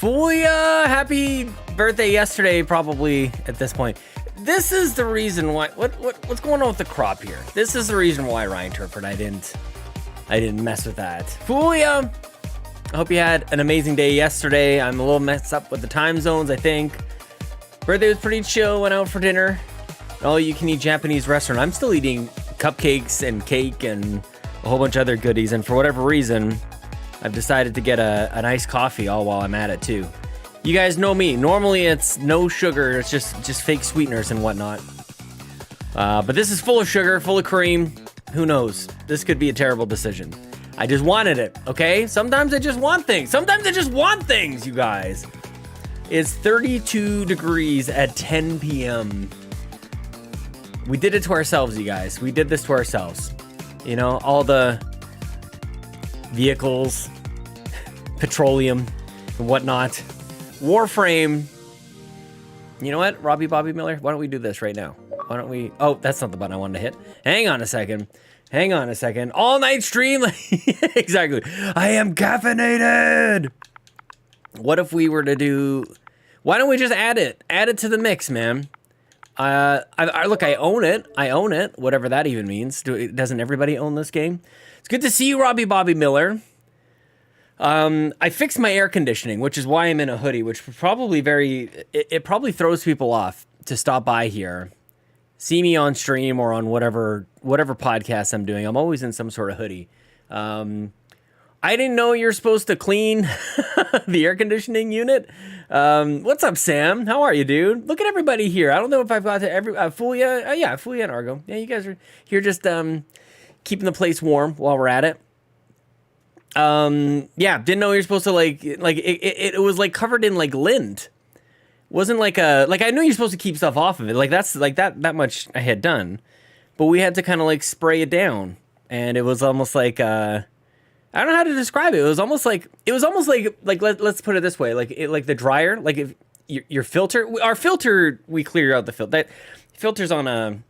Fuya, happy birthday yesterday, probably at this point. This is the reason why. What's going on with the crop here? This is the reason why, Ryan Turford, I didn't mess with that. Fuya, I hope you had an amazing day yesterday. I'm a little messed up with the time zones, I think. Birthday was pretty chill. Went out for dinner. All you can eat Japanese restaurant. I'm still eating cupcakes and cake and a whole bunch of other goodies. And for whatever reason, I've decided to get an iced coffee all while I'm at it too. You guys know me. Normally it's no sugar. It's just fake sweeteners and whatnot. But this is full of sugar, full of cream. Who knows? This could be a terrible decision. I just wanted it, okay? Sometimes I just want things. Sometimes I just want things, you guys. It's 32 degrees at 10 p.m. We did it to ourselves, you guys. We did this to ourselves. You know, all the vehicles, petroleum, and whatnot. Warframe. You know what, Robbie Bobby Miller? Why don't we do this right now? Why don't we... Oh, that's not the button I wanted to hit. Hang on a second. All night stream. Exactly. I am caffeinated. What if we were to do... Why don't we just add it? Add it to the mix, man. Look, I own it. Whatever that even means. Doesn't everybody own this game? It's good to see you, Robbie Bobby Miller. I fixed my air conditioning, which is why I'm in a hoodie, which probably it probably throws people off to stop by here, see me on stream or on whatever podcast I'm doing. I'm always in some sort of hoodie. I didn't know you're supposed to clean the air conditioning unit. What's up, Sam? How are you, dude? Look at everybody here. I don't know if I've got to Fuya. Yeah, Fuya and Argo. Yeah, you guys are here just keeping the place warm while we're at it. Yeah, didn't know you're supposed to it was like covered in like lint. Wasn't like I knew you're supposed to keep stuff off of it. Like that's like that much I had done, but we had to kind of like spray it down, and it was almost like I don't know how to describe it. It was almost like let's put it this way, like the dryer, like if your filter, our filter, we clear out the filter. That filter's on a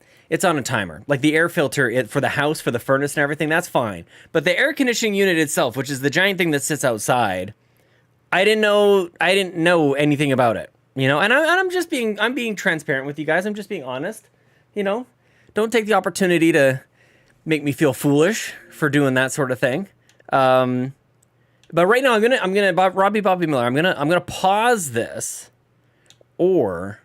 timer. Like the air filter for the house, for the furnace and everything, that's fine. But the air conditioning unit itself, which is the giant thing that sits outside, I didn't know anything about it. You know, and I'm being transparent with you guys. I'm just being honest. You know, don't take the opportunity to make me feel foolish for doing that sort of thing. But right now I'm gonna Robbie Bobby Miller. I'm gonna pause this, or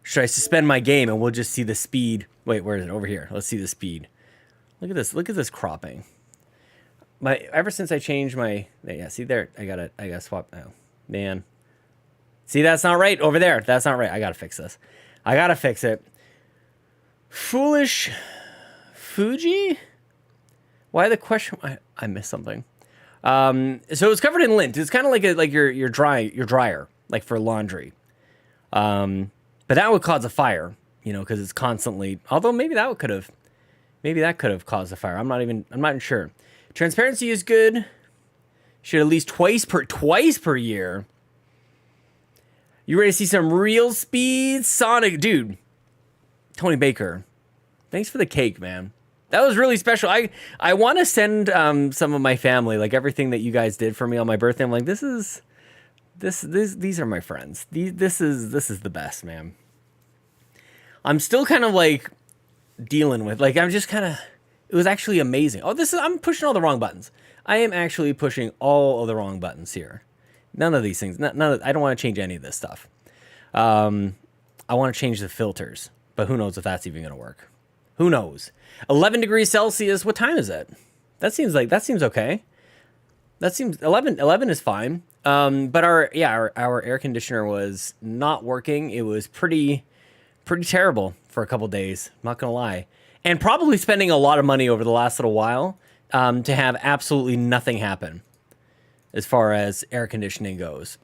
should I suspend my game and we'll just see the speed? Wait, where is it? Over here. Let's see the speed. Look at this. Look at this cropping. Ever since I changed my, yeah, see there, I gotta swap now. Man. See, that's not right over there. That's not right. I gotta fix this. I gotta fix it. Foolish Fuji? Why the question? I missed something. So it's covered in lint. It's kind of like your dryer, like for laundry. But that would cause a fire, you know, because it's constantly. Although maybe that could have caused a fire. I'm not even sure. Transparency is good. Should at least twice per year. You ready to see some real speed? Sonic, dude. Tony Baker, thanks for the cake, man. That was really special. I want to send some of my family, like everything that you guys did for me on my birthday. I'm like, these are my friends. This is the best, man. I'm still kind of like dealing with, like, I'm just kind of, it was actually amazing. Oh, I'm pushing all the wrong buttons. I am actually pushing all of the wrong buttons here. None of these things, I don't want to change any of this stuff. I want to change the filters, but who knows if that's even going to work. Who knows? 11 degrees Celsius. What time is it? That seems okay. that seems 11 is fine. But our air conditioner was not working. It was pretty terrible for a couple days. Not gonna lie, and probably spending a lot of money over the last little while to have absolutely nothing happen as far as air conditioning goes.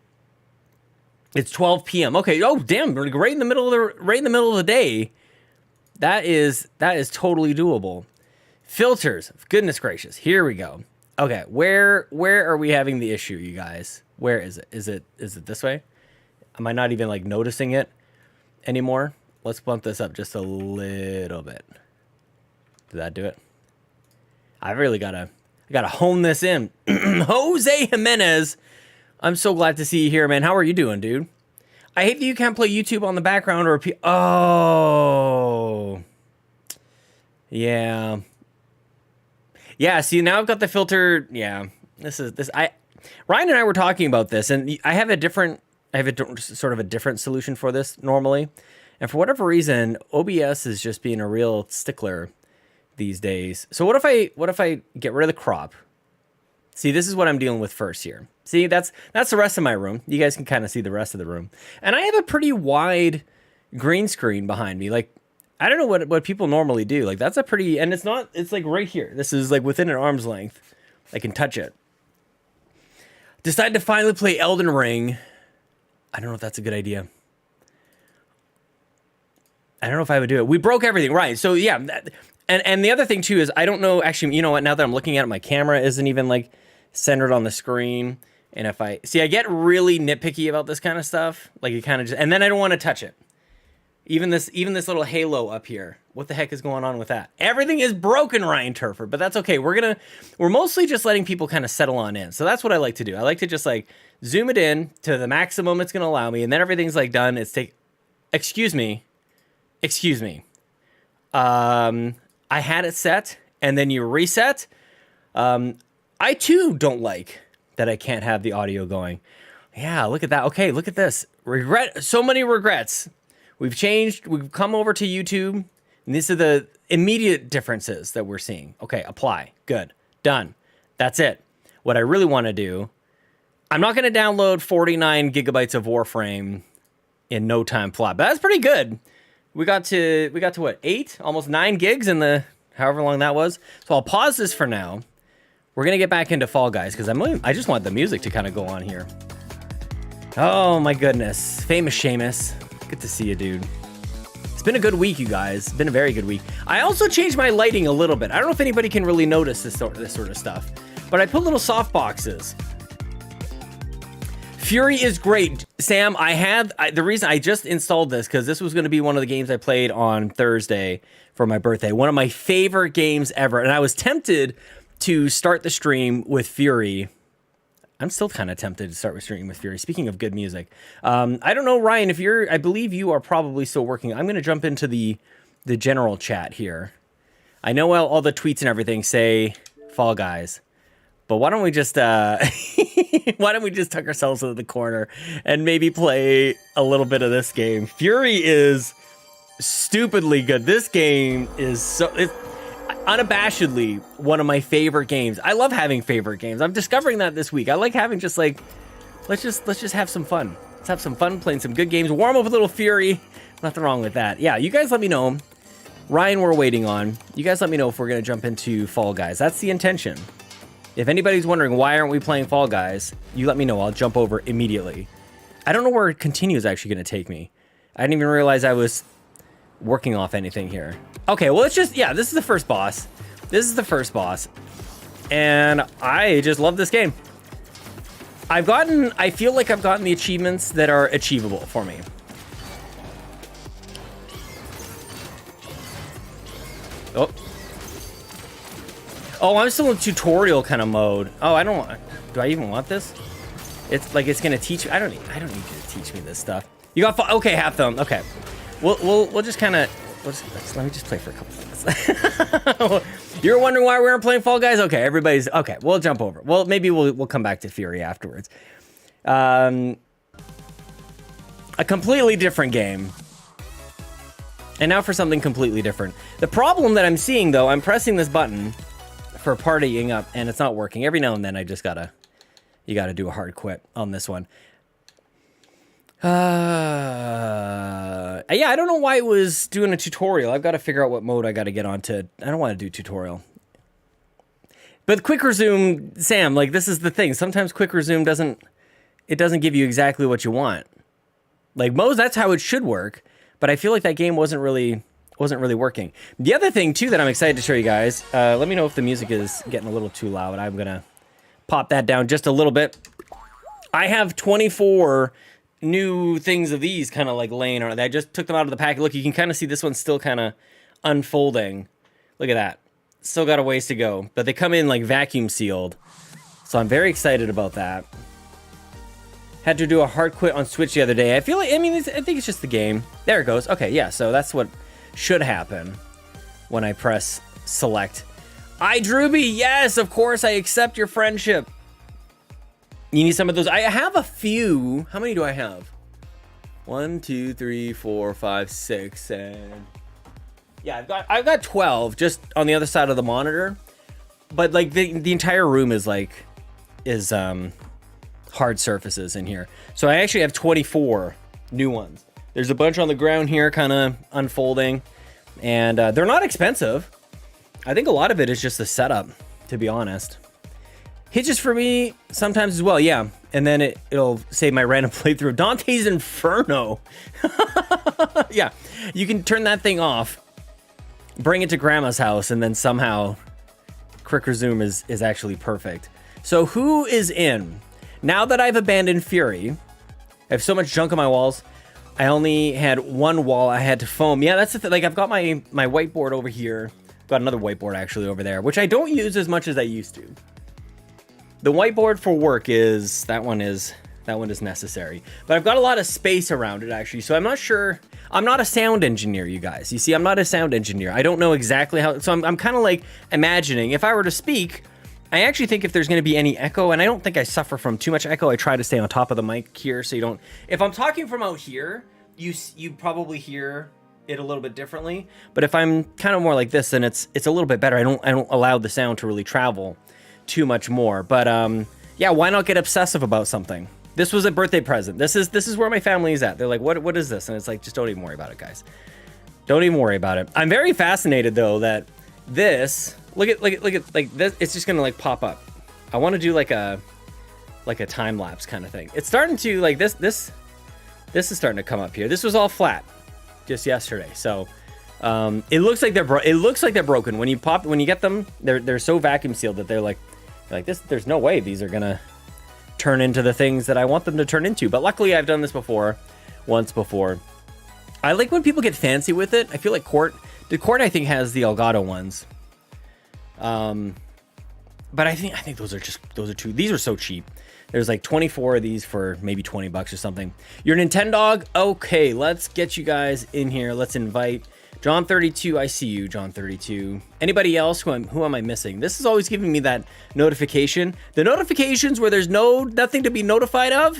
It's 12 p.m. Okay. Oh damn! Right in the middle of the day. That is totally doable. Filters. Goodness gracious. Here we go. Okay. Where are we having the issue, you guys? Where is it? Is it this way? Am I not even like noticing it anymore? Let's bump this up just a little bit. Did that do it? I gotta hone this in. Jose Jimenez, I'm so glad to see you here, man. How are you doing, dude? I hate that you can't play YouTube on the background or oh. Yeah. Yeah, see now I've got the filter. Yeah. Ryan and I were talking about this, and I have a sort of a different solution for this normally. And for whatever reason, OBS is just being a real stickler these days. So what if I get rid of the crop? See, this is what I'm dealing with first here. See, that's the rest of my room. You guys can kind of see the rest of the room. And I have a pretty wide green screen behind me. Like, I don't know what people normally do. Like, that's a pretty, and it's like right here. This is like within an arm's length. I can touch it. Decided to finally play Elden Ring. I don't know if that's a good idea. I don't know if I would do it. We broke everything, right? So yeah, and the other thing too is I don't know. Actually, you know what? Now that I'm looking at it, my camera isn't even like centered on the screen. And if I get really nitpicky about this kind of stuff. Like it kind of just, and then I don't want to touch it. Even this little halo up here. What the heck is going on with that? Everything is broken, Ryan Turford, but that's okay. We're mostly just letting people kind of settle on in. So that's what I like to do. I like to just like zoom it in to the maximum it's going to allow me, and then everything's like done. Excuse me. I had it set, and then you reset. I too don't like that I can't have the audio going. Yeah, look at that. Okay, look at this. So many regrets. We've changed. We've come over to YouTube. And these are the immediate differences that we're seeing. Okay, apply. Good. Done. That's it. What I really want to do, I'm not going to download 49 gigabytes of Warframe in no time flat. But that's pretty good. We got to what? 8? Almost 9 gigs in the however long that was. So I'll pause this for now. We're going to get back into Fall Guys because I just want the music to kind of go on here. Oh my goodness. Famous Seamus. Good to see you, dude. It's been a good week, you guys. It's been a very good week. I also changed my lighting a little bit. I don't know if anybody can really notice this sort of stuff, but I put little soft boxes. Fury is great. Sam, the reason I just installed this, because this was going to be one of the games I played on Thursday for my birthday. One of my favorite games ever. And I was tempted to start the stream with Fury. I'm still kind of tempted to start with streaming with Fury. Speaking of good music, I don't know, Ryan, I believe you are probably still working. I'm going to jump into the general chat here. I know all the tweets and everything say Fall Guys, but why don't we just tuck ourselves into the corner and maybe play a little bit of this game? Fury is stupidly good. This game is unabashedly one of my favorite games. I love having favorite games. I'm discovering that this week. I like having just like, let's just have some fun. Let's have some fun playing some good games. Warm up with a little Fury. Nothing wrong with that. Yeah, you guys let me know. Ryan, we're waiting on. You guys let me know if we're going to jump into Fall Guys. That's the intention. If anybody's wondering why aren't we playing Fall Guys, you let me know. I'll jump over immediately. I don't know where Continue is actually going to take me. I didn't even realize I was working off anything here. Okay, well, this is the first boss. And I just love this game. I feel like I've gotten the achievements that are achievable for me. Oh, I'm still in tutorial kind of mode. Oh, do I even want this? It's like it's gonna teach me. I don't need you to teach me this stuff. You got okay, half thumb. Okay, we'll just kind of let me just play for a couple minutes. You're wondering why we aren't playing Fall Guys? Okay, everybody's okay. We'll jump over. Well, maybe we'll come back to Fury afterwards. A completely different game. And now for something completely different. The problem that I'm seeing, though, I'm pressing this button for partying up, and it's not working. Every now and then I just gotta you got to do a hard quit on this one. Yeah, I don't know why it was doing a tutorial. I've got to figure out what mode I got to get onto. I don't want to do tutorial. But quick resume, Sam, like this is the thing. Sometimes quick resume doesn't give you exactly what you want. Like most, that's how it should work. But I feel like that game wasn't really working. The other thing too that I'm excited to show you guys. Let me know if the music is getting a little too loud. I'm gonna pop that down just a little bit. I have 24 new things of these kind of like laying around. I just took them out of the packet. Look, you can kind of see this one's still kind of unfolding. Look at that. Still got a ways to go, but they come in like vacuum sealed. So I'm very excited about that. Had to do a hard quit on Switch the other day. I feel like, I think it's just the game. There it goes. Okay, yeah, so that's what should happen when I press select. iDrewby, yes, of course, I accept your friendship. You need some of those. I have a few. How many do I have? 1, 2, 3, 4, 5, 6, and yeah, I've got 12 just on the other side of the monitor. But like the entire room is hard surfaces in here. So I actually have 24 new ones. There's a bunch on the ground here, kind of unfolding, and they're not expensive. I think a lot of it is just the setup, to be honest. Hitches for me sometimes as well, yeah. And then it'll save my random playthrough. Dante's Inferno. Yeah, you can turn that thing off, bring it to grandma's house, and then somehow quick resume is actually perfect. So who is in? Now that I've abandoned Fury, I have so much junk on my walls. I only had one wall I had to foam. Yeah, that's the thing. Like I've got my whiteboard over here. Got another whiteboard actually over there, which I don't use as much as I used to. The whiteboard for work is that one is necessary, but I've got a lot of space around it actually. So I'm not sure. I'm not a sound engineer, you guys. You see, I'm not a sound engineer. I don't know exactly how. So I'm kind of like imagining if I were to speak. I actually think if there's going to be any echo, and I don't think I suffer from too much echo. I try to stay on top of the mic here, so you don't. If I'm talking from out here, you probably hear it a little bit differently. But if I'm kind of more like this, then it's a little bit better. I don't allow the sound to really travel too much more. But yeah, why not get obsessive about something? This was a birthday present. This is where my family is at. They're like, what is this? And it's like, just don't even worry about it, guys. Don't even worry about it. I'm very fascinated though that this look at like this. It's just gonna like pop up. I want to do like a time lapse kind of thing. It's starting to like this is starting to come up here. This was all flat just yesterday. So it looks like they're broken when you get them. They're so vacuum sealed that they're like this. There's no way these are gonna turn into the things that I want them to turn into. But luckily I've done this once before. I like when people get fancy with it. I feel like Court I think has the Elgato ones. But I think those are two. These are so cheap. There's like 24 of these for maybe 20 bucks or something. You're Nintendog? Okay, let's get you guys in here. Let's invite John32. I see you, John32. Anybody else? Who am I missing? This is always giving me that notification. The notifications where there's nothing to be notified of?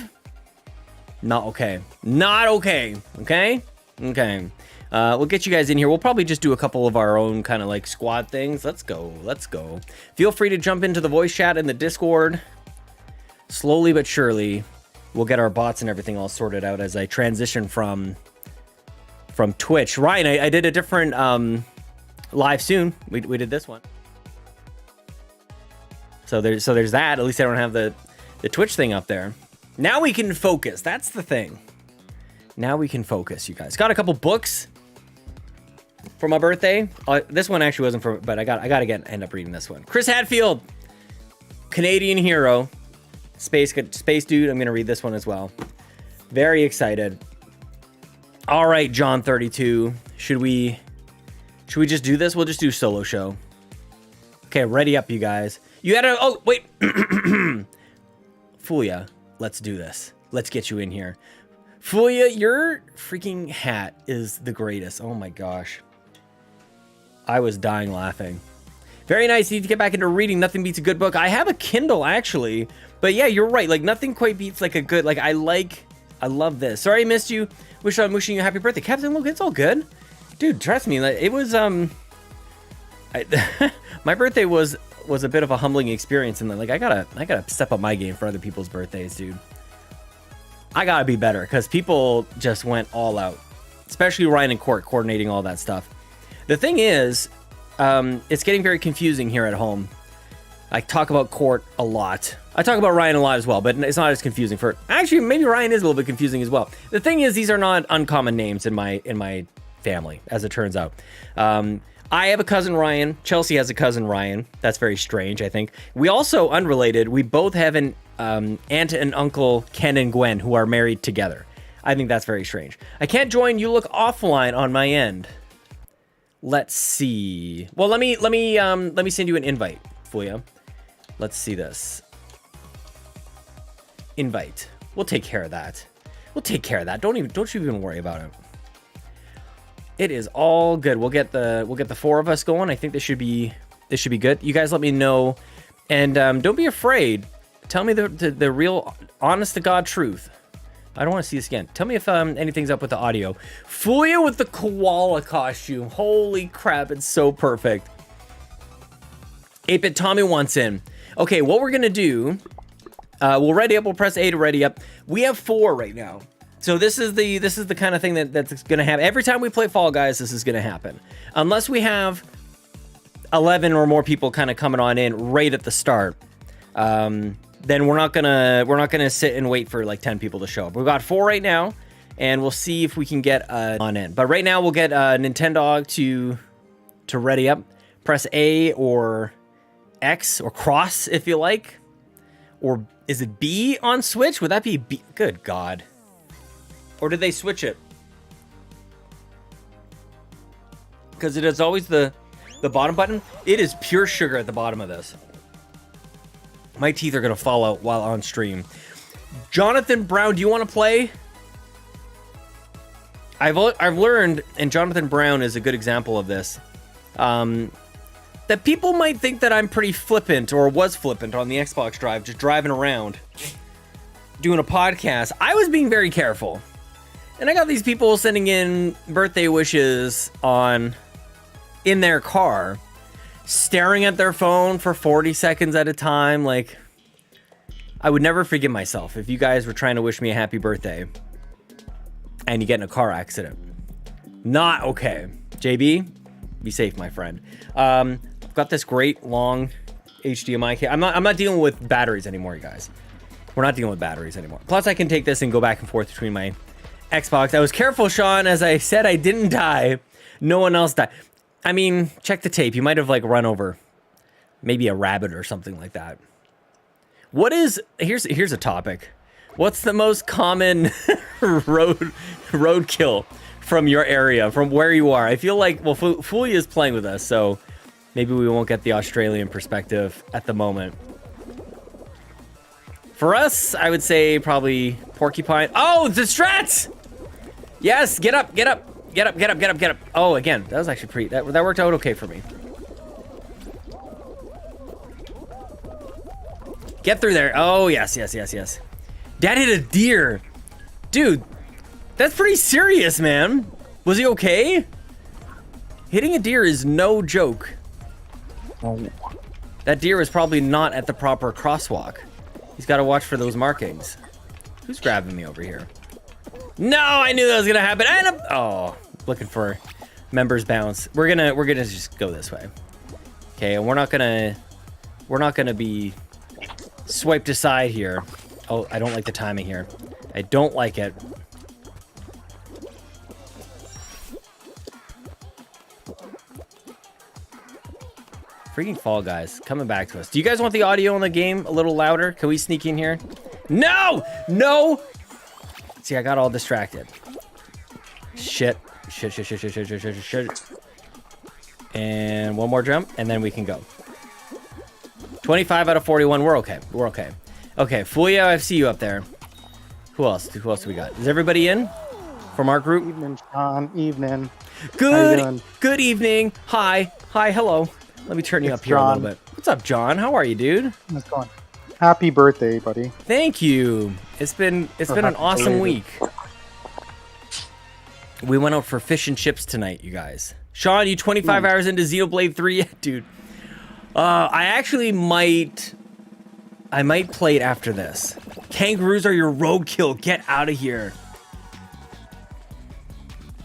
Not okay. Not okay. Okay? Okay. We'll get you guys in here. We'll probably just do a couple of our own kind of like squad things. Let's go. Feel free to jump into the voice chat in the Discord. Slowly but surely, we'll get our bots and everything all sorted out as I transition from Twitch. Ryan, I did a different live soon. We did this one. So there's that. At least I don't have the Twitch thing up there. Now we can focus. That's the thing. Now we can focus, you guys. Got a couple books for my birthday. This one actually wasn't for, but I gotta end up reading this one. Chris Hadfield, Canadian hero, space dude. I'm gonna read this one as well. Very excited. All right, John32. Should we just do this? We'll just do solo show. Okay, ready up, you guys. You gotta. Oh wait, Fulia. Let's do this. Let's get you in here. Fulia, your freaking hat is the greatest. Oh my gosh. I was dying laughing. Very nice. You need to get back into reading. Nothing beats a good book. I have a Kindle actually, but yeah, you're right. Like nothing quite beats like a good, like I love this. Sorry I missed you. I'm wishing you a happy birthday. Captain Luke, it's all good. Dude, trust me. It was, my birthday was was a bit of a humbling experience, and then like I gotta step up my game for other people's birthdays, dude. I gotta be better because people just went all out, especially Ryan and Court coordinating all that stuff. The thing is, it's getting very confusing here at home. I talk about Court a lot. I talk about Ryan a lot as well, but it's not as confusing for... Actually, maybe Ryan is a little bit confusing as well. The thing is, these are not uncommon names in my family, as it turns out. I have a cousin Ryan. Chelsea has a cousin Ryan. That's very strange, I think. We also, unrelated, we both have an aunt and uncle, Ken and Gwen, who are married together. I think that's very strange. I can't join. You look offline on my end. Let's see. Well, let me send you an invite, Fuya. Let's see this. Invite. We'll take care of that. We'll take care of that. Don't you even worry about it. It is all good. We'll get the four of us going. I think this should be good. You guys let me know, and don't be afraid. Tell me the real, honest to God truth. I don't want to see this again. Tell me if anything's up with the audio. Fuya with the koala costume. Holy crap! It's so perfect. 8-Bit Tommy wants in. Okay, what we're gonna do, we'll ready up, we'll press A to ready up. We have 4 right now. So this is the kind of thing that's gonna happen. Every time we play Fall Guys, this is gonna happen. Unless we have 11 or more people kind of coming on in right at the start. Then we're not gonna sit and wait for like 10 people to show up. We've got 4 right now, and we'll see if we can get on in. But right now we'll get Nintendo to ready up. Press A or X or cross if you like, or is it B on Switch? Would that be B? Good God. Or did they switch it? Because it is always the bottom button. It is pure sugar at the bottom of this. My teeth are gonna fall out while on stream. Jonathan Brown, do you want to play? I've learned, and Jonathan Brown is a good example of this. That people might think that I'm pretty flippant, or was flippant on the Xbox Drive, just driving around, doing a podcast. I was being very careful. And I got these people sending in birthday wishes in their car, staring at their phone for 40 seconds at a time. Like, I would never forgive myself if you guys were trying to wish me a happy birthday and you get in a car accident. Not okay. JB, be safe, my friend. I've got this great long HDMI cable. I'm not dealing with batteries anymore, you guys. We're not dealing with batteries anymore. Plus, I can take this and go back and forth between my Xbox. I was careful, Sean. As I said, I didn't die. No one else died. I mean, check the tape. You might have like run over maybe a rabbit or something like that. Here's a topic. What's the most common roadkill from your area, from where you are? I feel like, well, Fuya is playing with us, so maybe we won't get the Australian perspective at the moment. For us, I would say probably porcupine. Oh, the strats! Yes, get up, get up, get up, get up, get up, get up. Oh, again, that was actually pretty, that worked out okay for me. Get through there. Oh, yes, yes, yes, yes. Dad hit a deer. Dude, that's pretty serious, man. Was he okay? Hitting a deer is no joke. Oh. That deer is probably not at the proper crosswalk. He's got to watch for those markings. Who's grabbing me over here? No, I knew that was gonna happen. Oh, looking for members bounce. We're gonna just go this way. Okay, and we're not gonna be swiped aside here. Oh, I don't like the timing here. I don't like it. Freaking Fall Guys coming back to us. Do you guys want the audio in the game a little louder? Can we sneak in here? No! No! See, I got all distracted. Shit. Shit, shit, shit, shit, shit, shit, shit, shit. And one more jump, and then we can go. 25 out of 41. We're okay. We're okay. Okay, Fuya, I see you up there. Who else? Who else do we got? Is everybody in from our group? Evening, Sean. Evening. Good evening. Hi. Hi, hello. Let me turn you up here a little bit. What's up, John? How are you, dude? How's it going? Happy birthday, buddy. Thank you. It's been an awesome week. We went out for fish and chips tonight, you guys. Sean, you 25 hours into Xenoblade 3 yet, dude? I actually might. I might play it after this. Kangaroos are your roadkill. Get out of here.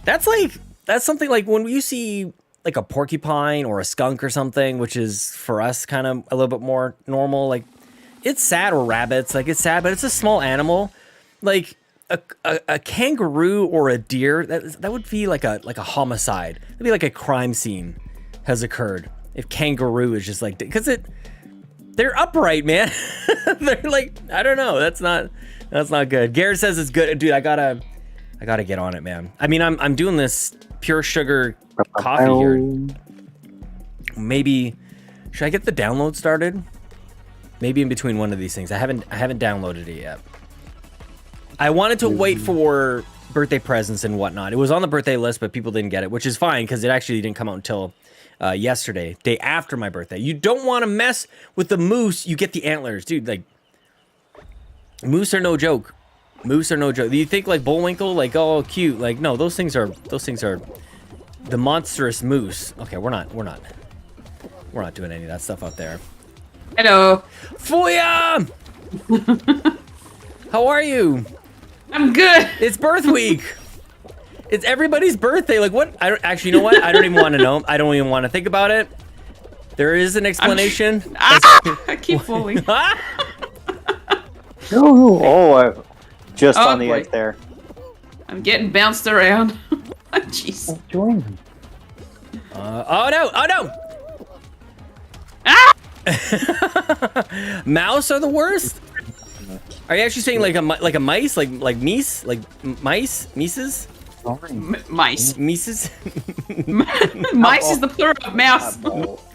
That's something like when you see like a porcupine or a skunk or something, which is for us kind of a little bit more normal. Like it's sad, or rabbits. Like it's sad, but it's a small animal. Like a kangaroo or a deer. That would be like a homicide. It'd be like a crime scene has occurred if kangaroo is just like, because they're upright, man. They're like, I don't know. That's not good. Garrett says it's good, dude. I gotta get on it, man. I mean, I'm doing this pure sugar coffee here. Maybe should I get the download started? Maybe in between one of these things. I haven't downloaded it yet. I wanted to wait for birthday presents and whatnot. It was on the birthday list, but people didn't get it, which is fine because it actually didn't come out until yesterday, day after my birthday. You don't want to mess with the moose. You get the antlers, dude. Like moose are no joke. Moose are no joke. Do you think like Bullwinkle, like oh cute? Like no, those things are the monstrous moose. Okay, we're not doing any of that stuff out there. Hello. Fuya! How are you? I'm good. It's birth week. It's everybody's birthday. Like what? I don't actually. You know what? I don't even want to know. I don't even want to think about it. There is an explanation. I keep falling. Just Oh, on the boy. edge there. I'm getting bounced around. Jeez. Join me. Oh no! Oh no! Ah! Mouse are the worst. Are you actually saying like a mice, like meese, like mice, mices, Mice. mices? Mice is the plural of mouse.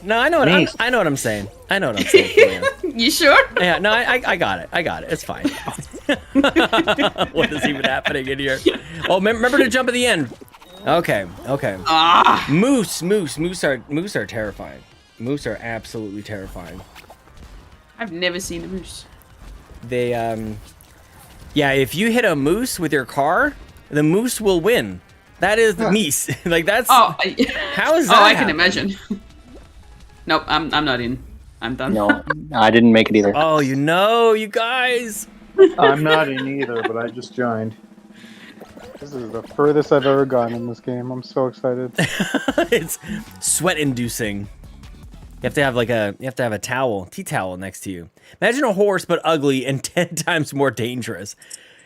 No, I know what Meese. I know what I'm saying. I know what I'm saying. You sure? Yeah, no, I got it. I got it. It's fine. What is even happening in here? Oh, remember to jump at the end. Okay. Ah. Moose are terrifying. Moose are absolutely terrifying. I've never seen a moose. They yeah, if you hit a moose with your car, the moose will win. That is the meese. Like that's Oh. how is Oh, that I can happen? imagine. Nope, I'm not in. I'm done. No, I didn't make it either. Oh, you guys. I'm not in either, but I just joined. This is the furthest I've ever gone in this game. I'm so excited. It's sweat inducing. You have to have a towel, tea towel next to you. Imagine a horse but ugly and 10 times more dangerous.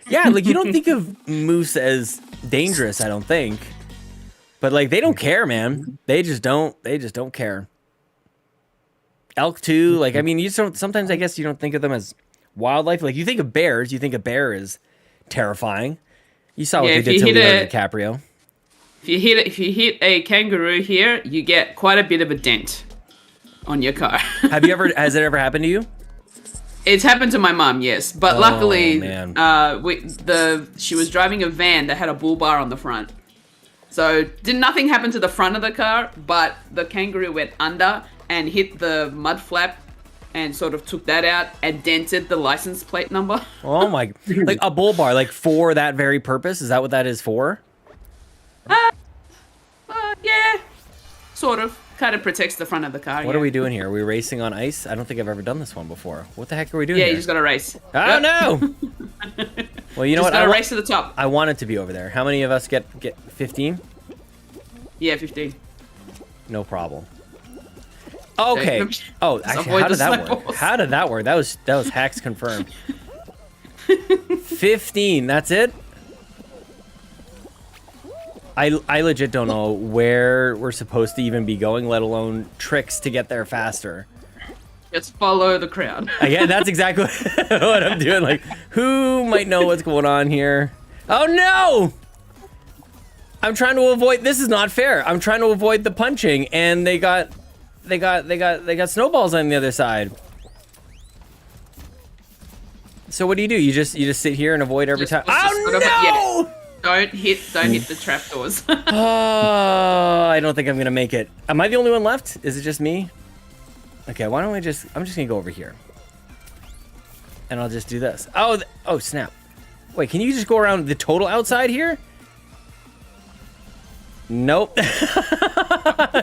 Yeah, like you don't think of moose as dangerous, I don't think. But like they don't care, man. They just don't care. Elk too, like I mean, you don't sometimes I guess you don't think of them as wildlife. Like you think of bears, you think a bear is terrifying. You saw what Yeah, they if did you to hit Leonardo it- DiCaprio. If you hit a kangaroo here, you get quite a bit of a dent on your car. Has it ever happened to you? It's happened to my mom, yes, but luckily, man. she was driving a van that had a bull bar on the front. So nothing happened to the front of the car, but the kangaroo went under and hit the mud flap, and sort of took that out and dented the license plate number. Oh my! Like a bull bar, like for that very purpose. Is that what that is for? Yeah, sort of. Kind of protects the front of the car. What are we doing here? Are we racing on ice? I don't think I've ever done this one before. What the heck are we doing Yeah, here? you just gotta race. Oh no! Well, you know what? Just gotta race to the top. I want it to be over there. How many of us get 15? Yeah, 15. No problem. Okay. Just Oh, actually, avoid how did the that slip work? balls. How did that work? That was hacks confirmed. 15. That's it. I legit don't know where we're supposed to even be going, let alone tricks to get there faster. Just follow the crowd. Yeah, that's exactly what I'm doing. Like, who might know what's going on here? Oh no! I'm trying to avoid. This is not fair. I'm trying to avoid the punching, and they got snowballs on the other side. So what do? You just sit here and avoid every time. Just Oh sort of- no! yeah. Don't hit the trapdoors. Oh, I don't think I'm gonna make it. Am I the only one left? Is it just me? Okay, why don't I'm just gonna go over here. And I'll just do this. Oh, oh snap. Wait, can you just go around the total outside here? Nope.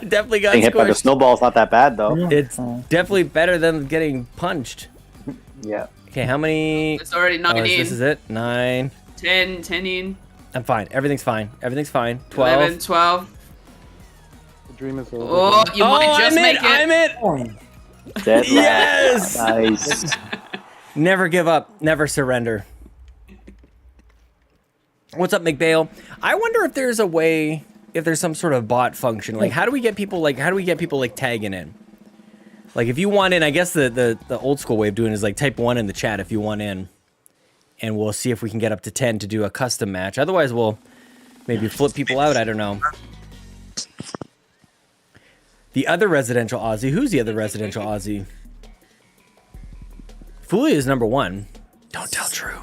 Definitely got Getting hit by the squished. snowball's not that bad though. It's definitely better than getting punched. Yeah. Okay, how many? It's already 9 in. This is it. 9. 10 in. I'm fine. Everything's fine. Everything's fine. 12. 11, 12. The dream is over. Oh, you might just I'm make it. it. I'm it. Dead Yes! Nice. Never give up. Never surrender. What's up, McBale? I wonder if there's a way, if there's some sort of bot function. Like, how do we get people tagging in? Like, if you want in, I guess the old school way of doing it is like type 1 in the chat if you want in, and we'll see if we can get up to 10 to do a custom match. Otherwise, we'll maybe flip people out. I don't know. The other residential Aussie. Who's the other residential Aussie? Fulia is number 1. Don't tell Drew.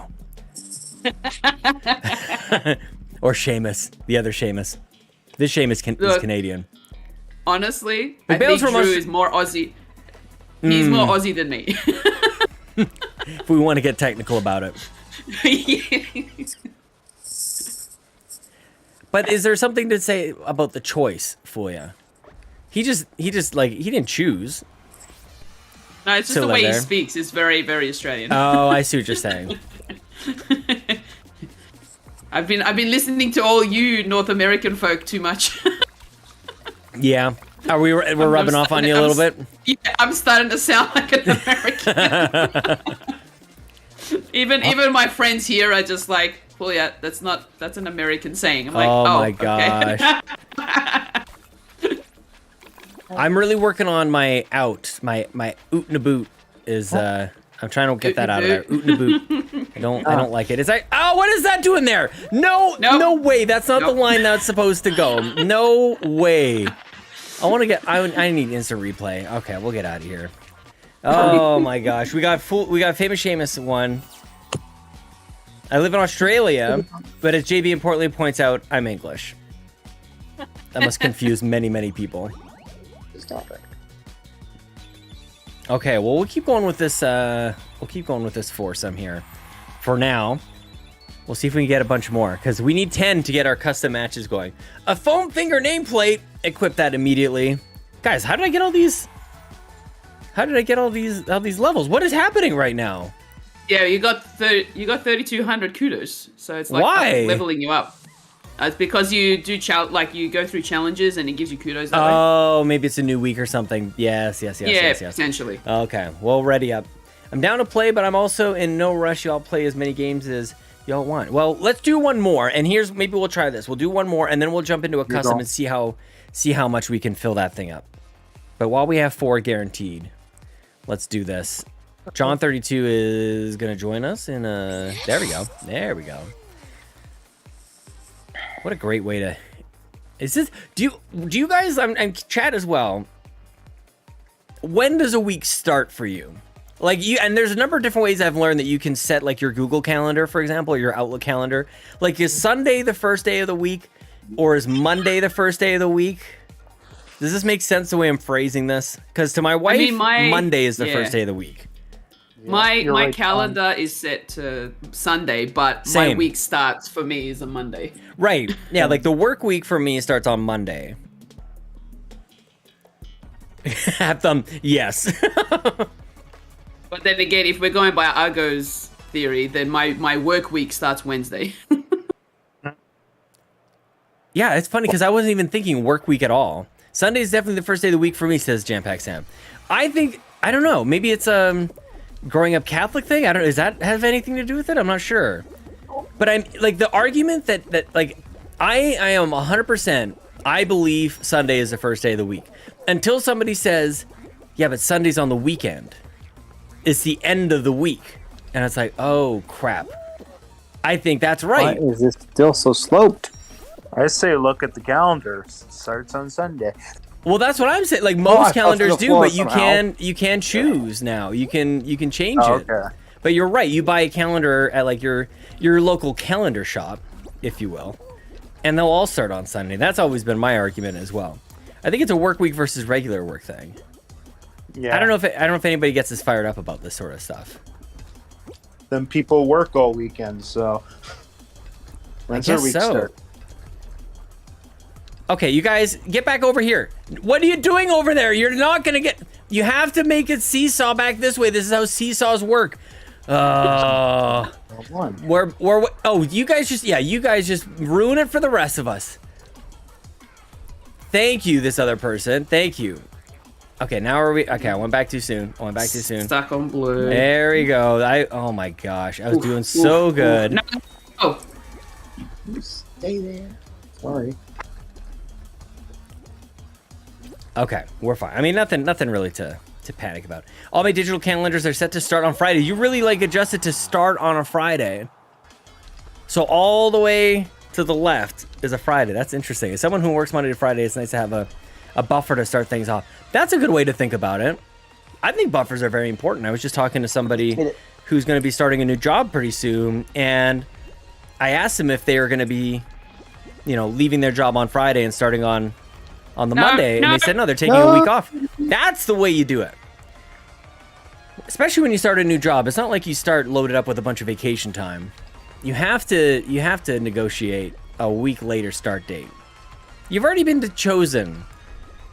Or Seamus. The other Seamus. This Seamus is Look. Canadian. Honestly, The I Bales think from Drew us- is more Aussie. He's more Aussie than me. If we want to get technical about it. But is there something to say about the choice, Fulia? He just like, he didn't choose. No, it's just To the live way he there. speaks. It's very, very Australian. Oh, I see what you're saying. I've been listening to all you North American folk too much. Yeah. Are we're rubbing off on you a little bit? Yeah, I'm starting to sound like an American. Even my friends here are just like, well, yeah, that's an American saying. I'm like, Oh oh my okay. gosh. I'm really working on my out. My oot and a boot is I'm trying to get that out of there. Oot and a boot. I don't like it. It's like, oh, what is that doing there? No, Nope. no way. That's not Nope. the line that's supposed to go. No way. I want to get. I need instant replay. Okay, we'll get out of here. Oh my gosh, we got famous Seamus 1. I live in Australia, but as JB importantly points out, I'm English. That must confuse many people. Stop it. Okay, well we'll keep going with this. We'll keep going with this foursome here. For now, we'll see if we can get a bunch more because we need 10 to get our custom matches going. A foam finger nameplate. Equip that immediately, guys. How did I get all these? How did I get all these levels? What is happening right now? Yeah, you got 3,200 kudos, so it's like Why? leveling you up. It's because you do you go through challenges and it gives you kudos that way. Oh, maybe it's a new week or something. Yes. Yeah, potentially. Okay, well, ready up. I'm down to play, but I'm also in no rush. Y'all play as many games as y'all want. Well, let's do one more, and maybe we'll try this. We'll do one more, and then we'll jump into a custom and see how much we can fill that thing up. But while we have 4 guaranteed, let's do this. John 32 is gonna join us in a. There we go. What a great way to. Is this? Do you guys? I'm chat as well. When does a week start for you? Like and there's a number of different ways I've learned that you can set like your Google Calendar, for example, or your Outlook calendar. Like, is Sunday the first day of the week, or is Monday the first day of the week? Does this make sense the way I'm phrasing this? Because to my wife, Monday is the first day of the week. My right, calendar is set to Sunday, but my Same. week starts for me is a Monday. Right. Yeah, like the work week for me starts on Monday. Have them. Yes. But then again, if we're going by Argo's theory, then my work week starts Wednesday. Yeah, it's funny because I wasn't even thinking work week at all. Sunday is definitely the first day of the week for me, says Jampack Sam. I don't know. Maybe it's growing up Catholic thing. I don't. Does that have anything to do with it? I'm not sure. But I'm like the argument that like I am 100%. I believe Sunday is the first day of the week until somebody says, yeah, but Sunday's on the weekend. It's the end of the week, and it's like, oh crap. I think that's right. Why is this still so sloped? I say look at the calendar. It starts on Sunday. Well, that's what I'm saying. Like I most fell calendars through the do, floor but you somehow. can choose now. You can change Oh, it. okay. But you're right. You buy a calendar at like your local calendar shop, if you will, and they'll all start on Sunday. That's always been my argument as well. I think it's a work week versus regular work thing. Yeah. I don't know if anybody gets as fired up about this sort of stuff. Then people work all weekend, so I when's their guess week so. start? Okay, you guys, get back over here. What are you doing over there? You're not gonna get... You have to make it seesaw back this way. This is how seesaws work. One. Oh, you guys just ruin it for the rest of us. Thank you, this other person. Thank you. Okay, now are we... Okay, I went back too soon. Stuck on blue. There we go. Oh my gosh, I was doing so good. No. Oh, Stay there. Sorry. Okay, we're fine. I mean, nothing really to panic about. All my digital calendars are set to start on Friday. You really like adjusted to start on a Friday. So all the way to the left is a Friday. That's interesting. As someone who works Monday to Friday, it's nice to have a buffer to start things off. That's a good way to think about it. I think buffers are very important. I was just talking to somebody who's going to be starting a new job pretty soon, and I asked them if they are going to be, leaving their job on Friday and starting on the Monday, and they said no, they're taking a week off. That's the way you do it. Especially when you start a new job. It's not like you start loaded up with a bunch of vacation time. You have to negotiate a week later start date. You've already been chosen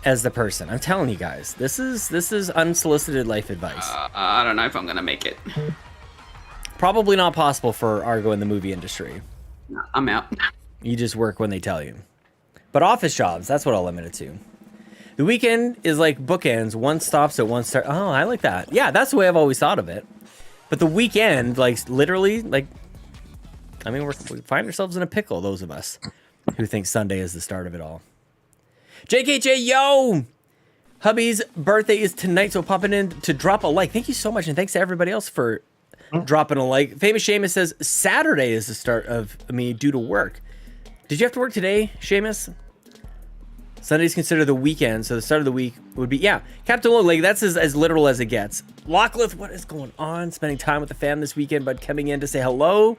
as the person. I'm telling you guys, this is unsolicited life advice. I don't know if I'm gonna make it. Probably not possible for Argo in the movie industry. No, I'm out. You just work when they tell you. But office jobs, that's what I'll limit it to. The weekend is like bookends. One stops at one start. Oh, I like that. Yeah, that's the way I've always thought of it. But the weekend, like literally, like, I mean, we find ourselves in a pickle, those of us who think Sunday is the start of it all. JKJ, yo! Hubby's birthday is tonight, so popping in to drop a like. Thank you so much, and thanks to everybody else for dropping a like. Famous Seamus says, Saturday is the start of me due to work. Did you have to work today, Seamus? Sunday's considered the weekend, so the start of the week would be, yeah. Captain Low, like, that's as literal as it gets. Locklith, what is going on? Spending time with the fam this weekend, but coming in to say hello.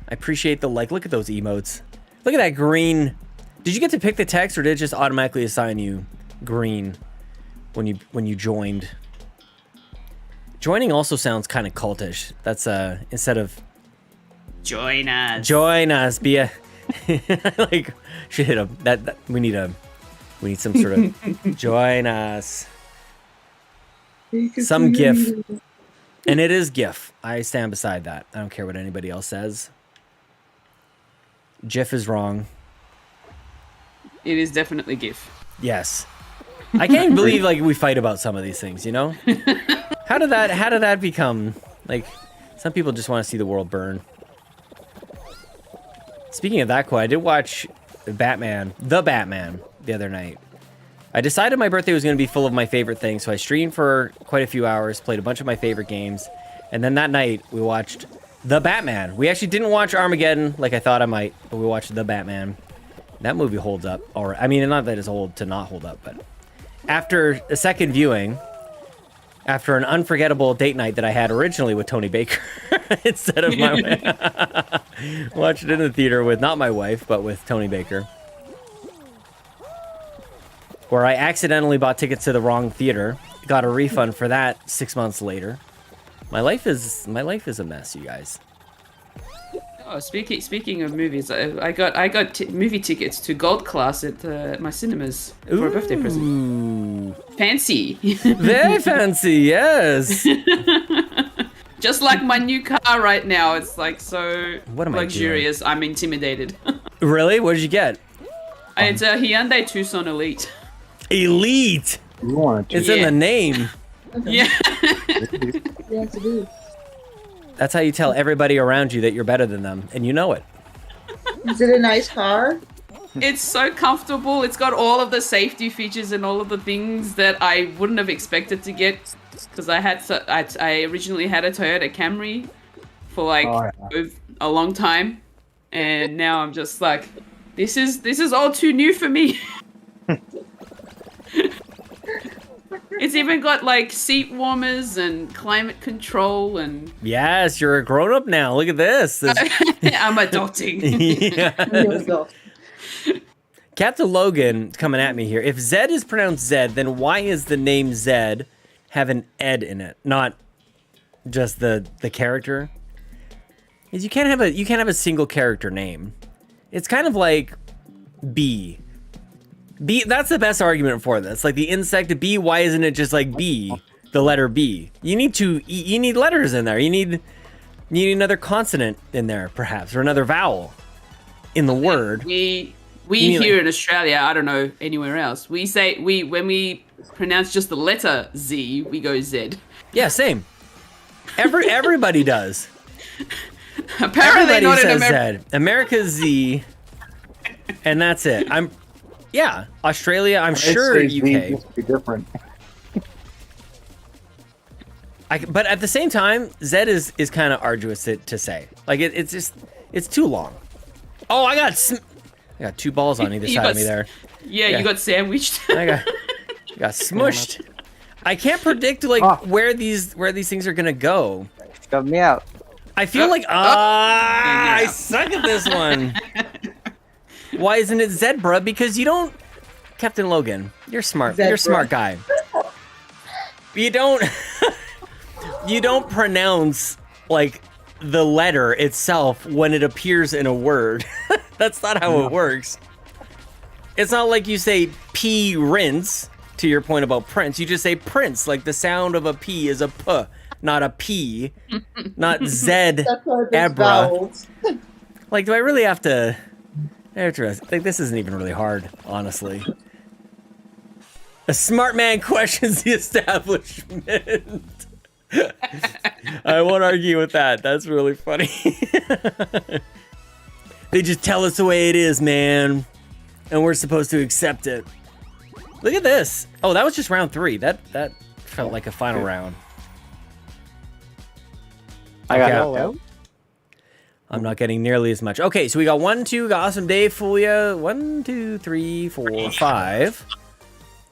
I appreciate the like. Look at those emotes. Look at that green. Did you get to pick the text, or did it just automatically assign you green when you joined? Joining also sounds kind of cultish. That's instead of Join us. Be a like should hit a that we need some sort of join us. Some GIF. And it is GIF. I stand beside that. I don't care what anybody else says. GIF is wrong. It is definitely GIF. Yes. I can't believe like we fight about some of these things, you know? How did that become like some people just want to see the world burn? Speaking of that quote, I did watch The Batman the other night. I decided my birthday was going to be full of my favorite things, so I streamed for quite a few hours, played a bunch of my favorite games, and then that night we watched The Batman. We actually didn't watch Armageddon like I thought I might, but we watched The Batman. That movie holds up. Or I mean, not that it's old to not hold up, but after a second viewing, after an unforgettable date night that I had originally with Tony Baker instead of my wife. Watched it in the theater with not my wife, but with Tony Baker. Where I accidentally bought tickets to the wrong theater, got a refund for that 6 months later. My life is a mess, you guys. Oh, speaking of movies, I got movie tickets to Gold Class at my cinemas for a birthday present. Ooh. Fancy. Very fancy, yes. Just like my new car right now. It's like so What am I luxurious. I'm intimidated. Really? What did you get? It's a Hyundai Tucson Elite. Elite. You want to? It's in the name. Yeah. That's how you tell everybody around you that you're better than them, and you know it. Is it a nice car? It's so comfortable. It's got all of the safety features and all of the things that I wouldn't have expected to get because I originally had a Toyota Camry for like a long time, and now I'm just like, this is all too new for me. It's even got like seat warmers and climate control and. Yes, you're a grown up now. Look at this. I'm adulting. Yes. Captain Logan coming at me here. If Zed is pronounced Zed, then why is the name Zed have an Ed in it, not just the character? Is you can't have a single character name. It's kind of like B. B. That's the best argument for this. Like the insect B. Why isn't it just like B? The letter B. You need letters in there. You need another consonant in there, perhaps, or another vowel in the word. We mean, here like- in Australia, I don't know anywhere else. We say when we pronounce just the letter Z, we go Z. Yeah, same. Everybody does. Apparently Everybody not in says America. Z. America's Z, and that's it. Australia. I'm sure I'd say Z UK. must be different. But at the same time, Z is kind of arduous to say. Like it's too long. Oh, I got 2 balls on either You side got of me there. Yeah, Yeah. you got sandwiched. I got smushed. I can't predict where these things are gonna go. Shove me out. I feel like I Yeah. suck at this one. Why isn't it Zebra? Because you don't, Captain Logan. You're smart. You're a smart guy. You don't. You don't pronounce like the letter itself when it appears in a word. That's not how it works. It's not like you say P rinse to your point about Prince. You just say Prince. Like the sound of a P is a P, not a P, not Z. That's why there's Abra. vowels. Like, do I really have to? Like, this isn't even really hard, honestly. A smart man questions the establishment. I won't argue with that. That's really funny. They just tell us the way it is, man. And we're supposed to accept it. Look at this. Oh, that was just round 3. That felt like a final round. I got Okay. knocked out. I'm not getting nearly as much. Okay, so we got 1, 2, got awesome Dave, Fulia. 1, 2, 3, 4, 5.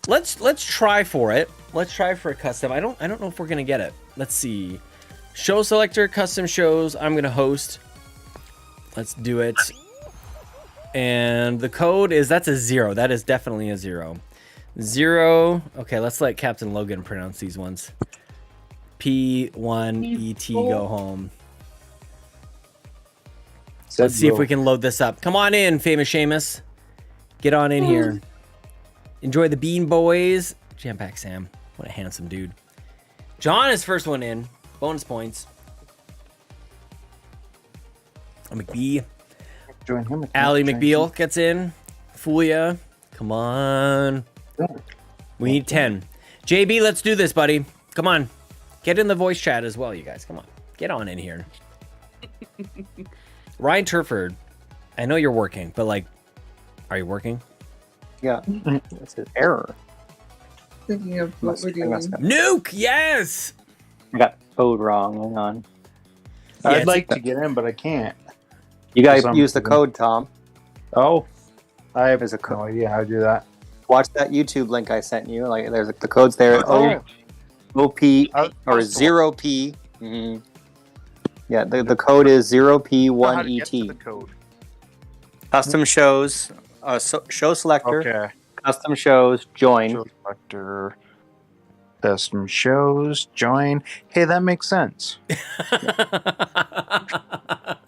Let's try for it. Let's try for a custom. I don't know if we're gonna get it. Let's see. Show selector, custom shows. I'm gonna host. Let's do it. And the code that's a 0. That is definitely a 0. 0. Okay, let's let Captain Logan pronounce these ones. P1ET go home. Let's see if we can load this up. Come on in, famous Seamus. Get on in here. Enjoy the Bean Boys. Jam pack Sam. What a handsome dude. John is first one in. Bonus points. McBee. Join him. Allie McBeal gets in. Fulia. Come on. We need 10. JB, let's do this, buddy. Come on. Get in the voice chat as well, you guys. Come on. Get on in here. Ryan Turford. I know you're working, but like, are you working? Yeah. That's an error. Thinking of what we're doing. Nuke, yes. I got code wrong. Hang on. Yeah, I'd it's- like to get in, but I can't. You gotta some use the reason. code, Tom. Oh, I have There's a no idea how to do that. Watch that YouTube link I sent you. Like, there's the codes there. Oh. OP I- or 0P. Mm-hmm. Yeah, the code is How to get to 0P1ET. the code. Custom shows, show selector, Okay. custom shows, join. Show selector. Custom shows. Join. Hey, that makes sense.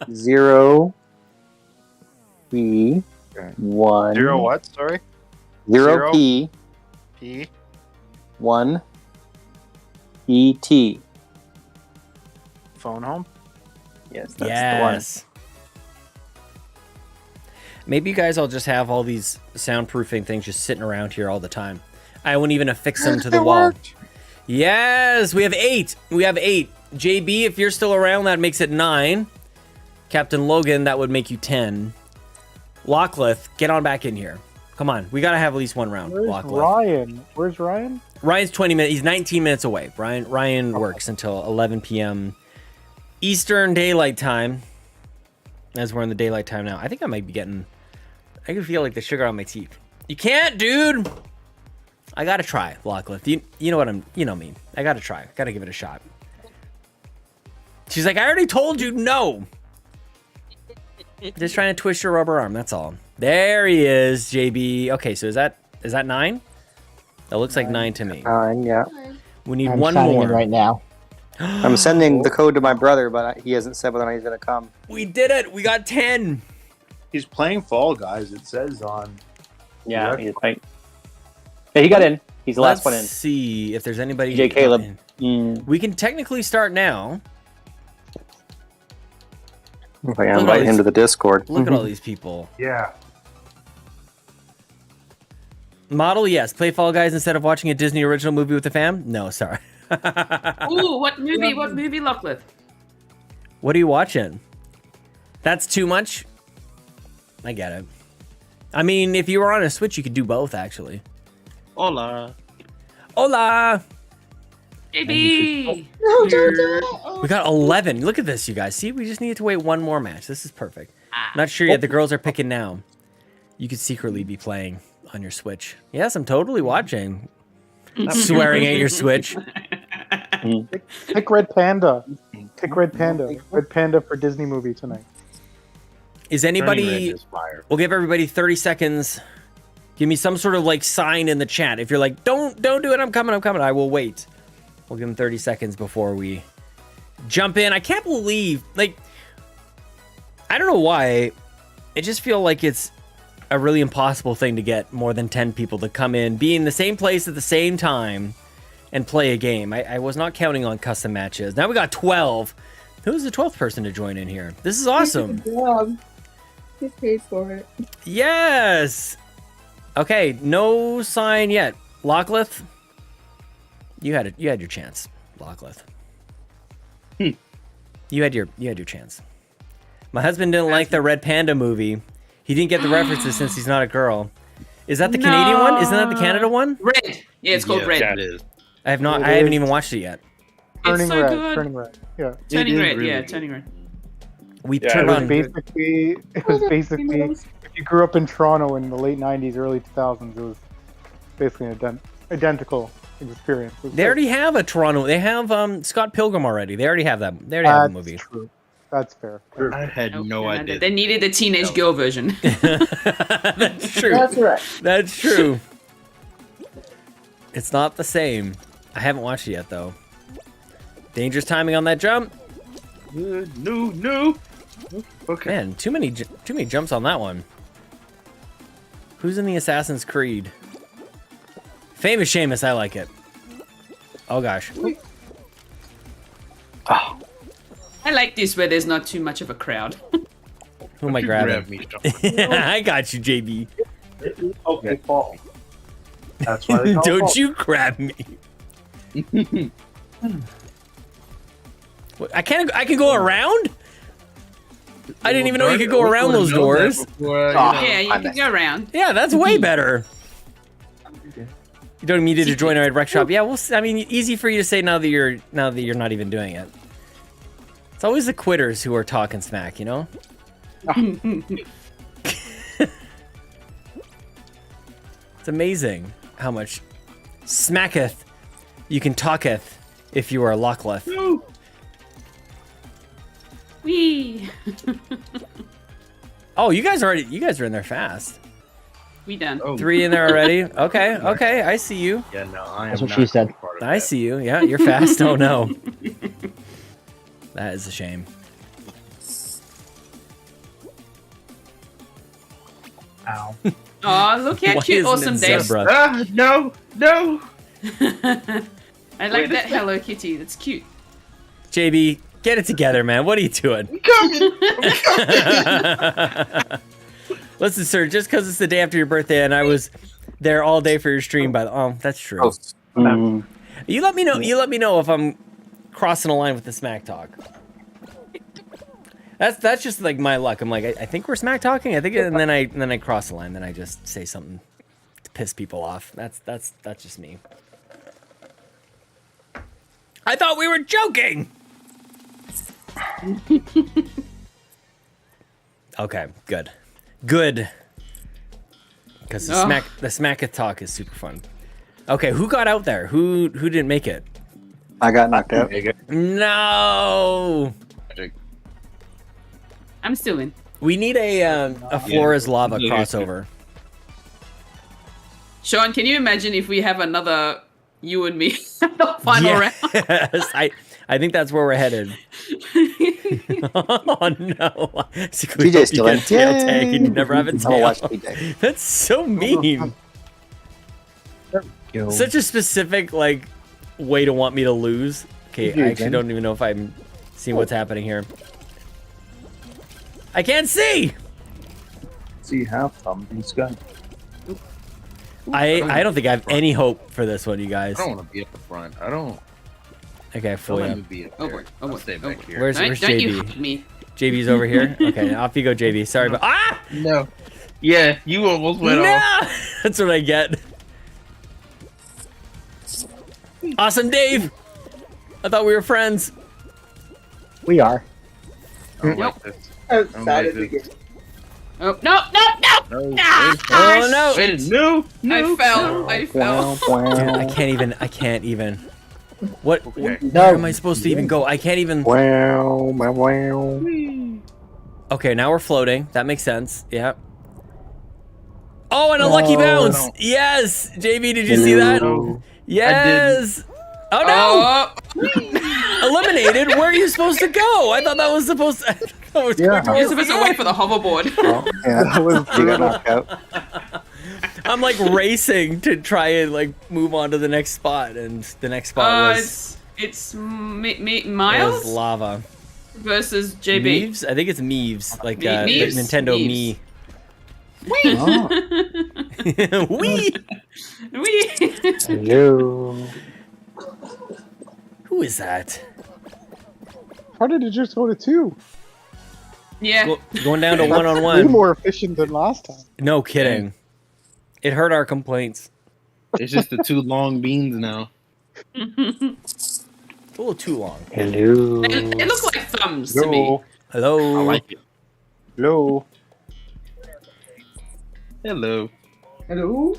0P1. Okay. 0 what? Sorry. 0P1 P. ET. Phone home. Yes, that's the one. Yes. Maybe you guys all just have all these soundproofing things just sitting around here all the time. I won't even affix them to the wall. Yes, we have 8. We have 8. JB, if you're still around, that makes it 9. Captain Logan, that would make you 10. Lockleth, get on back in here. Come on, we gotta have at least one round. Where's Lockleth. Ryan? Where's Ryan? Ryan's 20 minutes. He's 19 minutes away. Ryan works until 11 p.m. Eastern Daylight Time. As we're in the daylight time now. I think I might be getting... I can feel like the sugar on my teeth. You can't, dude! I gotta try, Lockleth. You know what you know me. I gotta try. I gotta give it a shot. She's like, I already told you no! Just trying to twist your rubber arm, that's all. There he is, JB. Okay, so is that 9? That looks like 9 to me. 9, yeah. We need I'm one signing more. in right now. I'm sending the code to my brother, but he hasn't said whether or not he's going to come. We did it. We got 10. He's playing Fall Guys. It says on Yeah, Yep. he's quite. Yeah, he got in. He's the last one in. Let's see if there's anybody. DJ Caleb. We can technically start now. If I at all invite him these- to the Discord. Look at all these people. Yeah. Model, yes. Play Fall Guys instead of watching a Disney original movie with the fam? No, sorry. Ooh, what movie? What movie, Lachlan? What are you watching? That's too much? I get it. I mean, if you were on a Switch, you could do both, actually. Hola. Hola! Baby. No, don't do it. Oh. We got 11. Look at this, you guys. See, we just needed to wait one more match. This is perfect. Ah. Not sure yet. The girls are picking now. You could secretly be playing on your Switch. Yes, I'm totally watching. Swearing at your Switch. Pick Red Panda. Pick Red Panda. Red Panda for Disney movie tonight. Is Turning anybody... Red is fire. We'll give everybody 30 seconds. Give me some sort of like sign in the chat. If you're like, don't do it, I'm coming, I will wait. We'll give them 30 seconds before we jump in. I can't believe, like, I don't know why. I just feel like it's a really impossible thing to get more than 10 people to come in, be in the same place at the same time, and play a game. I was not counting on custom matches. Now we got 12. Who's the 12th person to join in here? This is awesome. Good job. He paid for it. Yes. Okay, no sign yet. Lockleth, you had your chance. Lockleth, you had your chance. My husband didn't like the Red Panda movie. He didn't get the references since he's not a girl. Is that the Canadian one? Isn't that the Canada one? Red. Yeah, it's called Yeah, Red. that is. I have not. It I haven't is. even watched it yet. Turning so red. good. Turning red. Yeah. Turning It is red. really Yeah, good. turning red. We Yeah, turned it was on. It was basically if you grew up in Toronto in the late '90s, early 2000s, it was basically an identical experience. It was They already have a Toronto. They have Scott Pilgrim already. They already have that. They already have a movie. That's true. That's fair. I had Nope, no they're not- idea. They needed the teenage girl version. That's true. That's right. That's true. It's not the same. I haven't watched it yet though. Dangerous timing on that jump. No. Okay. Man, too many jumps on that one. Who's in the Assassin's Creed? Famous Seamus, I like it. Oh gosh. I like this where there's not too much of a crowd. Who am I You grabbing? grabbed me, Sean. I got you, JB. Okay, fall. That's why they call it Don't fall. you grab me. What, I can go around? I didn't even know you could go around those doors. Yeah, you can go around. Yeah, that's way better. You don't need to join our rec shop. Yeah, well, I mean, easy for you to say now that you're not even doing it. It's always the quitters who are talking smack, you know? It's amazing how much smacketh you can talketh if you are Lockleth. Wee. Oh, you guys are in there fast. We done. Oh, 3 in there already. Okay, I see you. yeah, no, I am That's what not she said. part of I that. see you. Yeah, you're fast. Oh no. That is a shame. Ow. Oh, look how Why cute isn't Awesome it Dave. zebra? No. I like that Hello Kitty. That's cute. JB, get it together, man. What are you doing? Listen, sir, just because it's the day after your birthday and I was there all day for your stream, that's true. You let me know. You let me know if I'm crossing a line with the smack talk. That's just like my luck. I'm like, I think we're smack talking. I think, and then I cross the line. Then I just say something to piss people off. That's just me. I thought we were joking. Okay, good. Because the smack talk is super fun. Okay, who got out there? Who didn't make it? I got knocked out. No. I'm still in. We need a Floor is Lava crossover. Sean, can you imagine if we have another you and me final round? Yes, I think that's where we're headed. Oh no! TJ's still in. Tail tag and you Yay! never have a I'm gonna watch tail. TJ. That's so mean. Yo. Such a specific like way to want me to lose. Okay, I actually don't even know if I'm seeing what's happening here. I can't see. See how somebody's got. I don't think I have any hope for this one, you guys. I don't want to be at the front. I don't. Okay, Don't fully let up. me be up Oh there. boy, oh I'll boy, stay oh back boy. here. Where's Don't you JB? hug me. JB's over here. Okay, off you go, JB. Sorry, but No. Yeah, you almost went no! off. That's what I get. Awesome, Dave. I thought we were friends. We are. I don't like this. Outside of the like game. this. Oh no, no, no! No. Oh no! Wait, no. I fell. I fell. Dude, I can't even. What? Okay. Where am I supposed to even go? I can't even. Wow, wow, wow. Okay, now we're floating. That makes sense. Yeah. Oh, and a lucky bounce! no. Yes! JB, did you see that? No. Yes! Oh no! Oh, Eliminated? Where are you supposed to go? I thought that was supposed to. I was Yeah. going you're towards supposed to wait for the hoverboard. Oh, That was you got brutal. knocked out. I'm like racing to try and like move on to the next spot, and the next spot was It's it Miles was lava. versus JB. Meeves? I think it's Meeves, like the Meeves? Nintendo Meeves. Me. Wee. We. Hello. Who is that? How did it just go to 2? Yeah. Go- Going down to That's one on Way one. more efficient than last time. No kidding. It hurt our complaints. It's just the two long beans now. It's a little too long. Hello. They look like thumbs to me. Hello. I like it. Hello. Hello. Hello?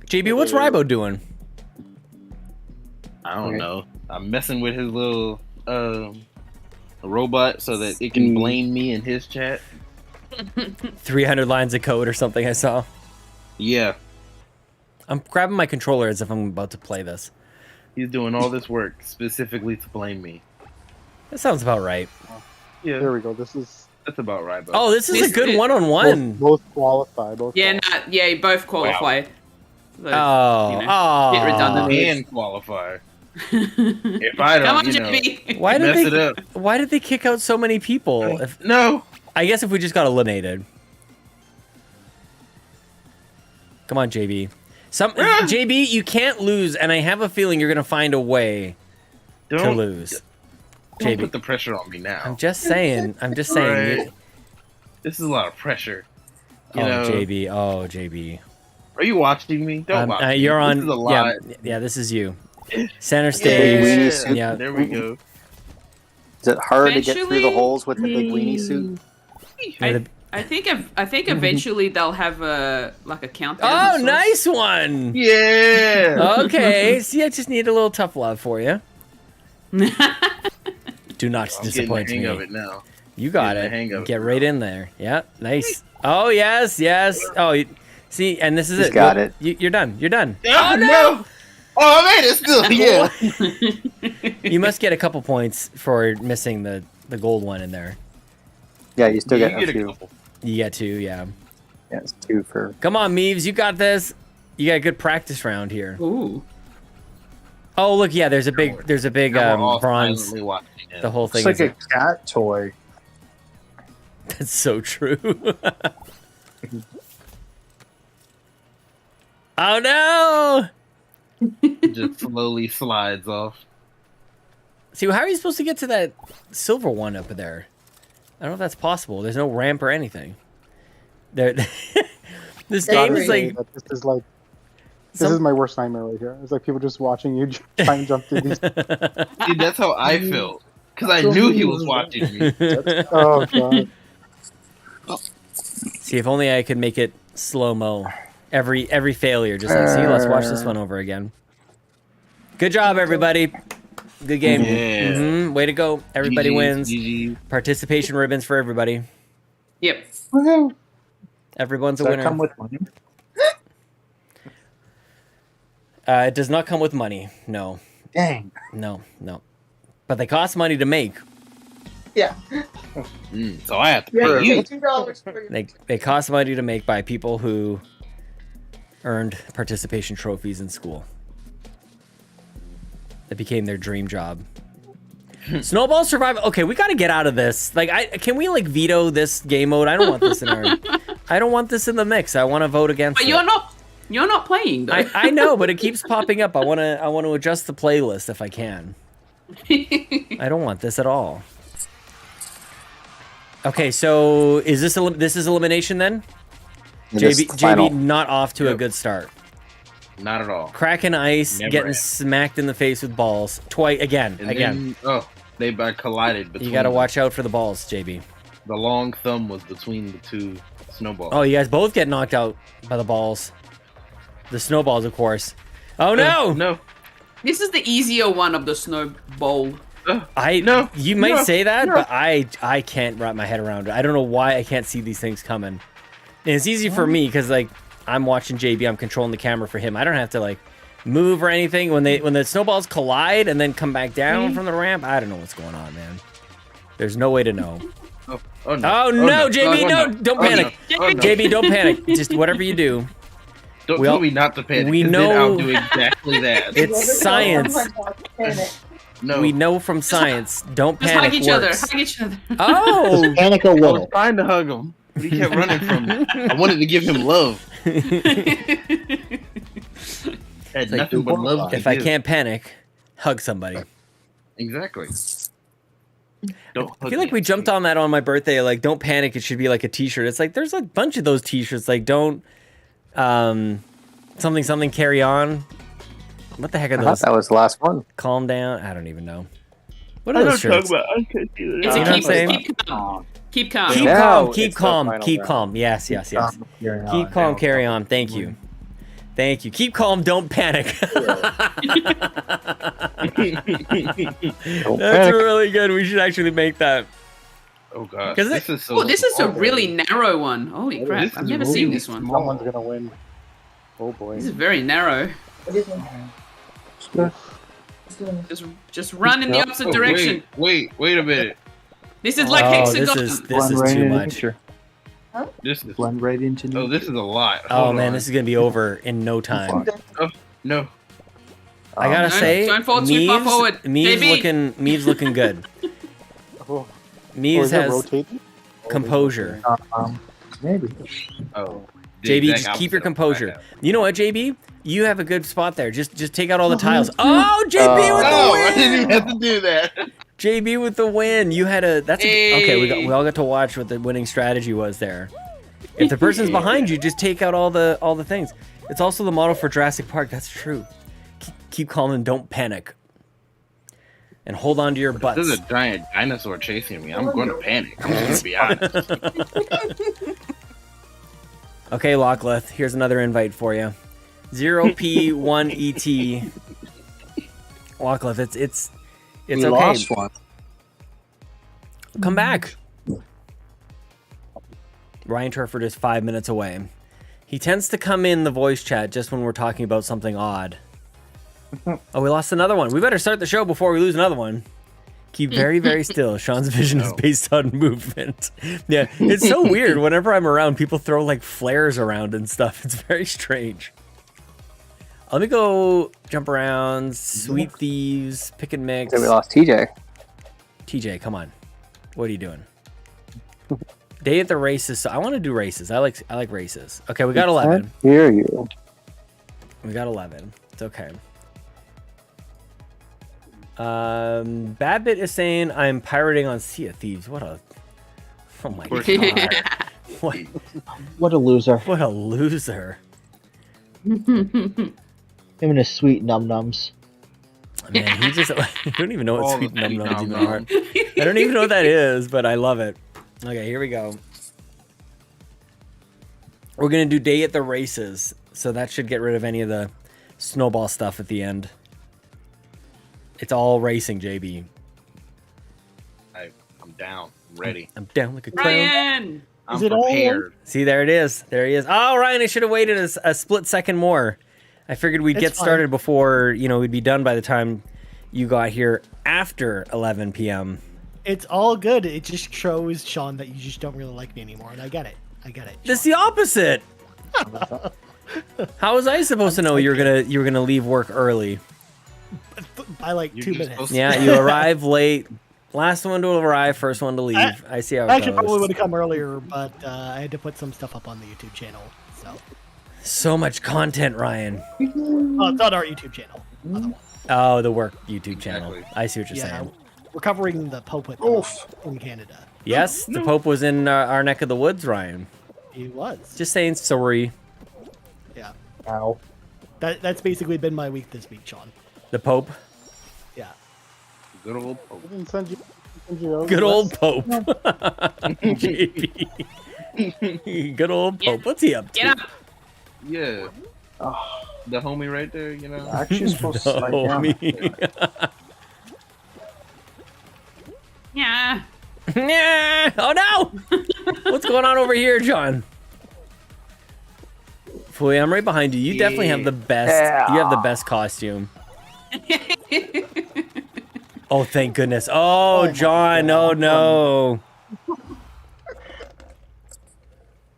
JB, what's Rybo doing? I don't know. I'm messing with his little robot so that it can blame me in his chat. 300 lines of code or something I saw. Yeah, I'm grabbing my controller as if I'm about to play this. he's doing all this work specifically to blame me. That sounds about right. Yeah, There we go. This is that's about right. But Oh, this is a This good is- one-on-one. both qualify. Both Yeah, qualify. yeah, you both qualify. So, Oh, you know, get redundant. and qualify. If I don't, Come on, you know, JB. Why did mess they? it up. Why did they kick out so many people? If, No. I guess if we just got eliminated. Come on, JB. JB, you can't lose, and I have a feeling you're gonna find a way to Don't, lose. don't JB, put the pressure on me now. I'm just saying. I'm just saying. Alright. This is a lot of pressure. You Oh, know, JB. Oh, JB. are you watching me? Don't watch me. You're on. This is a Yeah, lot. yeah. This is you. Center Yeah. stage. Weenie suit. Yeah. There we go. Is it hard to get through the Eventually- holes with the big weenie suit? I think eventually they'll have a countdown. Oh, of sorts. nice one. Yeah. Okay. See, I just need a little tough love for you. Do not I'm getting the disappoint hang me. of it now. You got Getting it. the hang of it Get now. right in there. Yeah, nice. Oh yes, yes. Oh, see, and this is He's it. got it. You're done. You're done. Oh no! Oh, I made it still. Yeah. You must get a couple points for missing the gold one in there. Yeah, you still You get a get a few. couple. You get two, yeah. Yeah, it's 2 for. Come on, Meeves, you got this. You got a good practice round here. Ooh. Oh, look, yeah. There's a big Now we're all bronze. silently watching it. The whole It's thing like is. a cat toy. That's so true. Oh no! It just slowly slides off. See, how are you supposed to get to that silver one up there? I don't know if that's possible. There's no ramp or anything. There, this game is like This is like. This some- is my worst nightmare right here. It's like people just watching you try and jump through these. See, that's how I felt. Because I knew he was watching me. Oh god. See, if only I could make it slow mo. Every failure, just like, see, let's watch this one over again. Good job, everybody. Good game. Yeah. Mhm, way to go. Everybody GG's, wins. GG. Participation ribbons for everybody. Yep. Woohoo. Everyone's a Does that winner. come with money? It does not come with money. No, Dang. no. But they cost money to make. Yeah. So I have to Yeah, pay you. $2 for your They cost money to make by people who earned participation trophies in school. It became their dream job. Snowball Survival. Okay, we got to get out of this. Like, can we like veto this game mode? I don't want this in our. I don't want this in the mix. I want to vote against. But it. you're not playing though. I know, but it keeps popping up. I want to adjust the playlist if I can. I don't want this at all. Okay, so is this this is elimination then? This is the JB final. not off to a Yep. good start. Not at all. Cracking ice, Never getting have. smacked in the face with balls twice again. And Again, then, they collided between you got to them. watch out for the balls, JB. The long thumb was between the two snowballs. Oh, you guys both get knocked out by the balls. The snowballs, of course. Oh no! No. This is the easier one of the snowball. You might no, say that, no. but I can't wrap my head around it. I don't know why I can't see these things coming. And it's easy for me because like I'm watching JB, I'm controlling the camera for him. I don't have to like move or anything. When the snowballs collide and then come back down from the ramp, I don't know what's going on, man. There's no way to know. Oh no! Oh no, JB, Oh, no! Don't panic. no. Oh, no. JB, don't panic. Just whatever you do. Don't we all- tell me not to panic. we 'cause know- then I'll do exactly that. It's science. No. We know from science. Don't Just panic hug each other. works. Hug each other. Oh, Panic a I was little. trying to hug him, but he kept running from me. I wanted to give him love. Had like, nothing but love. to if I give. can't panic, hug somebody. Exactly. Don't. I feel like we jumped on that on my birthday. Like, don't panic. It should be like a T-shirt. It's like there's a bunch of those T-shirts. Like, don't something carry on. What the heck are I thought those? that was the last one. Calm down. I don't even know. What are those shirts? I can't do It's You know what I'm saying? keep calm. Keep calm. Keep Now calm. it's Keep the calm. final Keep round. calm. Yes. Keep calm. Carry on. Thank you. Thank you. Keep calm. Don't panic. Don't That's panic. really good. We should actually make that. Oh god. 'Cause This is so. Oh, this is a small. really narrow one. Holy crap! This I've is never really seen this one. small. Someone's gonna win. Oh boy. This is very narrow. Just run in the opposite Oh, direction. Wait a minute. This is like Oh, hexagon. this is Blend right too in much. nature. This is. Blend right into Oh, this is a lot. Oh Hold man, on. this is gonna be over in no time. No. I gotta No, say, don't fall too far forward. JB. Meaves looking good. Oh, Meaves is it has rotating? composure. maybe. Oh. the JB, exact just keep your opposite of what I composure. have. You know what, JB? You have a good spot there. Just take out all the tiles. Oh, JB with No, the I didn't win! even have to do that. JB with the win. You had a okay. Hey. We all got to watch what the winning strategy was there. If the person's behind you, just take out all the things. It's also the model for Jurassic Park. That's true. Keep calm and don't panic. And hold on to your butts. There's a giant dinosaur chasing me. I'm going to panic. I'm just going to be honest. Okay, Lockleth, here's another invite for you. 0P1ET. Lockleth, it's We okay. lost one. Come back. Ryan Turford is 5 minutes away. He tends to come in the voice chat just when we're talking about something odd. Oh, we lost another one. We better start the show before we lose another one. Keep very, very still. Sean's vision is based on movement. Yeah, it's so weird. Whenever I'm around, people throw like flares around and stuff. It's very strange. Let me go jump around. Sweet Thieves, pick and mix. So we lost TJ. TJ, come on. What are you doing? Day at the races. So I want to do races. I like races. Okay, we got 11. I hear you. We got 11. It's okay. Badbit is saying I'm pirating on Sea of Thieves. What a... Oh my course god. What a loser. What a loser. Him and his sweet num-nums. Man, he just... I don't even know what All sweet the num nums even num-nums. are. I don't even know what that is, but I love it. Okay, here we go. We're going to do Day at the Races, so that should get rid of any of the snowball stuff at the end. It's all racing, JB. I'm down. I'm ready. I'm down like a clown. Ryan. I'm it all prepared. See, there it is. There he is. Oh, Ryan, I should have waited a split second more. I figured we'd It's get fine. started before, we'd be done by the time you got here after 11 p.m. It's all good. It just shows, Sean, that you just don't really like me anymore, and I get it. It's the opposite. How was I supposed to know you were gonna leave work early? By like 2 minutes. Yeah, you arrive late. Last one to arrive, first one to leave. I see how it I actually goes. probably would have come earlier, but I had to put some stuff up on the YouTube channel. So much content, Ryan. Well, it's on our YouTube channel. Oh, the work YouTube channel. I see what you're saying. We're covering the Pope in Canada. Yes, the Pope was in our neck of the woods, Ryan. He was. Just saying sorry. Yeah. Ow. That's basically been my week this week, Sean. The Pope. Yeah. Good old Pope. Good old Pope. JP. Good old Pope. What's he up to? Get up. Yeah. The homie right there, you know. Actually, supposed to slide down. Yeah. Yeah. Oh no! What's going on over here, John? Fully, I'm right behind you. You definitely have the best. You have the best costume. Oh, thank goodness. Oh, John. Oh no.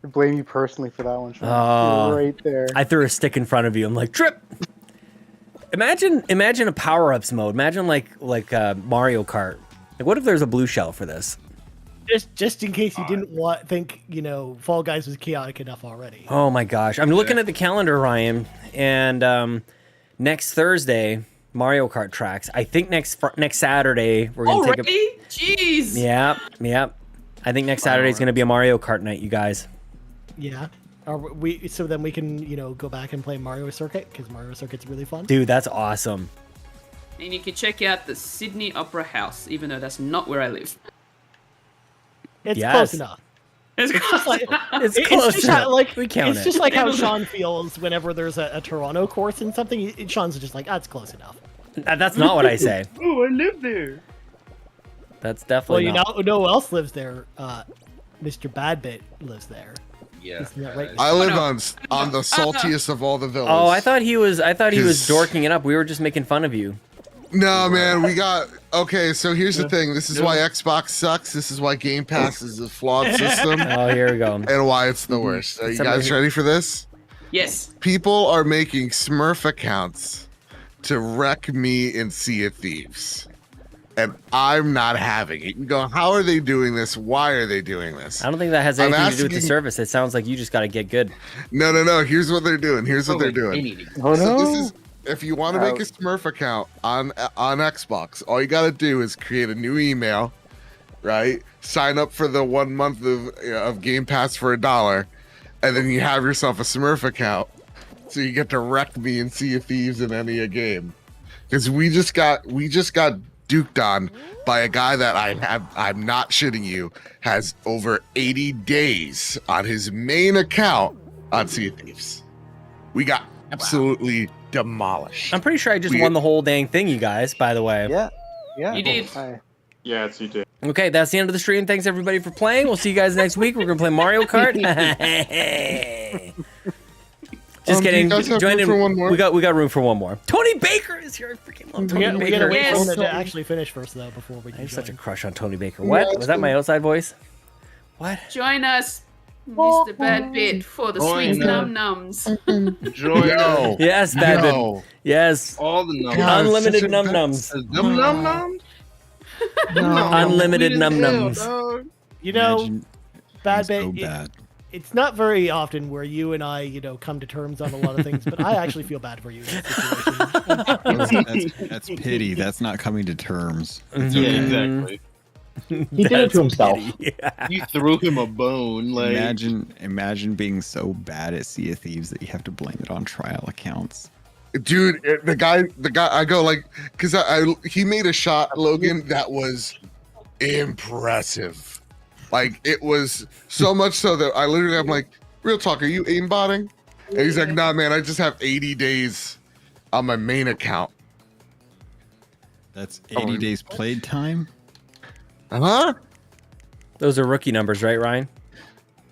I blame you personally for that one, Sean. You're right there. I threw a stick in front of you. I'm like, trip. Imagine a power-ups mode. Imagine like Mario Kart. Like, what if there's a blue shell for this? Just in case you didn't think Fall Guys was chaotic enough already. Oh my gosh, I'm looking at the calendar, Ryan, and next Thursday Mario Kart tracks. I think next Saturday we're gonna take a. Jeez. Yep. I think next Saturday is gonna be a Mario Kart night, you guys. Yeah. So then we can go back and play Mario Circuit because Mario Circuit's really fun. Dude, that's awesome. And you can check out the Sydney Opera House, even though that's not where I live. It's close enough. It's just like It's close just enough. like We count it's it. just like how Sean feels whenever there's a Toronto course in something. Sean's just like, it's close enough. That's not what I say. Oh, I live there. That's definitely Well, not. you know who else lives there? Mr. Badbit lives there. Yeah. Isn't that right? I live on the saltiest of all the villas. Oh, I thought he was dorking it up. We were just making fun of you. No, man, okay, so here's the thing. This is why Xbox sucks. This is why Game Pass is a flawed system. Oh, here we go. And why it's the worst. Are you guys ready for this? Yes. People are making Smurf accounts to wreck me in Sea of Thieves. And I'm not having it. You go, how are they doing this? Why are they doing this? I don't think that has anything to do with the service. It sounds like you just got to get good. No. Here's what they're doing. Oh, no. So this is, if you want to make a Smurf account on Xbox, all you got to do is create a new email, right? Sign up for the 1 month of Game Pass for $1, and then you have yourself a Smurf account, so you get to wreck me and Sea of Thieves in any game. Because we just got duked on by a guy that I'm not shitting you, has over 80 days on his main account on Sea of Thieves. We got absolutely demolished. I'm pretty sure I just won the whole dang thing, you guys, by the way. Yeah. You did. Yes, you did. Okay, that's the end of the stream. Thanks everybody for playing. We'll see you guys next week. We're gonna play Mario Kart. Just kidding. Do you guys have Join room in. for one more? We got room for one more. Tony Baker is here. I freaking love Tony We gotta Baker. wait for him to Yes. actually finish first, though, before we I can have such a join. crush on Tony Baker. What? Was that my outside voice? What? Join us, Mr. Badbit, for the sweet num nums. Join No. Yes, Badbit. No. Yes. all the numbers. God, Unlimited such a- num nums. Num num num. Unlimited num nums. You know, Imagine Bad things go Bit, bad. it's not very often where you and I, come to terms on a lot of things, but I actually feel bad for you in this situation. That's pity. That's not coming to terms. Yeah, exactly. He did it to himself. You threw him a bone, like. Imagine being so bad at Sea of Thieves that you have to blame it on trial accounts. Dude, the guy, I go like, because he made a shot, Logan, that was impressive. Like, it was so much so that I'm like, real talk, are you aimbotting? And he's like, nah, man, I just have 80 days on my main account. That's 80 days played time. Huh? Those are rookie numbers, right, Ryan?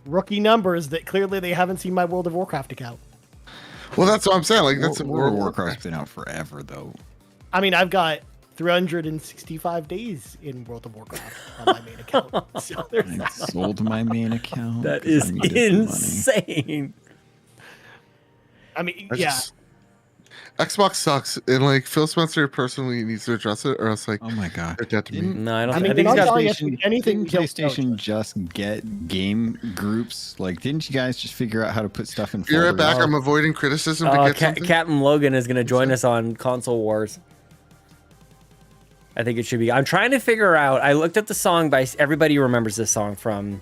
Rookie numbers that clearly they haven't seen my World of Warcraft account. Well, that's what I'm saying. Like, that's World of Warcraft's been out forever, though. I mean, I've got 365 days in World of Warcraft on my main account. So there's I that. sold my main account. That 'cause is I needed the money. insane. I mean, I yeah. just- Xbox sucks, and like Phil Spencer personally needs to address it, or else like Oh my god. they're dead to me. No, I don't. I mean, I think they're he's not got. telling us anything. Didn't we don't know. PlayStation just get game groups? Like, didn't you guys just figure out how to put stuff in Be right folders? back. I'm avoiding criticism to get something. Captain Logan is going to join us on Console Wars. I think it should be. I'm trying to figure out. I looked up the song by. Everybody remembers this song from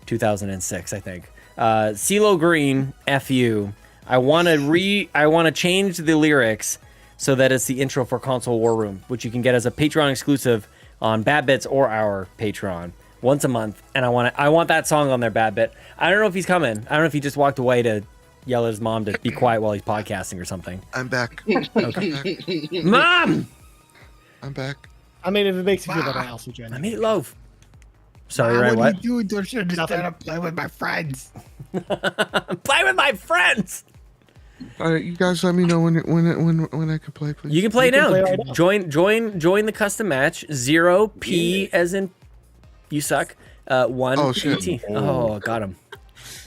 2006, I think. CeeLo Green, "F U." I want to change the lyrics so that it's the intro for Console War Room, which you can get as a Patreon exclusive on Bad Bits or our Patreon once a month. And I want that song on there, Bad Bit. I don't know if he's coming. I don't know if he just walked away to yell at his mom to be quiet while he's podcasting or something. I'm back. Mom! I'm back. I mean, if it makes you feel better, I also join. I made loaf. Sorry, right? What? What are you doing? Don't you understand? I'm playing with my friends. Play with my friends. All right, you guys, let me know when I can play, please. You can play You can now. play right now. Join the custom match. 0P as in you suck. 1 Oh, shit. PT. Oh, got him.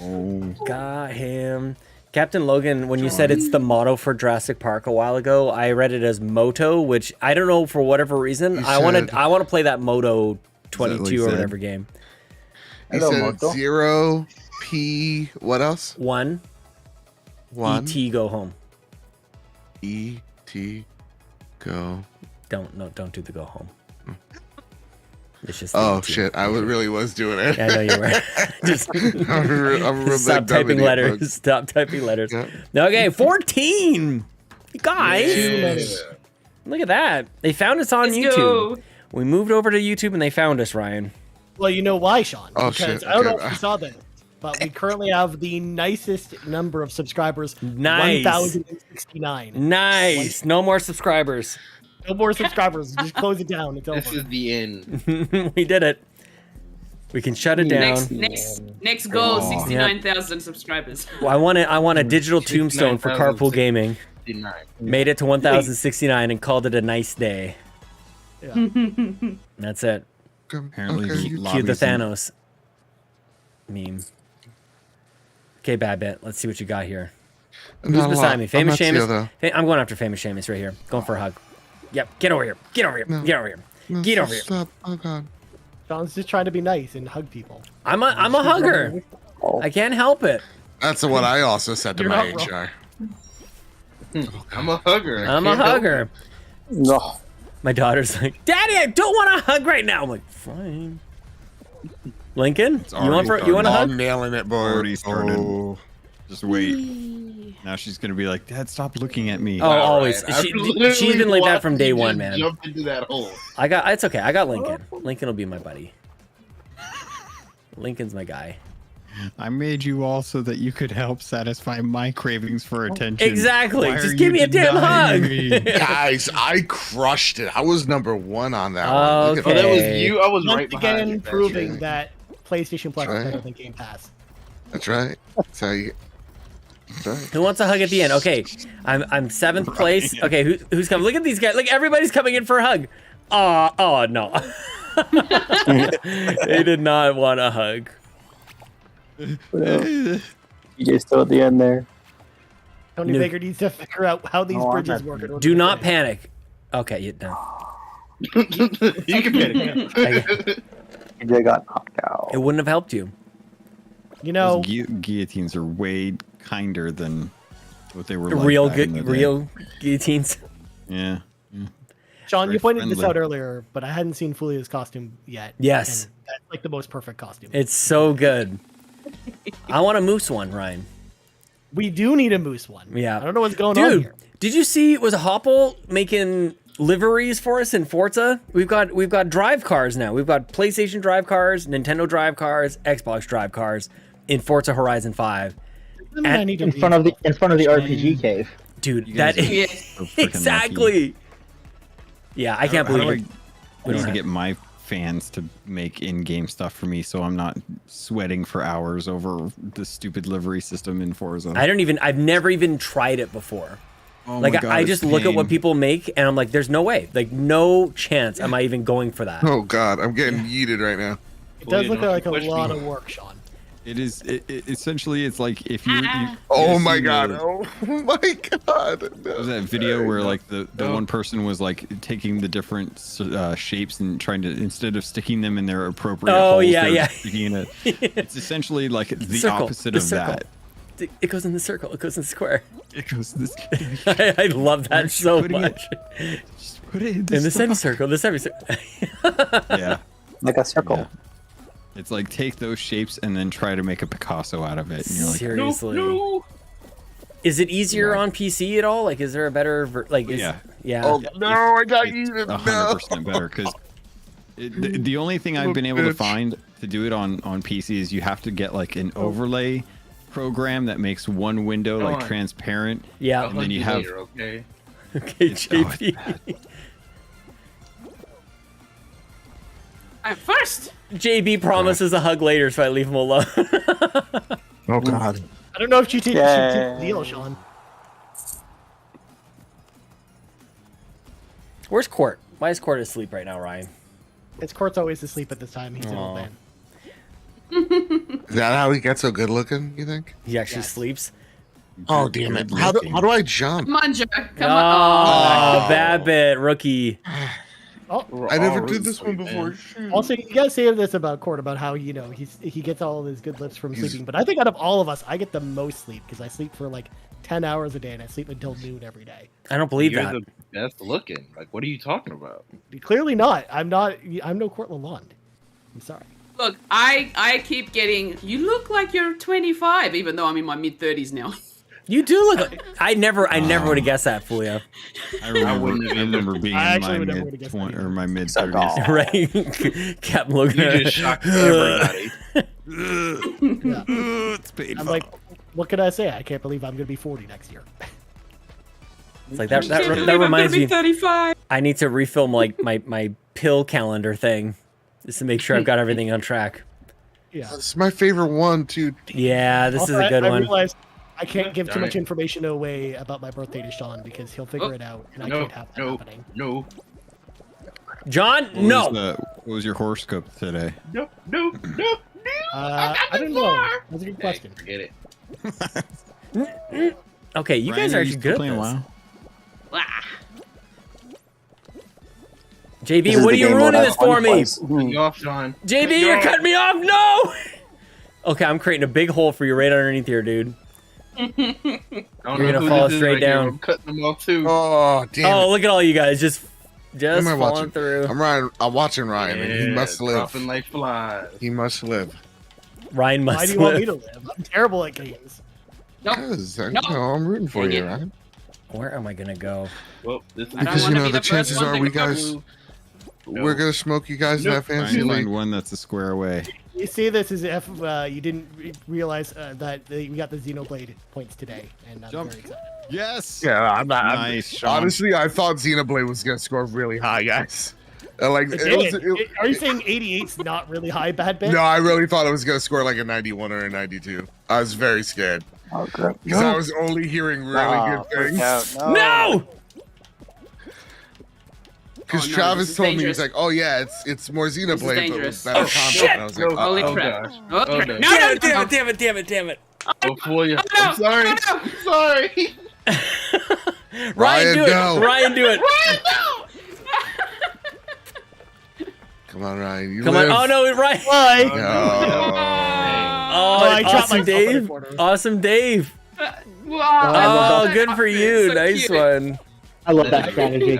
Oh, Got him. Captain Logan, when you said it's the motto for Jurassic Park a while ago, I read it as Moto, which I don't know for whatever reason. You I want said- to play that Moto 22 what he or said? whatever game. He Hello, said Moto. 0P. What else? 1 One ET go home. ET go. Don't do the go home. It's just Oh ET. shit! I really was doing it. Yeah, I know you were. Just I'm a real stop big dumb typing idiot, letters. folks. Stop typing letters. Yeah. Okay, 14. Guys, Yeah. look at that. They found us on Let's YouTube. go. We moved over to YouTube and they found us, Ryan. Well, you know why, Sean? Oh, Because shit, I don't know okay. if you saw this, but we currently have the nicest number of subscribers. Nice. 1,069. Nice. No more subscribers. No more subscribers. Just close it down. It's This over. is the end. We did it. We can shut it down. Next goal, Oh. 69,000 subscribers. Well, I want a digital tombstone for Carpool Gaming. 69. Made it to 1069 and called it a nice day. Yeah. That's it. apparently Okay. the Cue the lobbies in- Thanos meme. Okay, Bad Bit. Let's see what you got here. Who's Not a beside lot. me? Famous I'm Seamus. Ezio, though. I'm going after Famous Seamus right here. Going for a hug. Yep. Get over here. Get over here. No. Get over here. No, Get over here. Stop. Oh god. Sean's just trying to be nice and hug people. I'm a hugger. I can't help it. That's what I also said to You're my not HR. I'm a hugger. I I'm a can't help hugger. No. My daughter's like, Daddy, I don't want a hug right now. I'm like, fine. Lincoln, you want already you want a Oh, hug? I'm nailing it, boy. Already started. Oh. Just wait. Now she's gonna be like, Dad, stop looking at me. Oh, always. I She's literally been like that from watched day you one, just man. Jump into that hole. It's okay. I got Lincoln. Lincoln will be my buddy. Lincoln's my guy. I made you all so that you could help satisfy my cravings for attention. Exactly. Why Just are give you me a damn denying hug. me? Guys, I crushed it. I was number one on that one. Look at Oh, that was Okay. you. I was right Once behind you. again, That's proving right. that PlayStation Plus is Right. better than Game Pass. That's right. That's how you. That's right. Who wants a hug at the end? Okay, I'm seventh place. Okay, who's coming? Look at these guys. Like everybody's coming in for a hug. Oh no. They did not want a hug. DJ's still at the end there. Tony No. Baker needs to figure out how these No, I'm bridges not- work. in order Do to not win. panic. Okay, you done. You can panic. DJ got knocked out. It wouldn't have helped you. You know, Those guillotines are way kinder than what they were like Real back in the day. real guillotines. Yeah. Sean, very you pointed this friendly. out earlier, but I hadn't seen Fulia's costume yet. Yes. and that's like the most perfect costume. It's so good. I want a moose one, Ryan. We do need a moose one. Yeah. I don't know what's going on Dude, here. did you see? Was Hopple making liveries for us in Forza? We've got drive cars now. We've got PlayStation drive cars, Nintendo drive cars, Xbox drive cars in Forza Horizon 5. Doesn't mean I need to In front of the RPG cave. Dude, You that guys are Yeah. so freaking exactly. Yeah, I can't How do believe it. I need to get my fans to make in-game stuff for me, so I'm not sweating for hours over the stupid livery system in Forza. I've never even tried it before. Oh Like my God, I it's just look at what pain. people make, and I'm like, there's no way, like no chance am I even going for that. Oh God, I'm getting yeeted right now. It does Well, look you know, like a push lot me. of work, Sean. It is. Essentially, it's like if you. Oh you've my seen God. the- Oh my God. There was that video where like the one person was like taking the different shapes and trying to, instead of sticking them in their appropriate Oh, holes, yeah, they were yeah. sticking it. It's essentially like the Circle, opposite the of circle. that. It goes in the circle. It goes in the square. It goes this. I love that so putting it- much. Just put it In the semicircle. The semicircle. Yeah. Like a circle. Yeah. It's like take those shapes and then try to make a Picasso out of it. And you're like, Seriously. Is it easier on PC at all? Like, is there a better like? Is, Yeah. Yeah. Oh no, I got it's yeeted. 100% better because the only thing I've been able to bitch. find to do it on PC is you have to get like an overlay program that makes one window Come like on. transparent. Yeah. I'll And then hug you have later, okay? Okay, it's- oh, it's JP. bad. I'm first. JB promises a hug later, so I leave him alone. Oh God. I don't know if you should take Yay. the deal, Sean. Where's Court? Why is Court asleep right now, Ryan? His court's always asleep at this time. He's an Aw. old man. Is that how he gets so good looking? You think? He actually Yes. sleeps. Oh damn it! How do I jump? Come on, Jack. Come Oh, on. bad bit, rookie. Oh, I never all did this one sleeping. before. also, you gotta say this about Court about how he gets all of his good lifts from sleeping. But I think out of all of us, I get the most sleep because I sleep for like 10 hours a day and I sleep until noon every day. I don't believe You're that. the best looking. Like, what are you talking about? Clearly not. I'm not. I'm no Court Lalonde. I'm sorry. Look, I keep getting. You look like you're 25, even though I'm in my mid 30s now. You do look. Like, I never would have guessed that, Fulio. I wouldn't have either. remember being I in actually my would never mid would've guessed 20 that or my mid Except 30s. all. Right, Captain Logan. You just shocked everybody. Yeah. It's painful. I'm like, what can I say? I can't believe I'm gonna be 40 next year. It's like that. That reminds me. 35. I need to refilm like my pill calendar thing, just to make sure I've got everything on track. Yeah. It's my favorite one too. Yeah, this Also, is a good I one. realized I can't give too Darn much it. information away about my birthday to Sean because he'll figure Oh, it out, and I No, can't have that no, happening. no, John, no. What was your horoscope today? no, no, no. I don't know. That's a good question. Forget it. Okay, you guys Ryan, are you actually still good at playing this. WoW? Ah. JB, This is what the are you game mode ruining I this for me? plays. You off, John. JB, you're cutting me off. No. Okay, I'm creating a big hole for you right underneath here, dude. I don't You're know gonna who fall this is straight right here. down. I'm cutting them off too. Oh damn Oh, it! look at all you guys just am I falling watching? through. I'm watching Ryan, and he Yeah, must live. dropping like flies. He must live. Ryan must Why do you want me live. to live? I'm terrible at games. Nope. Because No. I'm rooting for Dang you, it. Ryan. Where am I gonna go? Well, this is I don't Because, want to you know, be the the first chances one are to we go. guys- No. We're gonna smoke you guys in Nope. that fantasy Trying to league. find one that's a square away. You see this as if you didn't realize that we got the Xenoblade points today, and I'm Jump. very excited. Yes. Yeah, I'm not. Nice, Sean. Honestly, I thought Xenoblade was gonna score really high, guys. Like, It it was, did. Are you saying 88's not really high, bad bit? no, I really thought it was gonna score like a 91 or a 92. I was very scared Oh, crap. because I was only hearing really Ah, good things. freak out. No! Because Oh, no, Travis this is told me dangerous. he's like, "Oh yeah, it's more Xenoblade, but with dangerous. better Oh, combat." shit! And I was like, No, Holy "Uh-oh." crap. gosh. Oh, Oh, crap. no. No, Damn no, it! Damn no. it! Damn it! Damn it! Damn it! Go for you. no, I'm sorry. no, no. I'm sorry. Ryan, Ryan, do it! no. Ryan, do it! Come on, Ryan. You Come live. on! Oh no, Ryan! Why? No. Oh, I dropped awesome, myself in the Dave! corner. Awesome, Dave! Wow. Oh, good for you! So Nice cute. one. I love that strategy.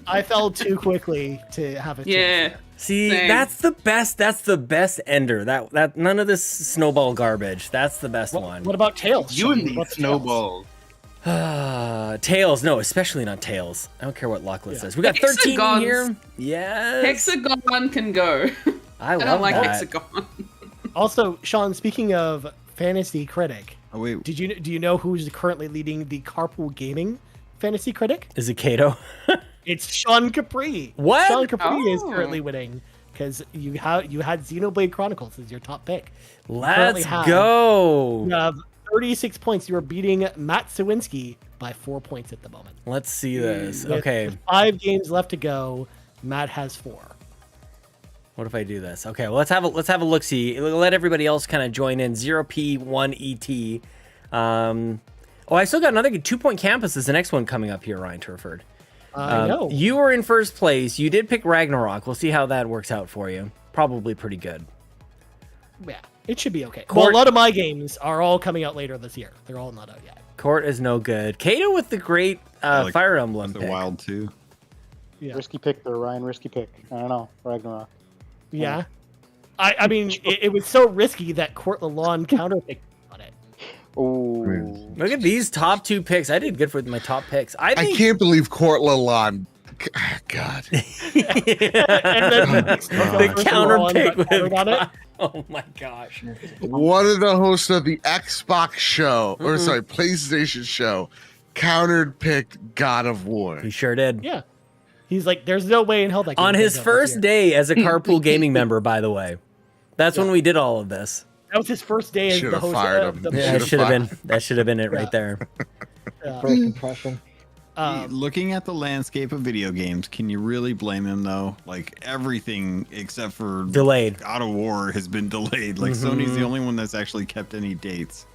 I fell too quickly to have a chance. Yeah. See, Same. that's the best. That's the best ender. That none of this snowball garbage. That's the best one. What about Tails? You Sean? and What these about the snowballs. Tails, no, especially not Tails. I don't care what Lockless Yeah. says. We got 13 in Hexagons. here. Yes. Hexagon can go. I I love don't like that. hexagon. Tails? Also, Sean, speaking of Fantasy Critic, Oh wait. do you know who's currently leading the Carpool Gaming Fantasy Critic? Is it Kato? It's Sean Capri. What? Sean Capri is Oh. currently winning because you had Xenoblade Chronicles as your top pick. Let's have- go. You have 36 points. You are beating Matt Sawinski by 4 points at the moment. Let's see this. With Okay. 5 games left to go. Matt has 4. What if I do this? Okay, well, let's have a look. See, let everybody else kind of join in. 0P1ET. Oh, I still got another 2-point campus. Is the next one coming up here, Ryan Turford? I know. You were in first place. You did pick Ragnarok. We'll see how that works out for you. Probably pretty good. Yeah, it should be okay. Court- Well, a lot of my games are all coming out later this year. They're all not out yet. Court is no good. Kato with the great like Fire Emblem The pick. Wild 2. Yeah. Risky pick there, Ryan. Risky pick. I don't know. Ragnarok. Yeah. I mean, it was so risky that Court Lalonde counterpicked on it. Oh. Look at these top 2 picks. I did good for my top picks. I I think. can't believe Court Lalonde. God. And then The counter Lalonde pick got countered on it. Oh my gosh. One of the hosts of the Xbox show, or sorry, PlayStation show, countered picked God of War. He sure did. Yeah. He's like, there's no way in hell that game On comes his out this first year. day as a Carpool Gaming member, by the way. That's when Yeah. we did all of this. That was his first day as the Should've host fired of him. the Yeah, that should have been it right there. First impression. Looking at the landscape of video games, can you really blame him though? Like everything except for Delayed. God of War has been delayed. Like Sony's the only one that's actually kept any dates.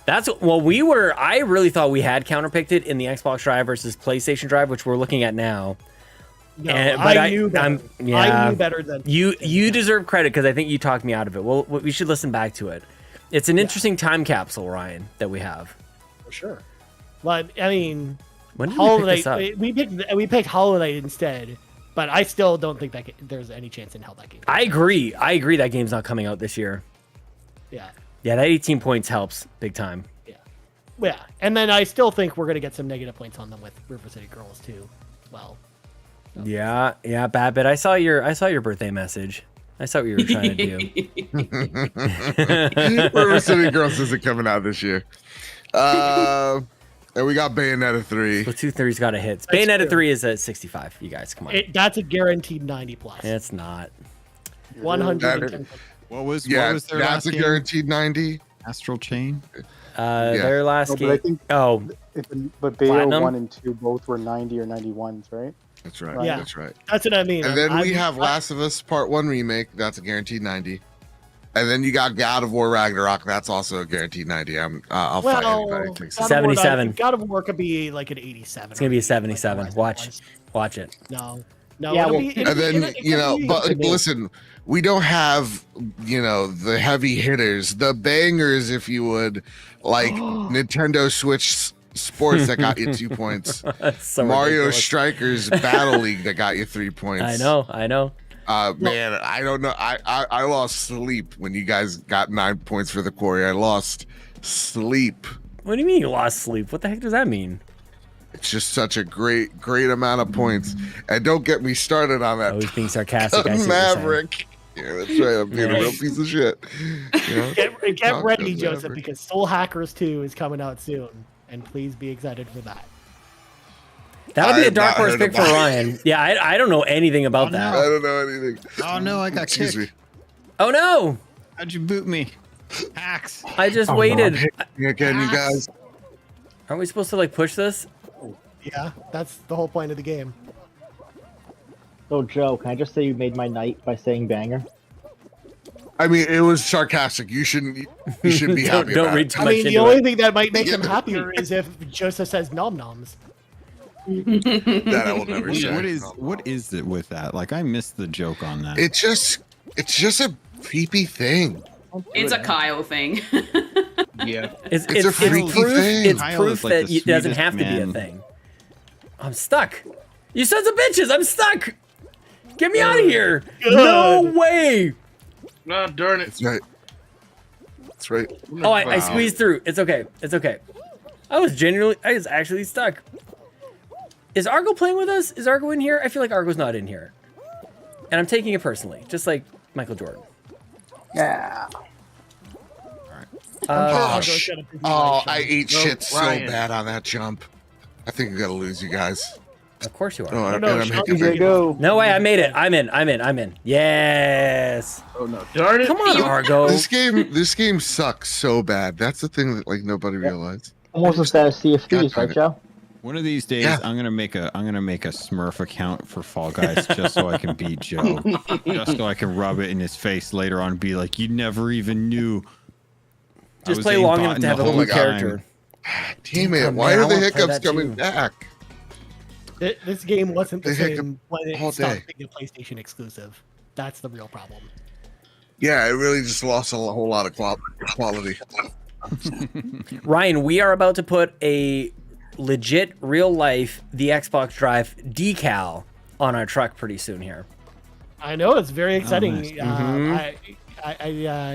I really thought we had counterpicked it in the Xbox Drive versus PlayStation Drive, which we're looking at now. No, But I knew better. I knew better than You deserve credit because I think you talked me out of it. Well, we should listen back to it. It's an interesting time capsule, Ryan, that we have. for sure. But I mean, When did we pick Hollow this up? Knight. We picked Hollow Knight instead, but I still don't think that there's any chance in hell that game. I agree. That game's not coming out this year. Yeah, Yeah, that 18 points helps big time. yeah, and then I still think we're gonna get some negative points on them with River City Girls too. Well, Yeah, Babbitt. I saw your birthday message. I saw what you were trying to do. River City Girls isn't coming out this year. And we got Bayonetta 3. So 230's got a hit. That's Bayonetta true. 3 is at 65. You guys, come on. that's a guaranteed 90 plus. It's not. 110. What was Yeah, their that's last a game? guaranteed 90. Astral Chain. Their last No, but game. I think- Oh, But Bayo Platinum? 1 and 2 both were 90 or 91s, right? That's right. Yeah. That's right. That's what I mean. And then we I'm- have Last of Us Part 1 remake. That's a guaranteed 90. And then you got God of War Ragnarok. That's also a guaranteed 90. I'll fight anybody who thinks God of that. War 77. God of War could be like an 87. it's gonna be a 77. Watch it. No, Yeah, it'll well- be- And then, it you know, could be- but listen, we don't have, you know, the heavy hitters, the bangers, if you would, like Nintendo Switch Sports that got you 2 points. That's so Mario ridiculous. Strikers Battle League that got you 3 points. I know. Man, I don't know. I lost sleep when you guys got 9 points for the quarry. I lost sleep. What do you mean you lost sleep? What the heck does that mean? It's just such a great amount of points. And don't get me started on that I was being sarcastic. I see what you're saying. Maverick. Yeah, that's right. I'm being a real piece of shit. You know? Get Talk ready, to Joseph, Maverick. because Soul Hackers 2 is coming out soon, and please be excited for that. That'll I be a have dark not horse heard pick for about it. Ryan. Yeah, I don't know anything about that. I don't know anything. Oh no, I got Excuse kicked. me. Oh no! How'd you boot me? Hacks. I just Oh, no, waited. I'm hitting again, you guys. Aren't we supposed to like push this? Yeah, that's the whole point of the game. So, Joe, can I just say you made my night by saying banger? I mean, it was sarcastic. You shouldn't be happy Don't about read it. too I much mean, the into only it. thing that might make him happier is if Joseph says nom noms. That I will never say. What is it with that? Like I missed the joke on that. It's just a creepy thing. It's a Kyle thing. Yeah. It's a freaky proof. thing. It's Kyle proof is like that the it doesn't sweetest have to be a man. thing. I'm stuck. You sons of bitches! I'm stuck. Get me out of here! No way! No, darn it. That's right. That's right. Oh, I squeezed through. It's okay. It's okay. I was actually stuck. Is Argo playing with us? Is Argo in here? I feel like Argo's not in here. And I'm taking it personally, just like Michael Jordan. Yeah. Oh, Argo's got a busy oh, life, I Sean. ate shit so Ryan. bad on that jump. I think I'm gonna lose you guys. Of course you are. Oh, and no, I'm Sean, hiccupping. TJ, go. No way, I made it. I'm in. Yes. Oh no, darn it. Come on, Argo. This game sucks so bad. That's the thing that like nobody realized. Almost as bad as Sea of Thieves, right, Joe? One of these days, Yeah. I'm gonna make a Smurf account for Fall Guys just so I can beat Joe, just so I can rub it in his face later on and be like, "You never even knew." I Just was play aimbotting long enough to have a the blue whole time. character. Damn it! Oh, Why man, I are the wanna play hiccups that coming too. back? This game wasn't the The hiccup same when all it stopped day. being a PlayStation exclusive. That's the real problem. Yeah, it really just lost a whole lot of quality. Ryan, we are about to put a legit, real life, the Xbox Drive decal on our truck pretty soon here. I know it's very exciting. nice.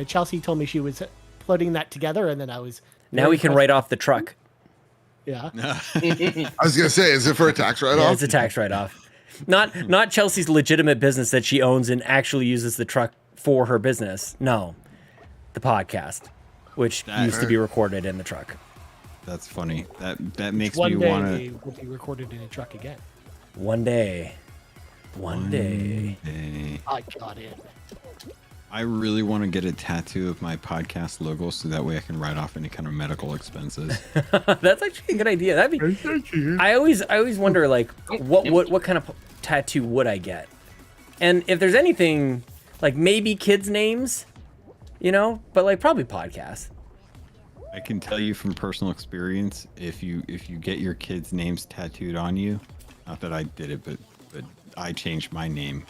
Chelsea told me she was putting that together, and then I was. Now very we can impressed. write off the truck. Yeah. I was gonna say, is it for a tax Yeah, write-off? it's a tax write-off. Not Chelsea's legitimate business that she owns and actually uses the truck for her business. No, the podcast, which used to be recorded in the truck. That's funny. That makes One me day want they to. will be recorded in a truck again. One day. One day. I got it. I really want to get a tattoo of my podcast logo so that way I can write off any kind of medical expenses. That's actually a good idea. That'd be. I always wonder like what kind of tattoo would I get, and if there's anything like maybe kids' names, but like probably podcasts. I can tell you from personal experience, if you get your kids' names tattooed on you, not that I did it, but I changed my name,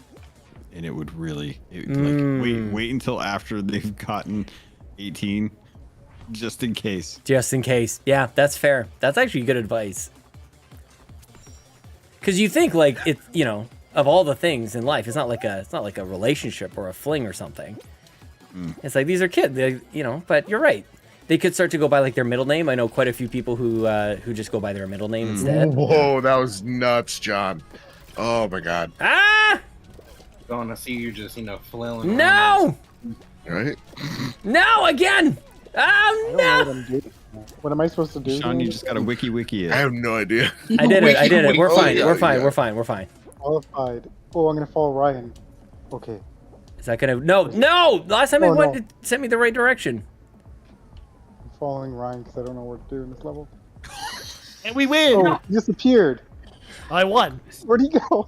and it would really wait until after they've gotten 18, just in case. Just in case. Yeah, that's fair. That's actually good advice. Because you think like it, of all the things in life, it's not like a relationship or a fling or something. It's like these are kids, But you're right. They could start to go by like their middle name. I know quite a few people who just go by their middle name instead. Whoa, that was nuts, John. Oh my god. Ah! Going to see you just, flailing. No! Right? No again! Oh I don't know no! what I'm doing. What am I supposed to do? Sean, here? you just got to wiki it. I have no idea. I did it. We're Oh, fine. yeah, We're fine. yeah. We're fine. Qualified. Oh, I'm gonna follow Ryan. Okay. Is that gonna? No! Last time Oh, it no. sent me the right direction. I'm following Ryan because I don't know what to do in this level. And we win. Oh, he disappeared. I won. Where'd he go?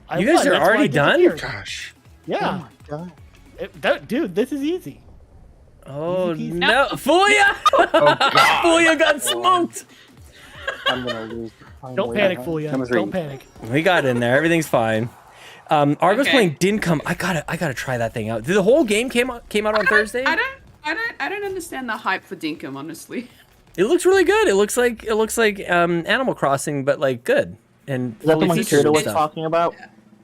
I You guys won. are That's why already I done? disappeared. Gosh. Yeah. God. Dude, this is easy. Oh Easy peasy. no! Fulia! Fulia got smoked. I'm gonna lose. I'm Don't way panic, behind. Fulia. Number Don't 3. panic. We got in there. Everything's fine. Argo's Okay. playing didn't come. I gotta try that thing out. Did the whole game came out on Thursday? I don't understand the hype for Dinkum, honestly. It looks really good. It looks like Animal Crossing, but like good and Is that the fully one featured Shooter and was stuff. talking about?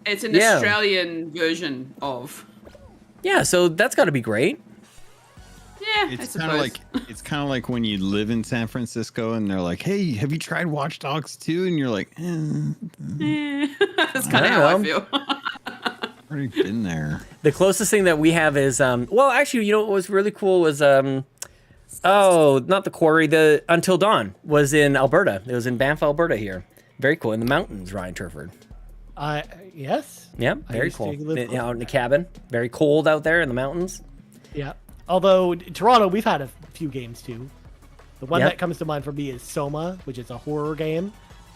It's an Yeah. Australian version of. Yeah, so that's got to be great. Yeah, I It's suppose. kind of like when you live in San Francisco and they're like, "Hey, have you tried Watch Dogs 2?" And you're like, That's kind of I how I don't feel. "Already been there." The closest thing that we have is well, actually, what was really cool was oh, not the Quarry, the Until Dawn was in Alberta. It was in Banff, Alberta here. Very cool in the mountains, Ryan Turford. Yes. Yeah, I very used to cool. live Out in the cabin. Very cold out there in the mountains. Yeah. Although Toronto, we've had a few games too. The one Yep. that comes to mind for me is Soma, which is a horror game.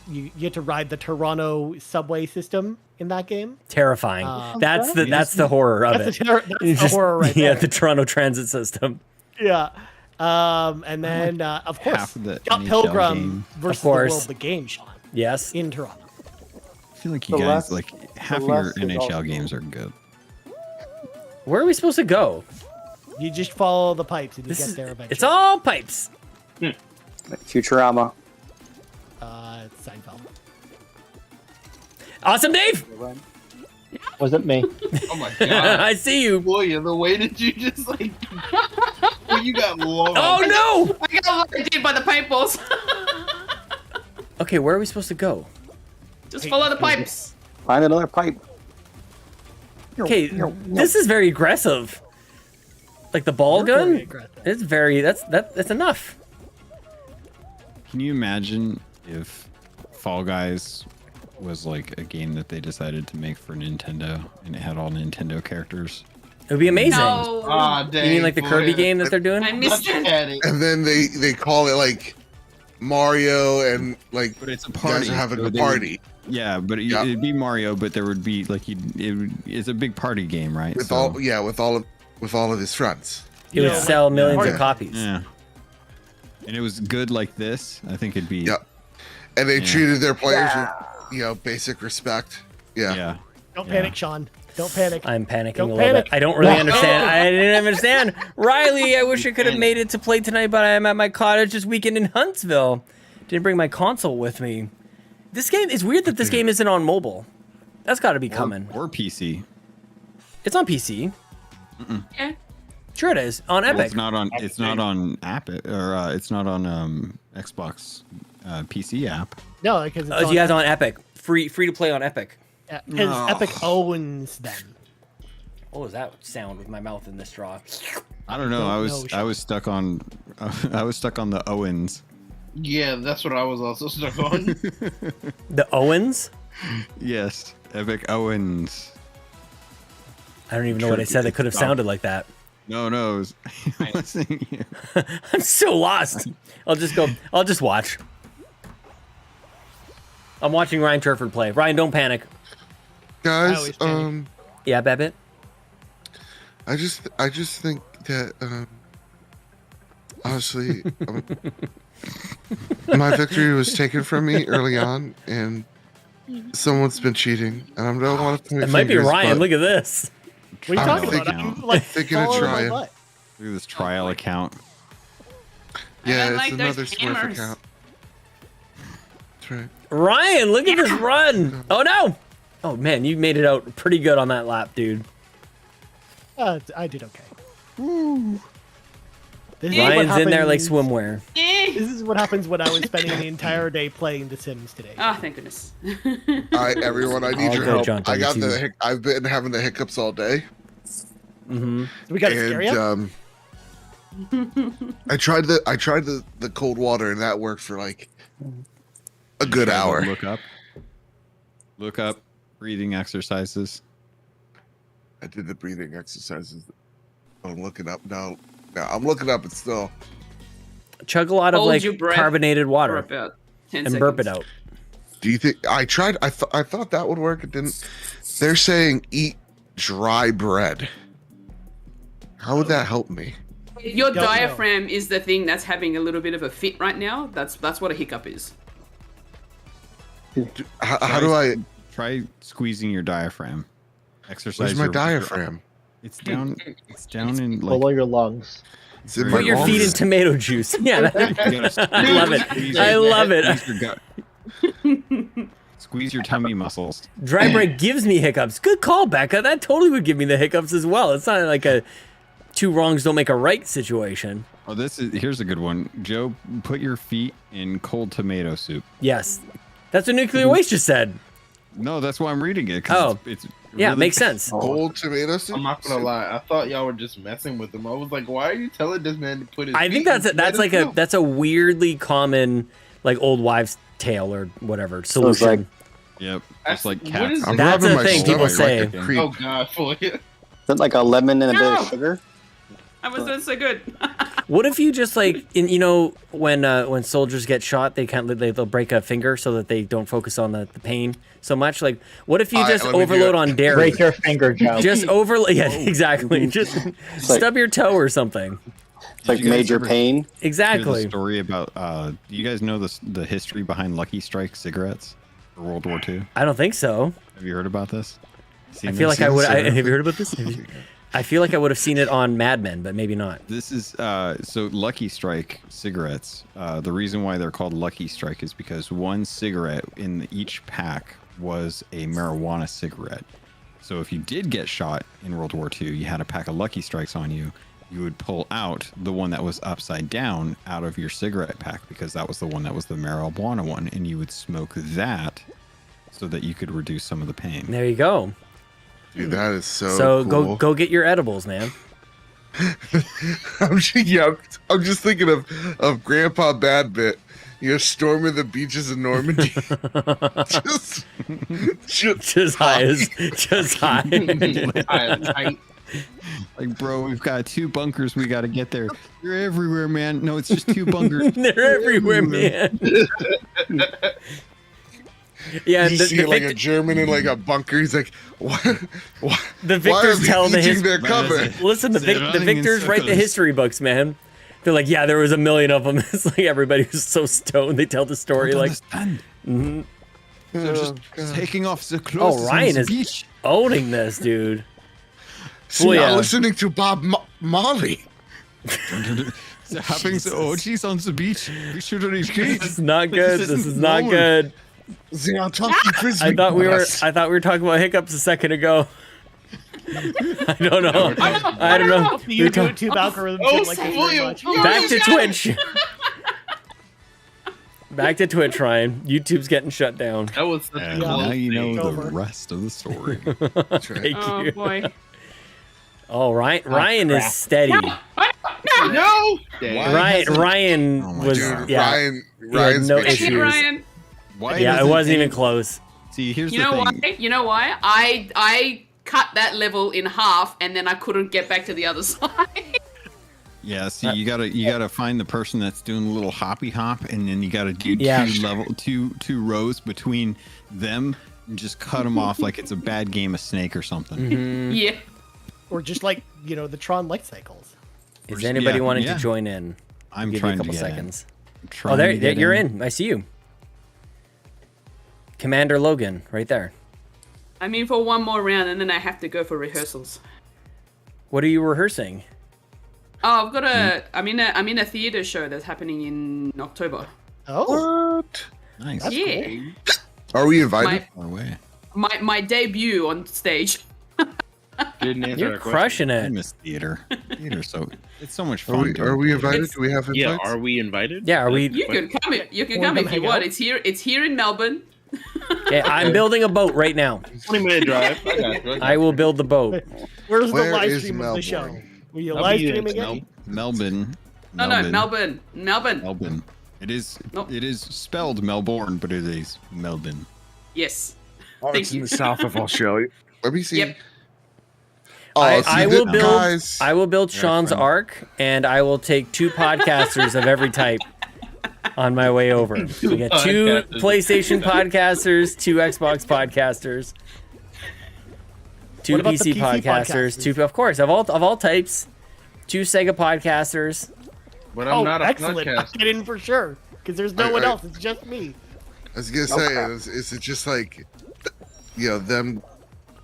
You get to ride the Toronto subway system in that game. Terrifying. That's the horror of That's it. the horror right Yeah, there. the Toronto transit system. Yeah. And then, of course, half of the Scott NHL Pilgrim game. versus Of the course. World, the game, Sean, Yes. in Toronto. I feel like you guys half of your Celeste is NHL also- games are good. Where are we supposed to go? You just follow the pipes and you This get is, there eventually. it's all pipes. Futurama. It's Seinfeld. Awesome, Dave. Was it me? Oh my god. I see you. Boy, the way that you just like. Well, you got low. Oh no! I got lured by the paintballs. Okay, where are we supposed to go? Just follow the pipes. Find another pipe. Okay, this is very aggressive. Like the ball You're very gun. aggressive. It's very. That's enough. Can you imagine if Fall Guys was like a game that they decided to make for Nintendo and it had all Nintendo characters? It would be amazing. No. Ah, You mean like the Kirby game that they're doing? I missed it. And then they call it like Mario and like But it's a you guys party. are having so a they would- party Yeah, but Yeah. it'd be Mario, but there would be like it's a big party game, right? with So- all with all of his friends. It would Yeah. sell millions Yeah. of copies. Yeah. And it was good like this. I think it'd be. Yep. And they Yeah. treated their players with basic respect. Yeah. Yeah. Don't Yeah. panic, Sean. Don't panic. I'm panicking Don't a little panic. bit. I don't really understand. I didn't understand. Riley, I wish I could have made it to play tonight, but I am at my cottage this weekend in Huntsville. Didn't bring my console with me. This game is weird that this game isn't on mobile. That's got to be coming. Or PC. It's on PC. Yeah. Sure it is. On Well, Epic. it's not on. It's not on app or it's not on Xbox PC app. No, because Oh, you guys on Epic. Free to play on Epic. because Epic owns them. What was that sound with my mouth in this straw? I don't know. I was stuck on. I was stuck on the Owens. Yeah, that's what I was also stuck on. The Owens? Yes, Epic Owens. I don't even know what I said that could have sounded like that. No, it was, it wasn't you. I'm so lost. I'll just watch. I'm watching Ryan Turford play. Ryan, don't panic. Guys, always panic. Yeah, Babbitt? I just think that honestly my victory was taken from me early on and someone's been cheating and I don't want to point It might be fingers, Ryan. but Look at this. What are you I'm talking about? thinking- I'm like thinking of falling on my trying. butt. Look at this trial account. yeah, don't it's like those another Smurf hammers. account. That's right. Ryan, look at this run. Oh, no. Oh, man, you made it out pretty good on that lap, dude. I did okay. This is what Ryan's in there like happens- swimwear. This is what happens when I was spending the entire day playing The Sims today. Oh, thank goodness. All right, everyone, I need All your good, help. John, I got you. I've been having the hiccups all day. Mm-hmm. We got to scare you. I tried the cold water and that worked for like a good hour. Look up breathing exercises. I did the breathing exercises. I'm looking up now. I'm looking up. It's still. Chug a lot of Hold like your breath carbonated for water about 10 and seconds. burp it out. Do you think I tried? I thought that would work. It didn't. They're saying eat dry bread. How would that help me? If your Don't know. diaphragm is the thing that's having a little bit of a fit right now, that's what a hiccup is. How do I? Try squeezing your diaphragm. Exercise. Where's my your- diaphragm? It's down. It's down in like. Below your lungs. It's in Put my Put your feet in lungs. tomato juice. Yeah, You gotta I love it. squeeze I your- love it. Squeeze your gut. Squeeze your tummy muscles. Dry break gives me hiccups. Good call, Becca. That totally would give me the hiccups as well. It's not like a two wrongs don't make a right situation. Oh, here's a good one. Joe, put your feet in cold tomato soup. Yes. That's what Nuclear Waste just said. No, that's why I'm reading it. 'Cause Oh. it's Yeah, really- makes sense. Cold tomato soup. I'm not gonna lie. I thought y'all were just messing with him. I was like, why are you telling this man to put his? I think feet in that's like tomato soup? that's a weirdly common like old wives' tale or whatever it's solution. like- Yep. That's- Just like what cats. is I'm That's rubbing a my thing people stomach like say. a creep. Oh God, for you. Is it like a lemon and a bit No. of sugar? I was doing so good. What if you just like when soldiers get shot, they'll break a finger so that they don't focus on the pain so much. Like, what if you Alright, just let me do overload it. on dairy? Break your finger, Joe. Just overload. Yeah, exactly. Just like- stub your toe or something. It's like you guys major ever- pain. Hear the Exactly. story about. Do you guys know the history behind Lucky Strike cigarettes for World War II? I don't think so. Have you heard about this? I feel like I would. Have you heard about this? I feel like I would have seen it on Mad Men, but maybe not. This is so Lucky Strike cigarettes. The reason why they're called Lucky Strike is because one cigarette in each pack was a marijuana cigarette. So if you did get shot in World War II, you had a pack of Lucky Strikes on you. You would pull out the one that was upside down out of your cigarette pack because that was the one that was the marijuana one, and you would smoke that so that you could reduce some of the pain. There you go. Dude, that is so. So cool. go get your edibles, man. I'm just thinking of Grandpa Badbit, storming the beaches of Normandy, just Just high as just high. Tight. Like, bro, we've got 2 bunkers. We got to get there. You're everywhere, man. No, it's just 2 bunkers. They're everywhere, man. Yeah, You see like a German in like a bunker. He's like, what? the Why are victors they tell the eating history. their cover? Listen, the victors write the history books, man. They're like, yeah, there was a million of them. It's like everybody was so stoned. They tell the story like. Mhm. They're just taking off the clothes. Oh, Ryan is owning this, dude. See, Well, yeah. I'm listening to Bob Marley. Having the orgies on the beach. We should have This is not good. This is not good. I thought we were talking about hiccups a second ago. I don't know. I don't know. You do YouTube algorithms like this very much. Back to Twitch. Back to Twitch, Ryan. YouTube's getting shut down. That was such And now you know the rest of the story. Thank Oh you. boy. Oh, Ryan is steady. No. Ryan was Ryan's no been- issues. Ryan. Yeah, it wasn't even close. See, here's You know why? You know why? I cut that level in half, and then I couldn't get back to the other side. Yeah, see, you gotta find the person that's doing a little hoppy hop, and then you gotta do two rows between them, and just cut them off like it's a bad game of Snake or something. Mm-hmm. Yeah. Or just like, the Tron light cycles. Is anybody Yeah, wanting yeah. to join in? I'm Give trying you a to couple get in. seconds. Trying Oh, there to get you're in. I see you. Commander Logan, right there. I'm in for one more round, and then I have to go for rehearsals. What are you rehearsing? Oh, I've got I'm in a theater show that's happening in October. Oh. What? Nice. Yeah. Are we invited? Far away. My debut on stage. Didn't answer You're that question. crushing I it. miss theater. Theater's it's so much Are fun. we, dude. are we invited? It's- Do we have invites? Yeah, are we invited? Yeah, are we? You can come. You can Wanna come if come you hang want. out? It's here in Melbourne. Yeah, I'm building a boat right now. 20-minute drive. I got you. I will build the boat. Where's Where the live is stream of the show? Melbourne? Were you I'll live be in streaming it? Melbourne. No, Melbourne. Melbourne. It is. Nope. It is spelled Melbourne, but it is Melbourne. Yes. Oh, Thank it's in you. the south of Australia. Let me see. Yep. Oh, I will build. Guys, I will build Sean's friend. arc, and I will take 2 podcasters of every type on my way over. We got 2 PlayStation podcasters, 2 Xbox podcasters, 2 What about PC, the PC podcasters, podcasters? 2 of course of all types, 2 Sega podcasters. But I'm not a excellent. I'll podcast. get in for sure. Because there's no one I- else. It's just me. I was gonna say, is it just like, them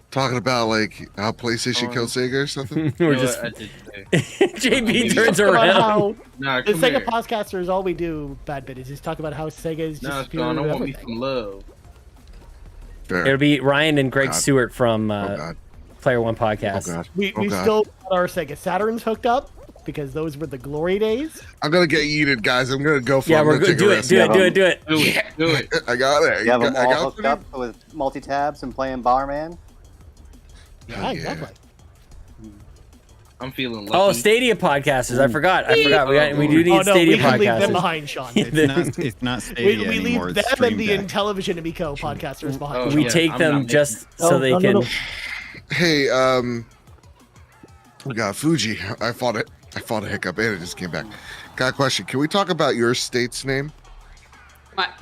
talking about like how PlayStation killed Sega or something? We're You know just what? I did today. JB turns Talk about around. how Nah, the come Sega here. podcasters, all we do, Bad Bit, is just talk about how Sega's Nah, just Sean, I want me everything. some love. Fair. It'll be Ryan and Greg God. Stewart from Oh god. Player One Oh podcast. god. We Oh god. still got our Sega Saturns hooked up because those were the glory days. I'm gonna get yeeted, guys. I'm gonna go for Yeah, I'm we're gonna good. take a Do it. risk. Do it. Do it. Do it. Do it. Do it. I got it. You have them I all got hooked three. up with multi-tabs and playing Barman. Yeah, exactly. I'm feeling lucky. Oh, Stadia podcasters. I forgot. We do need Oh no, Stadia we can leave them podcasters. behind, Sean. It's not Stadia we anymore. leave It's them and Stream the Deck. Intellivision Amico podcasters behind. Oh, We yeah, take I'm them not just Oh, so they no, can. no. Hey, we got Fuji. I fought a hiccup and it just came back. Got a question. Can we talk about your state's name?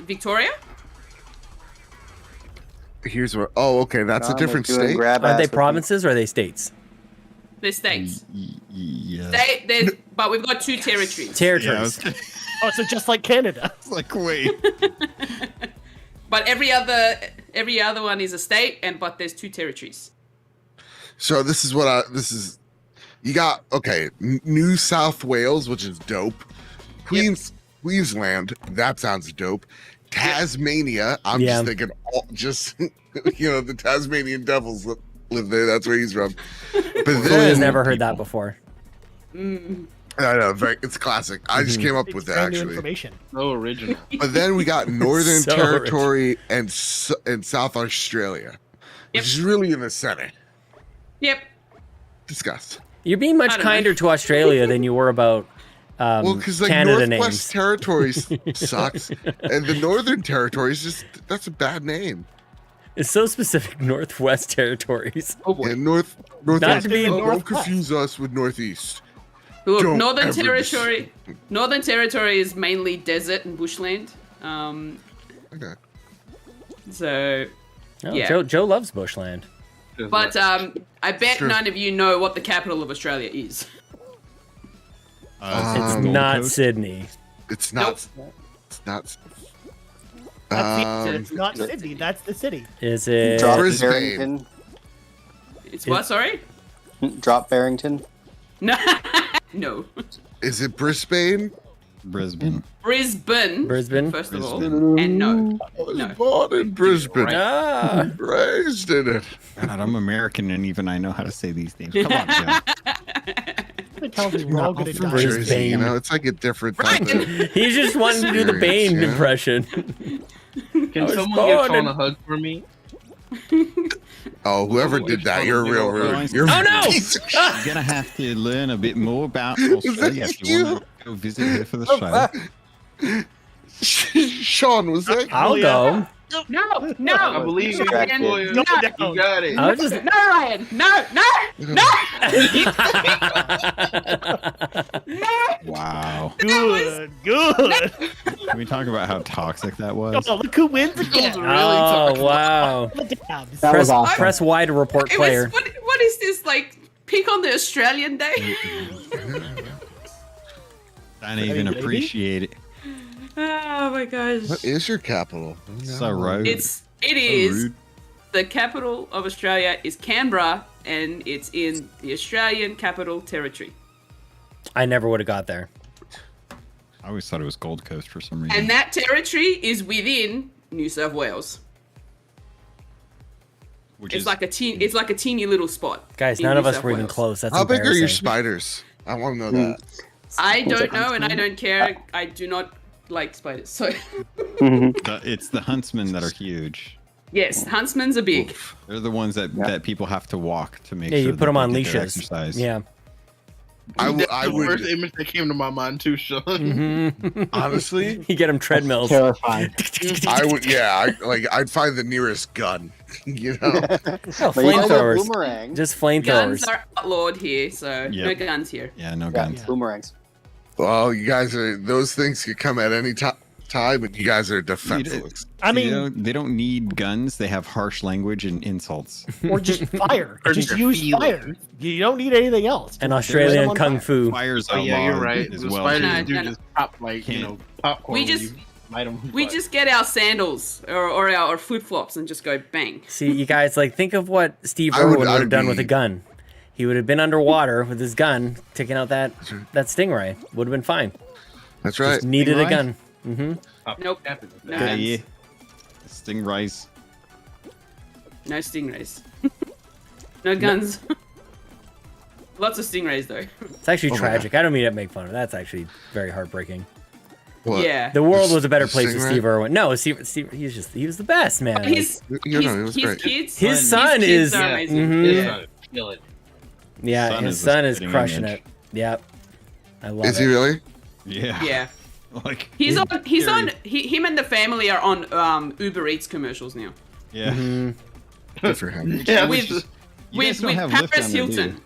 Victoria? Here's where. Oh, okay. That's a different state. Aren't they provinces or are they states? They're states. Yes. But we've got 2 territories. Territories. Oh, so just like Canada. It's like, wait. But every other one is a state, but there's 2 territories. So this is what you got. Okay, New South Wales, which is dope. Queensland, that sounds dope. Tasmania, I'm Yeah. just thinking, the Tasmanian Devils live there. That's where he's from. But Chloe has then never heard that before. Mm. I know, it's classic. I just came up with that Brand new actually. information. So original. But then we got Northern So Territory and South Australia, which is really in the center. Yep. Discuss. You're being much I don't know. kinder to Australia than you were about Well, because like Canada Northwest names. Territories sucks, and the Northern Territories that's a bad name. It's so specific. Northwest Territories. Oh boy. Yeah, Northwest. to be Don't Northwest. confuse us with Northeast. Look, Don't Northern ever Territory. Northern Territory is mainly desert and bushland. Okay. So, Oh, yeah. Joe loves bushland. But I bet Sure. none of you know what the capital of Australia is. It's Um, not Coast? Sydney. It's not. It's not. That's Um, it's not Sydney. That's the city. Is it? Drop Brisbane. Barrington. It's what? Sorry? Drop Barrington. No. No. Is it Brisbane? Brisbane. Brisbane. Brisbane? First of all. Brisbane. And no. I was No. born in Brisbane. Ah. Raised in it. God, I'm American and even I know how to say these names. Come on, Joe. It tells me we're all good at From dying. Jersey, you Brisbane. know, it's like a different type of. He's just wanting to do the Bane Yeah. impression. Can was someone born give Sean in- a hug for me? Oh, whoever did that, you're real rude. You're Oh, no! piece of Ah! You're gonna have to learn a bit more about that Australia if you want to go visit her for the show. Sean, was that? I'll go. No. No. I believe you, Distracted. Lawyer. No, You got it. I was just. No, Ryan. No. No. Wow. Good. Good. Can we talk about how toxic that was? Oh, look who wins again. Oh wow! The dabs. That was awesome. Press Y to report It player. was, what is this, like, pick on the Australian day? I didn't even Maybe? appreciate it. Oh my gosh. What is your capital? So rude. It So is rude. the capital of Australia is Canberra, and it's in the Australian Capital Territory. I never would have got there. I always thought it was Gold Coast for some reason. And that territory is within New South Wales. Which It's is like a teeny little spot. Guys, in none of New us South were even Wales. close. That's How big are your embarrassing. spiders? I want to know that. I don't know, and I don't care. I do not like spiders. So it's the huntsmen that are huge. yes, huntsmans are big. They're the ones that people have to walk to make Yeah, sure you that put them they on get their leashes. Exercise. Yeah. I That's the would first image that came to my mind too, Sean. Mm-hmm. honestly. You get them treadmills. Terrifying. I would, yeah. I'd find the nearest gun. You know. Oh, But you guys have flamethrowers. boomerang. Just Guns flamethrowers. are outlawed here, so no Yep. guns here. Yeah, no Yeah, guns. boomerangs. Well, you guys are. Those things could come at any time, and you guys are defenseless. I mean, they don't need guns. They have harsh language and insults. or just fire. Or just just use feel fire. You don't need anything else. And Just Australian set 'em on kung fire. fu. Fires Oh yeah, you're outlawed right. as The well. spiders No, do no, just pop like popcorn. We when just- you light 'em. We just get our sandals or our flip flops and just go bang. See, you guys, like, think of what Steve I Irwin would- would have I'd done be- with a gun. He would have been underwater with his gun, taking out that stingray. Would have been fine. That's right. Just needed a Stingray? gun. Mm-hmm. Nope. No Yeah, guns. yeah. Stingrays. No stingrays. No guns. Lots of stingrays though. It's actually Oh my tragic. I don't mean to make fun of it. That's actually very heartbreaking. What? Yeah. The world was a better The place with stingray? Steve Irwin. No, Steve he was the best, man. But his You know, it was his great. kids. His son kids is- are amazing. Mhm. His Yeah. son is killing. Yeah, Son his is the son is spitting crushing image. it. Yep. I love Is it. he really? Yeah. Yeah. Like He's on. He's scary. on. Him and the family are on Uber Eats commercials now. Yeah. Mm-hmm. Good for him. Yeah, With You guys don't with have Lyft Paris on there, do Hilton.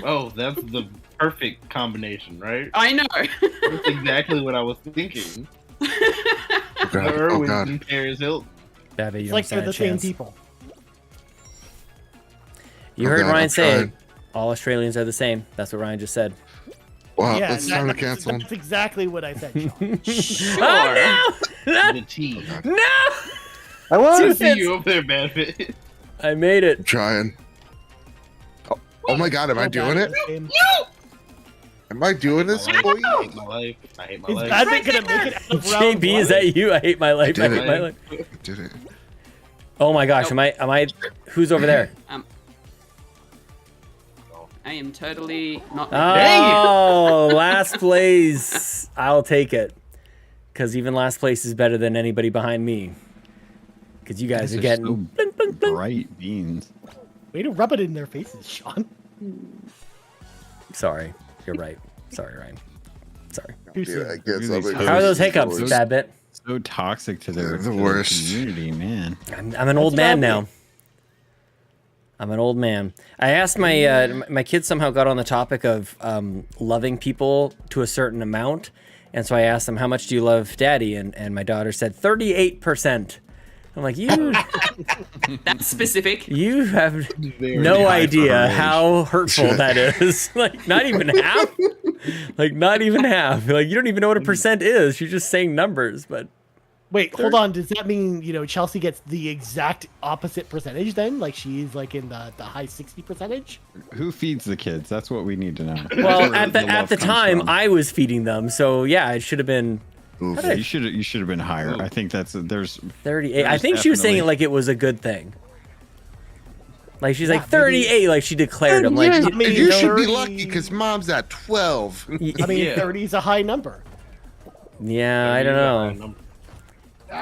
Oh, that's the perfect combination, right? I know. That's exactly what I was thinking. Oh god. Her Oh with god. Paris Hilton. Babby, you It's don't like stand they're a the same chance. people. You Oh heard God, Ryan I'm say trying. all Australians are the same. That's what Ryan just said. Wow. yeah, That's time to that's, cancel. that's exactly what I said, Sean. Sure. Oh no! The T. No! I won. I see you over there, Badfit. I made it. I'm trying. Oh my god, am I doing it? Am I doing this? I boy? hate my life. I hate my Is life. Badman gonna make it out of round JB, is one? that you? I hate my life. I did hate it. my life. I did it. Oh my gosh, am I who's over there? I am totally not. Oh, last place. I'll take it. Because even last place is better than anybody behind me. Because you guys are getting. so blink, blink, blink. bright beans. Way to rub it in their faces, Sean. Sorry. You're right. Sorry, Ryan. Sorry. Too Yeah, I soon. guess Really I'm toast. How are those hiccups, Those- Babbitt? So toxic to their, The to their worst. community, man. I'm an old man now. I'm an old man. I asked my my kids somehow got on the topic of loving people to a certain amount, and so I asked them, "How much do you love Daddy?" And my daughter said 38%. I'm like, you. That's specific. You have no idea how hurtful that is. Like, not even half. Like, not even half. Like, you don't even know what a percent is. You're just saying numbers, but. Wait, hold on. Does that mean, Chelsea gets the exact opposite percentage then? Like she's like in the high 60%? Who feeds the kids? That's what we need to know. Well, Where at the love comes time, from. I was feeding them, so yeah, it should have been Yeah, you should have been higher. I think there's 38. I think she was saying it like it was a good thing. Like she's like 38, like she declared. I'm like, you should be lucky because mom's at 12. I mean, 30 is a high number. Yeah, I don't know.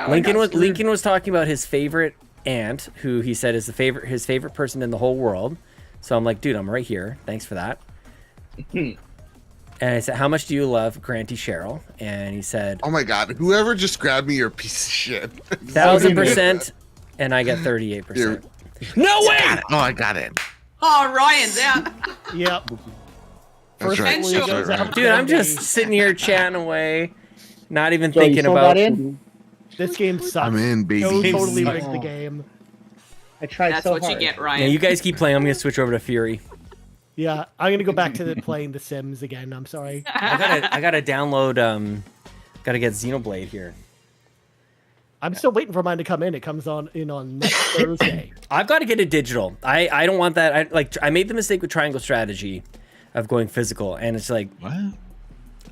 Lincoln was talking about his favorite aunt, who he said is his favorite person in the whole world. So I'm like, dude, I'm right here. Thanks for that. And I said, how much do you love Granty Cheryl? And he said, Oh my god, whoever just grabbed me, you're a piece of shit. 1,000%, and I get 38%. No way! Oh, I got it. Oh, Ryan's out. Yep. That's right. First one goes out. Dude, I'm just sitting here chatting away, not even Joe, you thinking still about. got in? This game sucks. I'm in, baby. Joe Game totally sucks. rigged the game. I tried That's so what hard. you get, Yeah, Ryan. you guys keep playing. I'm gonna switch over to Fury. Yeah, I'm gonna go back to playing The Sims again. I'm sorry. I gotta download. Gotta get Xenoblade here. I'm still waiting for mine to come in. It comes in on next Thursday. I've got to get it digital. I don't want that. I made the mistake with Triangle Strategy, of going physical, and it's like What?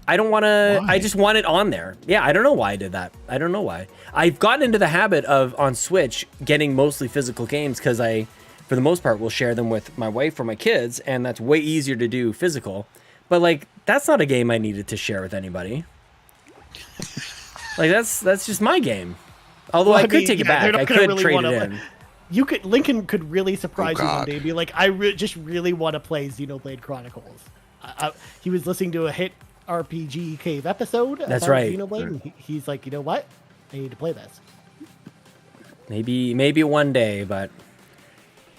I don't want to. I just want it on there. Yeah, I don't know why I did that. I don't know why. I've gotten into the habit of on Switch getting mostly physical games because I, for the most part, will share them with my wife or my kids, and that's way easier to do physical. But like, that's not a game I needed to share with anybody. Like that's just my game. Although Well, I could take it they're back. not I gonna could really trade wanna it in. Lincoln could really surprise Oh, you one God. day and be like, just really want to play Xenoblade Chronicles. He was listening to a hit RPG Cave episode. That's about right. Xenoblade, and he's like, you know what? I need to play this. Maybe one day, but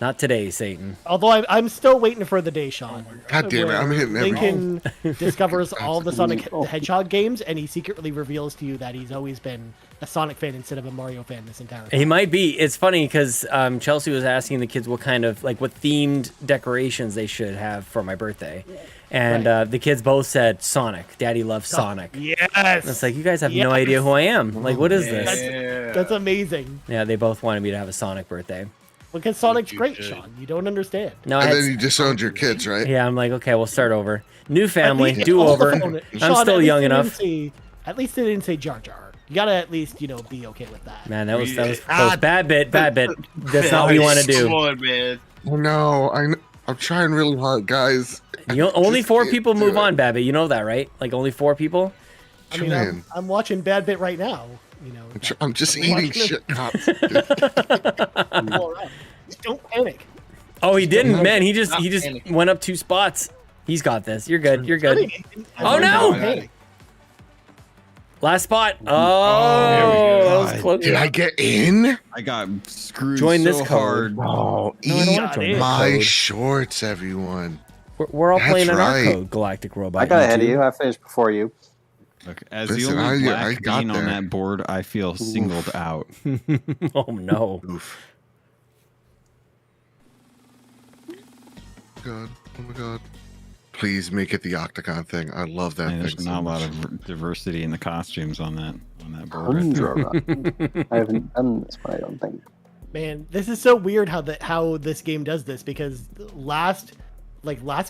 not today, Satan. Although I'm still waiting for the day, Sean. God damn it, I'm where hitting everything. Lincoln discovers all the Sonic the Hedgehog games, and he secretly reveals to you that he's always been a Sonic fan instead of a Mario fan this entire time. He might be. It's funny because Chelsea was asking the kids what themed decorations they should have for my birthday. And the kids both said Sonic. Daddy loves Sonic. Yes. And it's like, you guys have no idea who I am. Like, what is this? That's amazing. Yeah, they both wanted me to have a Sonic birthday. Because Sonic's great, Sean. You don't understand. No, And then you disowned your kids, right? Yeah, I'm like, okay, we'll start over. New family, At least- do hold the over. phone. I'm Sean, still at young least they enough. didn't at least they didn't say Jar Jar. You gotta at least, be okay with that. Man, that was close. Bad bit. That's not what you want to Come do. on, man. Oh no, I'm trying really hard, guys. Only Just 4 can't people do move it. on, Babbitt. You know that, right? Like only 4 people. I mean, Trying. I'm watching Bad Bit right now. I'm just eating shit cops. I'm all right. Don't panic. Oh, he didn't, man. He just panicking. went up 2 spots. He's got this. You're good. You're good. Oh Don't no! panic. Last spot. there we Oh, go. that was close. Did I get in? I got screwed Join so this code. hard. Oh, No, I don't eat want to join the my code. shorts, everyone. We're all That's playing on right. our code, Galactic Robot. I got ahead of YouTube. you. I finished before you. Look, as Listen, the only I black got bean on there. that board, I feel singled out. Oh no. Oof. God, oh my god. Please make it the Octagon thing. I love that Man, thing. there's so not a lot much. of diversity in the costumes on that board. Right there. I haven't done this one, I don't think. Man, this is so weird how this game does this because last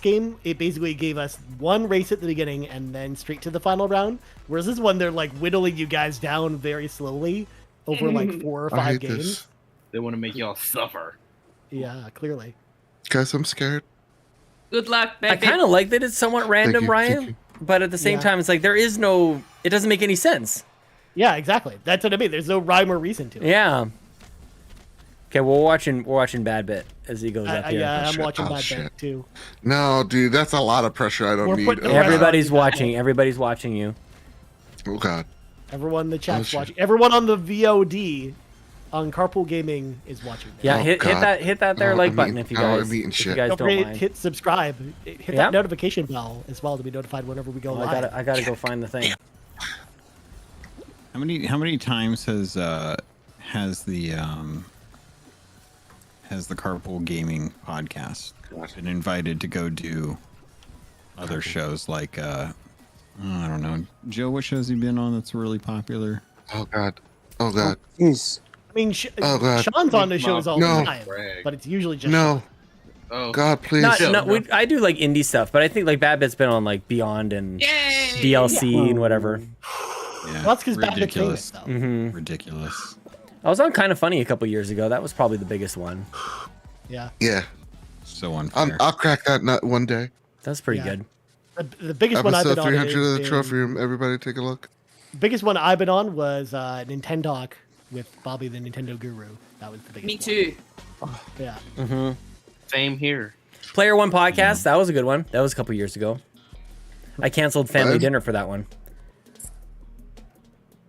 game it basically gave us one race at the beginning and then straight to the final round. Whereas this one they're like whittling you guys down very slowly over like 4 or I 5 hate games. this. They want to make y'all suffer. Yeah, clearly. Guys, I'm scared. Good luck, I baby. kind of like that it's somewhat random, you, thank Ryan. you. But at the same Yeah. time, it's like it doesn't make any sense. Yeah, exactly. That's what I mean. There's no rhyme or reason to it. Yeah. Okay, we're watching Bad Bit as he goes up here. Yeah, I'm Shit. watching Oh, Bad shit. Bit too. No, dude, that's a lot of pressure I don't We're need. putting Oh, the rest- Everybody's Bad Bit. watching. Everybody's watching you. oh god. Everyone in the chat's shit. watching. Everyone on the VOD on Carpool Gaming is watching. This. Yeah, Oh, hit God. that there Oh, like I'm button eating- if you oh, guys I'm eating if you shit. guys Don't don't forget, mind. hit subscribe. Hit Yeah. that notification bell as well to be notified whenever we go Oh, live. I gotta go find the thing. How many times has the Carpool Gaming podcast been invited to go do other shows like I don't know, Joe, what shows have you been on that's really popular? Oh God. Oh God. Jeez. I mean, Oh, God. Sean's on the shows all No. the time, but it's usually just No. Oh, God, please. I do like indie stuff, but I think like Bad Bit's been on like Beyond and DLC and whatever. Yeah, Well, that's 'cause Bad Bit's ridiculous. famous, though. Mm-hmm. Ridiculous. I was on Kind of Funny a couple years ago. That was probably the biggest one. Yeah. Yeah. So unfair. I'll crack that nut one day. That's pretty Yeah. good. The biggest one I've Episode been on 300 of the is trophy room. Everybody take a look. biggest one I've been on was Nintendo with Bobby the Nintendo Guru. That was the biggest. Me too. One. Yeah. Mm-hmm. Same here. Player One podcast. That was a good one. That was a couple years ago. I canceled family What? dinner for that one.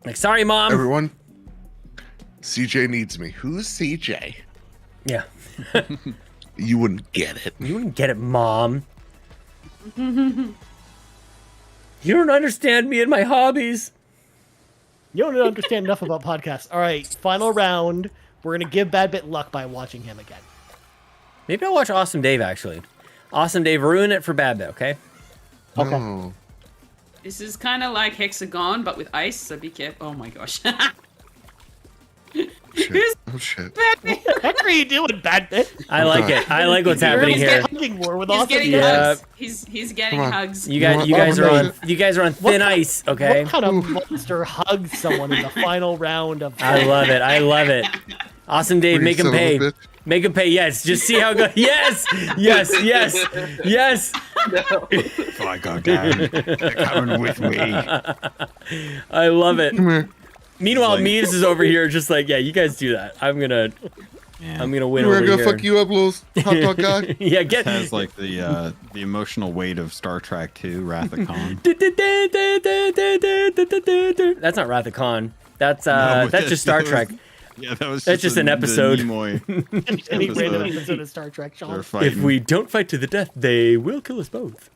Like, sorry, mom. Everyone, CJ needs me. Who's CJ? Yeah. You wouldn't get it. You wouldn't get it, mom. You don't understand me and my hobbies. You don't understand enough about podcasts. All right, final round. We're gonna give Bad Bit luck by watching him again. Maybe I'll watch Awesome Dave, actually. Awesome Dave, ruin it for Bad Bit, okay? Okay. No. This is kind of like Hexagon, but with ice, so be careful. Oh my gosh. Shit. Oh shit. What the heck are you doing, Bad Bit? I like it. I like what's happening You're here. hugging war with He's awesome. getting Yeah. hugs. He's getting Come on. hugs. You guys are on thin ice, okay? What kind of monster hugs someone in the final round of? I love it. I love it. Awesome Dave, You make him son of a pay. bitch. Make him pay. Yes. Just see how it goes. Yes. Yes. Yes. Yes. Fuck, God damn. They're coming with me. I love it. Come here. Meanwhile, Like- Meaves is over here just like, yeah, you guys do that. I'm gonna Yeah. win We're over gonna here. fuck you up, little hot dog guy. Yeah, It get has like the emotional weight of Star Trek 2, Wrath of Khan. That's not Wrath of Khan. That's No, that's just Star that was- Trek. Yeah, that was That's just an the episode. Nimoy Any random episode. episode of Star Trek, Sean. They're If fighting. we don't fight to the death, they will kill us both.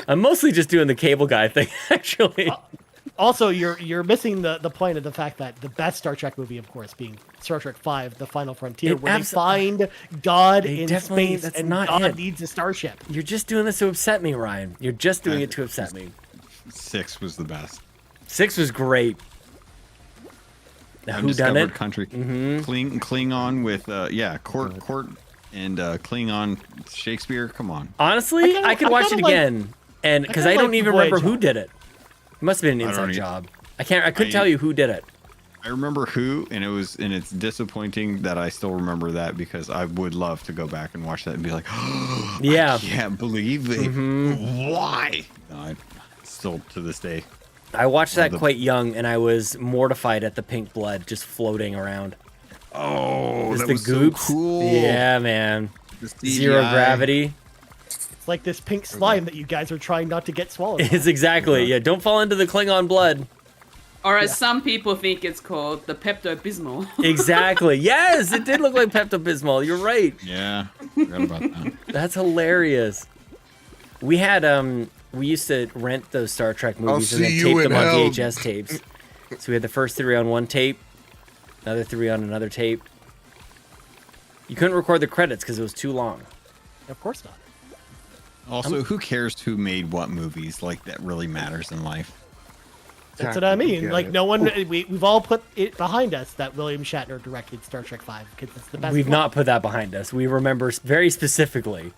I'm mostly just doing the cable guy thing, actually. Also, you're missing the point of the fact that the best Star Trek movie, of course, being Star Trek V: The Final Frontier, It where they abso- find God They in definitely- space, that's and not God it. needs a starship. You're just doing this to upset me, Ryan. You're just doing it to upset me. 6 was the best. 6 was great. Who done Undiscovered it? Country. Mm-hmm. Klingon with Court and Klingon Shakespeare. Come on. Honestly, I could watch it again, and because I kinda don't like even the remember Voyage who Home. did it. It must have been an I don't inside e- job. I couldn't tell you who did it. I remember who, and it's disappointing that I still remember that because I would love to go back and watch that and be like, Yeah. I can't believe it. Mm-hmm. Why? No, I still to this day. I watched that the- quite young, and I was mortified at the pink blood just floating around. Oh, Just that the was goops. so cool. Yeah, man. The Zero CGI. gravity. It's like this pink slime that you guys are trying not to get swallowed. It's exactly. Yeah, don't fall into the Klingon blood. Or as some people think it's called, the Pepto-Bismol. Exactly. Yes, it did look like Pepto-Bismol. You're right. Yeah, forgot about that. That's hilarious. We had we used to rent those Star Trek movies and then see you tape in them on hell. VHS tapes. So we had the first 3 on one tape, another 3 on another tape. You couldn't record the credits because it was too long. Of course not. Also, who cares who made what movies? Like that really matters in life. That's what I mean. Get Like it. no one, we've all put it behind us that William Shatner directed Star Trek V because it's the best. We've one. not put that behind us. We remember very specifically.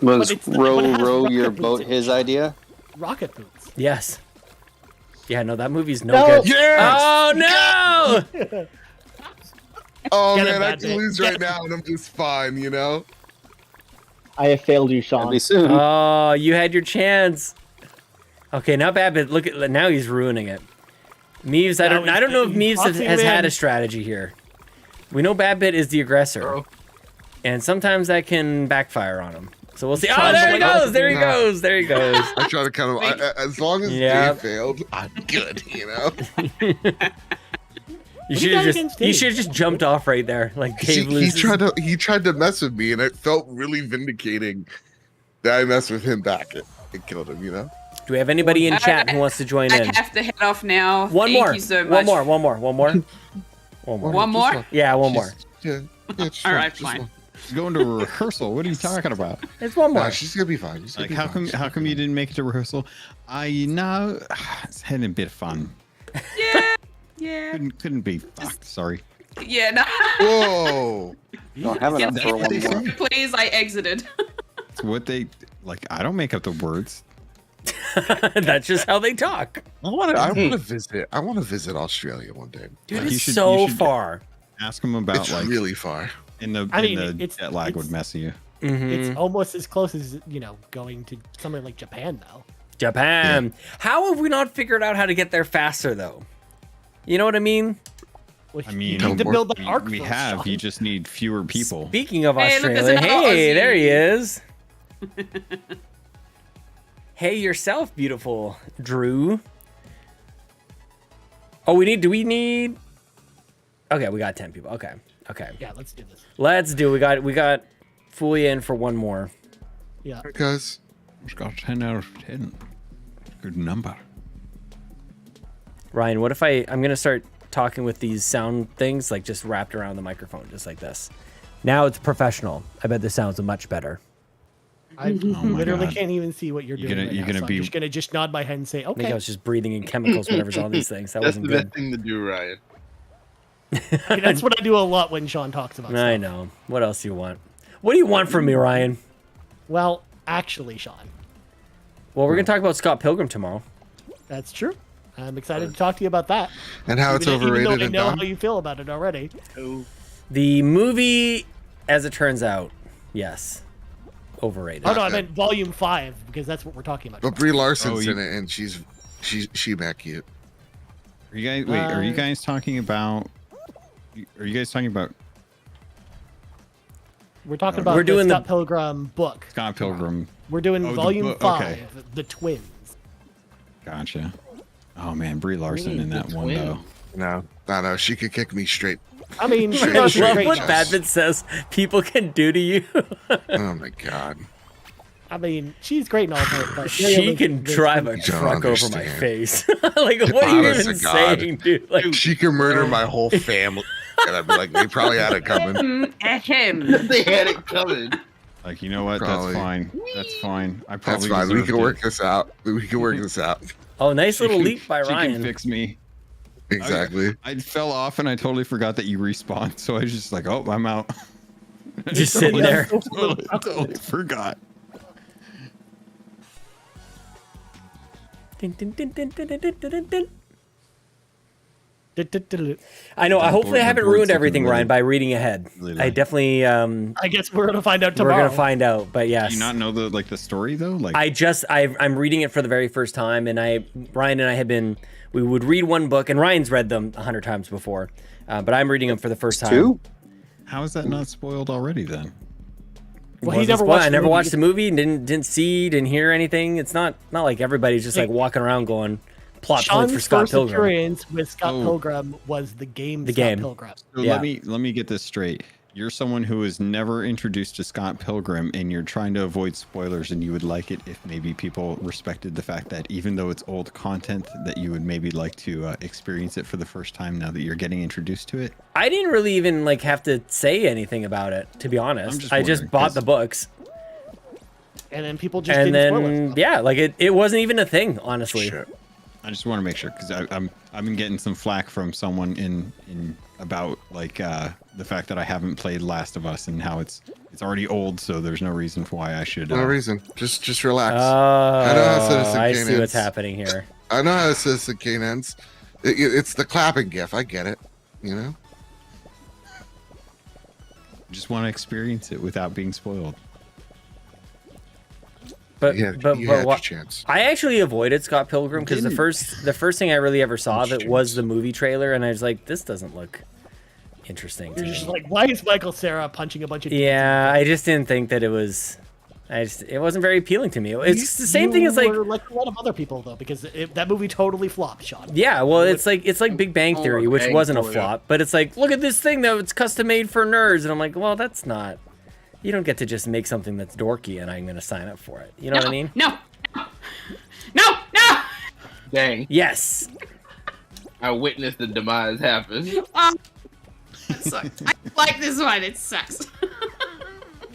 Was it's the- row but it has row rocket your boots boat in his idea? rocket boots. Yes. Yeah, no, that movie's no, No. good. Yes! Oh no! Oh Get it, man, I Bad can Bit. lose Get right it. now, and I'm just fine, you know. I have failed you, That'd Sean. be soon. Oh, you had your chance. Okay, now Babbitt, look at now he's ruining it. Meeves, I don't know if Meeves has had a strategy here. We know Babbitt is the aggressor, and sometimes that can backfire on him. So we'll see. He's Oh, trying there to he wait goes. There he goes. There he goes. I try to kind of, as long as Yeah. Dave failed, I'm good, you know? You What do should you got have against just jumped off right there, like Dave he loses. tried to mess with me, and it felt really vindicating that I messed with him back. It killed him, you know? Do we have anybody in chat who wants to join in? I have to head off now. One Thank more. you so One much. more. One more. One more. One more. One more? Yeah, one more. Yeah. It's All fine, right, just fine. one. She's going to rehearsal. What are you talking about? It's one more. Nah, she's gonna be fine. She's gonna Like, be how fine. come you didn't make it to rehearsal? I know it's had a bit of fun. Yeah. Couldn't be fucked. Sorry. Yeah, no. Don't have enough for one more. Please, I exited. It's what they like. I don't make up the words. That's just how they talk. I want to visit. I want to visit Australia one day. Dude, You it's should- so you should far. Ask them about It's like really far. in the I mean, the jet lag would mess you. It's almost as close as going to somewhere like Japan though. Japan. How have we not figured out how to get there faster, though? You know what I mean? Well, I mean, you need to build the arc. we first, have. Sean. You just need fewer people. Speaking of Hey, look, there's Australia, another hey, Aussie. there he is. Hey yourself, beautiful Drew. Oh, do we need? Okay, we got 10 people. Okay, Yeah, let's do this. let's do. We got Fulia in for one more. Yeah. Because It's got 10 out of 10. Good number. Ryan, what if I'm gonna start talking with these sound things like just wrapped around the microphone, just like this. Now it's professional. I bet this sounds much better. I my literally God. can't even see what you're doing. gonna- right you're now, gonna so be- I'm just gonna nod my head and say, I think okay. I was just breathing in chemicals, whatever's on these things. That That's wasn't the good. best thing to do, Ryan. That's what I do a lot when Sean talks about I stuff. know. What else do you want? What do you want from me, Ryan? Well, actually, Sean, Well, we're gonna talk about Scott Pilgrim tomorrow. that's true. I'm excited to talk to you about that. and how it's Even though overrated I and know dumb. how you feel about it already. The movie, as it turns out, yes, overrated. Oh no, I meant Volume 5 because that's what we're talking about. But Brie Larson's Oh, in it, and she back cute. Are you guys? Wait, are you guys talking about? Are you guys talking about We're talking about We're doing the the- Scott Pilgrim book. Scott Pilgrim? We're doing Oh, the Volume book, 5, okay. The Twins. Gotcha. Oh man, Brie Larson in that one though. No, she could kick me straight. I mean, she I does a love great what job. Batman says people can do to you. Oh my god. I mean, she's great and all, but She can drive a You don't truck over my understand. face. Like, what are you Honest even to God. saying, dude? Like, She could murder my whole family, and I'd be like, they probably had it coming. Ahem. They had it coming. Like, you know what? Probably. That's fine. That's fine. I That's probably fine. We deserved can it. work this out. We can work this out. oh, nice little She can- leap by she can Ryan. fix me. Exactly. I fell off and I totally forgot that you respawn. So I was just like, oh, I'm out. Just sitting there. totally forgot. Dun, dun, dun, dun, dun, dun, dun, dun, dun. I I know. Hopefully, I the haven't board's ruined looking everything, really- Ryan, by reading ahead. really I nice. definitely. guess we're gonna find out We're tomorrow. gonna find out, but yes. Do you not know the story though? Like, I'm reading it for the very first time, and Ryan and I have been. We would read one book, and Ryan's read them 100 times before, but I'm reading them for the first time. Two? how is that not spoiled already then? Well, he Wasn't never spoiled. watched I the never movie. watched the movie, and didn't hear anything. It's not like everybody's just like walking around going plot points Sean's for Scott first Pilgrim. experience with Scott Oh. Pilgrim was the game. The Scott game. Pilgrim. So Yeah. let me get this straight. You're someone who was never introduced to Scott Pilgrim, and you're trying to avoid spoilers, and you would like it if maybe people respected the fact that even though it's old content, that you would maybe like to experience it for the first time now that you're getting introduced to it. I didn't really even like have to say anything about it, to be honest. just I just wondering, bought 'cause- the books, And then people just and didn't spoil it. then yeah, like it wasn't even a thing, honestly. Shit. I just want to make sure because I've been getting some flack from someone in about like the fact that I haven't played Last of Us and how it's already old, so there's no reason for why I should. No reason. Just relax. Oh, I know how Citizen I Kane see what's ends. happening here. I know how Citizen Kane ends. It's the clapping gif. I get it. You know. just want to experience it without being spoiled. But You but had your what? chance. I actually avoided Scott Pilgrim because the didn't. first thing I really ever saw of it Shit. was the movie trailer, and I was like, this doesn't look interesting to You're me. just like, why is Michael Cera punching a bunch of? Yeah, I just didn't think that it was. it wasn't very appealing to me. It's the same thing as like were like a lot of other people though, because that movie totally flopped, Sean. yeah, well, it's like Big Bang Theory, which Bang wasn't a Theory. flop, but it's like look at this thing that it's custom made for nerds, and I'm like, well, that's not. You don't get to just make something that's dorky and I'm gonna sign up for it. You know what I mean? No. No. Dang. Yes. I witnessed the demise happen. It sucks. I like this one. It sucks.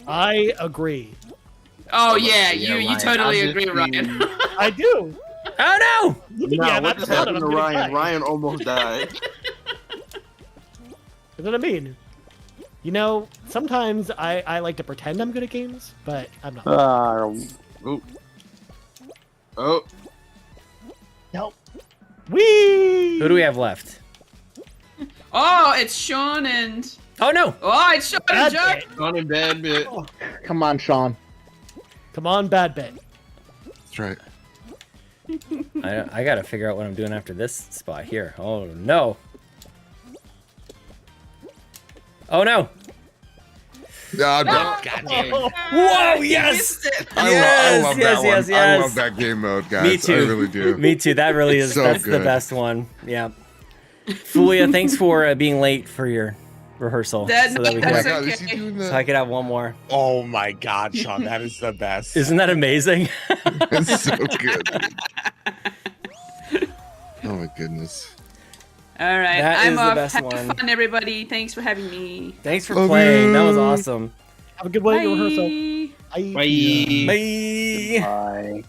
I agree. Oh yeah, Yeah, you Ryan, totally I'm agree, just Ryan. I do. Oh Yeah, Nah, what that's just about it. happened I'm to getting Ryan? back. Ryan almost died. That's what I mean. You know, sometimes I like to pretend I'm good at games, but I'm not. Oh. Oh. Nope. Whee! Who do we have left? Oh, it's Sean and. Oh no! Oh, it's Sean and Bad Jack. bit. On a bad bit. Come on, Sean. Come on, bad bit. That's right. I gotta figure out what I'm doing after this spot here. Oh no! Oh no! God Whoa! Yes! Missed it. I love that yes, one. yes, I yes. love that game mode, guys. Me too. I really do. Me too. That really is. So That's the good. best one. Yeah. Fulia, thanks for being late for your rehersal, That- so that we Oh my that's can, god, okay. is he doing so I that? could have one more. Oh my god, Sean, that is the best. Isn't that amazing? It's so good. Dude. Oh my goodness. All right, That I'm is the off. best Have one. fun, everybody. Thanks for having me. Thanks for Love playing. That was you. awesome. Have a good one at your rehearsal. Bye. Bye. Bye. Bye. Bye.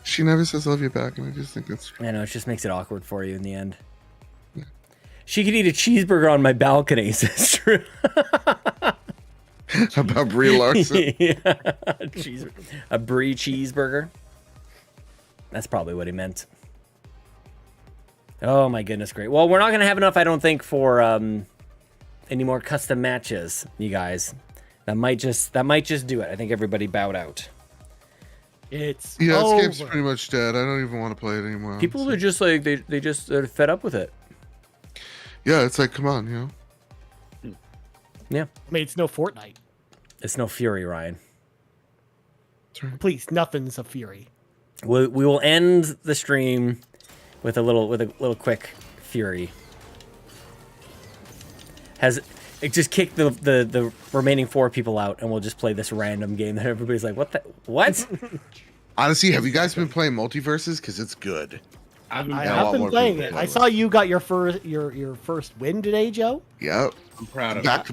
She never says love you back, and I just think that's I know, it just makes it awkward for you in the end. She could eat a cheeseburger on my balcony. It's true. about Brie Larson. Yeah. A brie cheeseburger. That's probably what he meant. Oh my goodness, great. Well, we're not gonna have enough, I don't think, for any more custom matches, you guys. That might just do it. I think everybody bowed out. It's Yeah, this over. game's pretty much dead. I don't even want to play it anymore. People are just like they just are fed up with it. Yeah, it's like, come on, you know. Yeah. I mean, it's no Fortnite. It's no Fury, Ryan. Please, nothing's a Fury. We will end the stream with a little quick Fury. Just kick the remaining 4 people out, and we'll just play this random game that everybody's like, what? Honestly, have you guys been playing Multiverses? Because it's good. I a have lot been more playing people it. play I it. saw you got your first win today, Joe. Yep. I'm proud of Back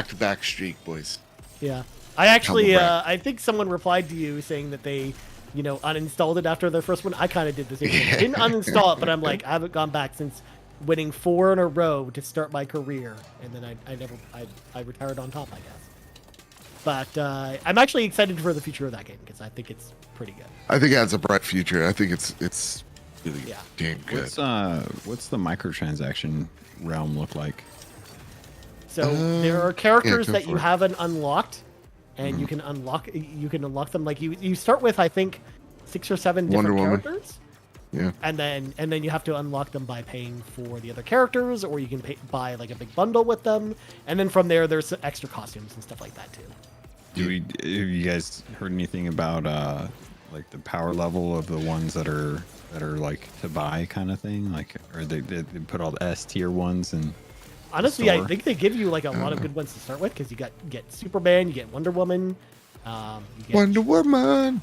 to back streak, boys. Yeah. I actually, Humble brag. I think someone replied to you saying that they, uninstalled it after their first one. I kind of did the same thing. I didn't uninstall it, but I'm like, I haven't gone back since winning 4 in a row to start my career, and then I retired on top, I guess. But I'm actually excited for the future of that game because I think it's pretty good. I think it has a bright future. I think it's really Yeah. damn good. What's the microtransaction realm look like? So there are characters go that for you it. haven't unlocked, and you can unlock them. Like you start with, I think, 6 or 7 different Wonder Woman. characters. Yeah. And then you have to unlock them by paying for the other characters, or you can buy like a big bundle with them, and then from there there's extra costumes and stuff like that too. Have you guys heard anything about like the power level of the ones that are like to buy kind of thing? Like, or they put all the S tier ones and Honestly, I store? think they give you like a lot of good ones to start with because you get Superman, you get Wonder Woman, you get Wonder Woman.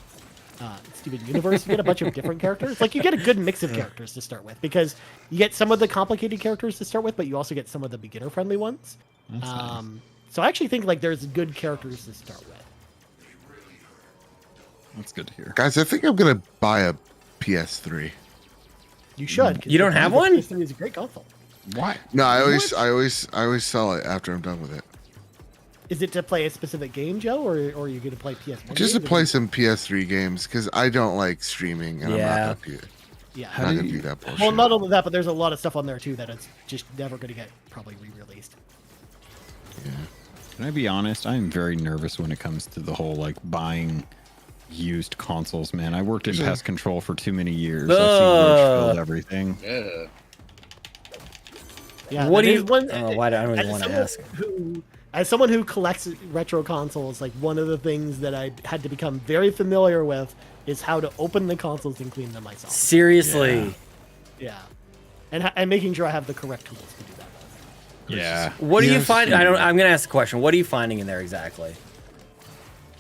Steven Universe. You get a bunch of different characters. Like you get a good mix of characters to start with because you get some of the complicated characters to start with, but you also get some of the beginner friendly ones. That's nice. So I actually think like there's good characters to start with. That's good to hear. Guys, I think I'm gonna buy a PS3. You should. 'cause You don't have one? PS3 is a great console. What? No, I always sell it after I'm done with it. Is it to play a specific game, Joe, or are you going to play PS1? Just to games? play some PS3 games because I don't like streaming and Yeah. I'm not gonna do, Yeah. not gonna do that bullshit. Well, not only that, but there's a lot of stuff on there too that it's just never going to get probably re-released. Can I be honest? I'm very nervous when it comes to the whole like buying used consoles, man. I worked in pest control for too many years. I've seen where it's filled everything. Yeah. Yeah. What that do is you? one- Oh, why do I don't even as want to someone ask? Who as someone who collects retro consoles, like one of the things that I had to become very familiar with is how to open the consoles and clean them myself. Seriously. Yeah. And making sure I have the correct tools to do that. Yeah. What do you Yes, find? you- I'm gonna ask a question. What are you finding in there exactly?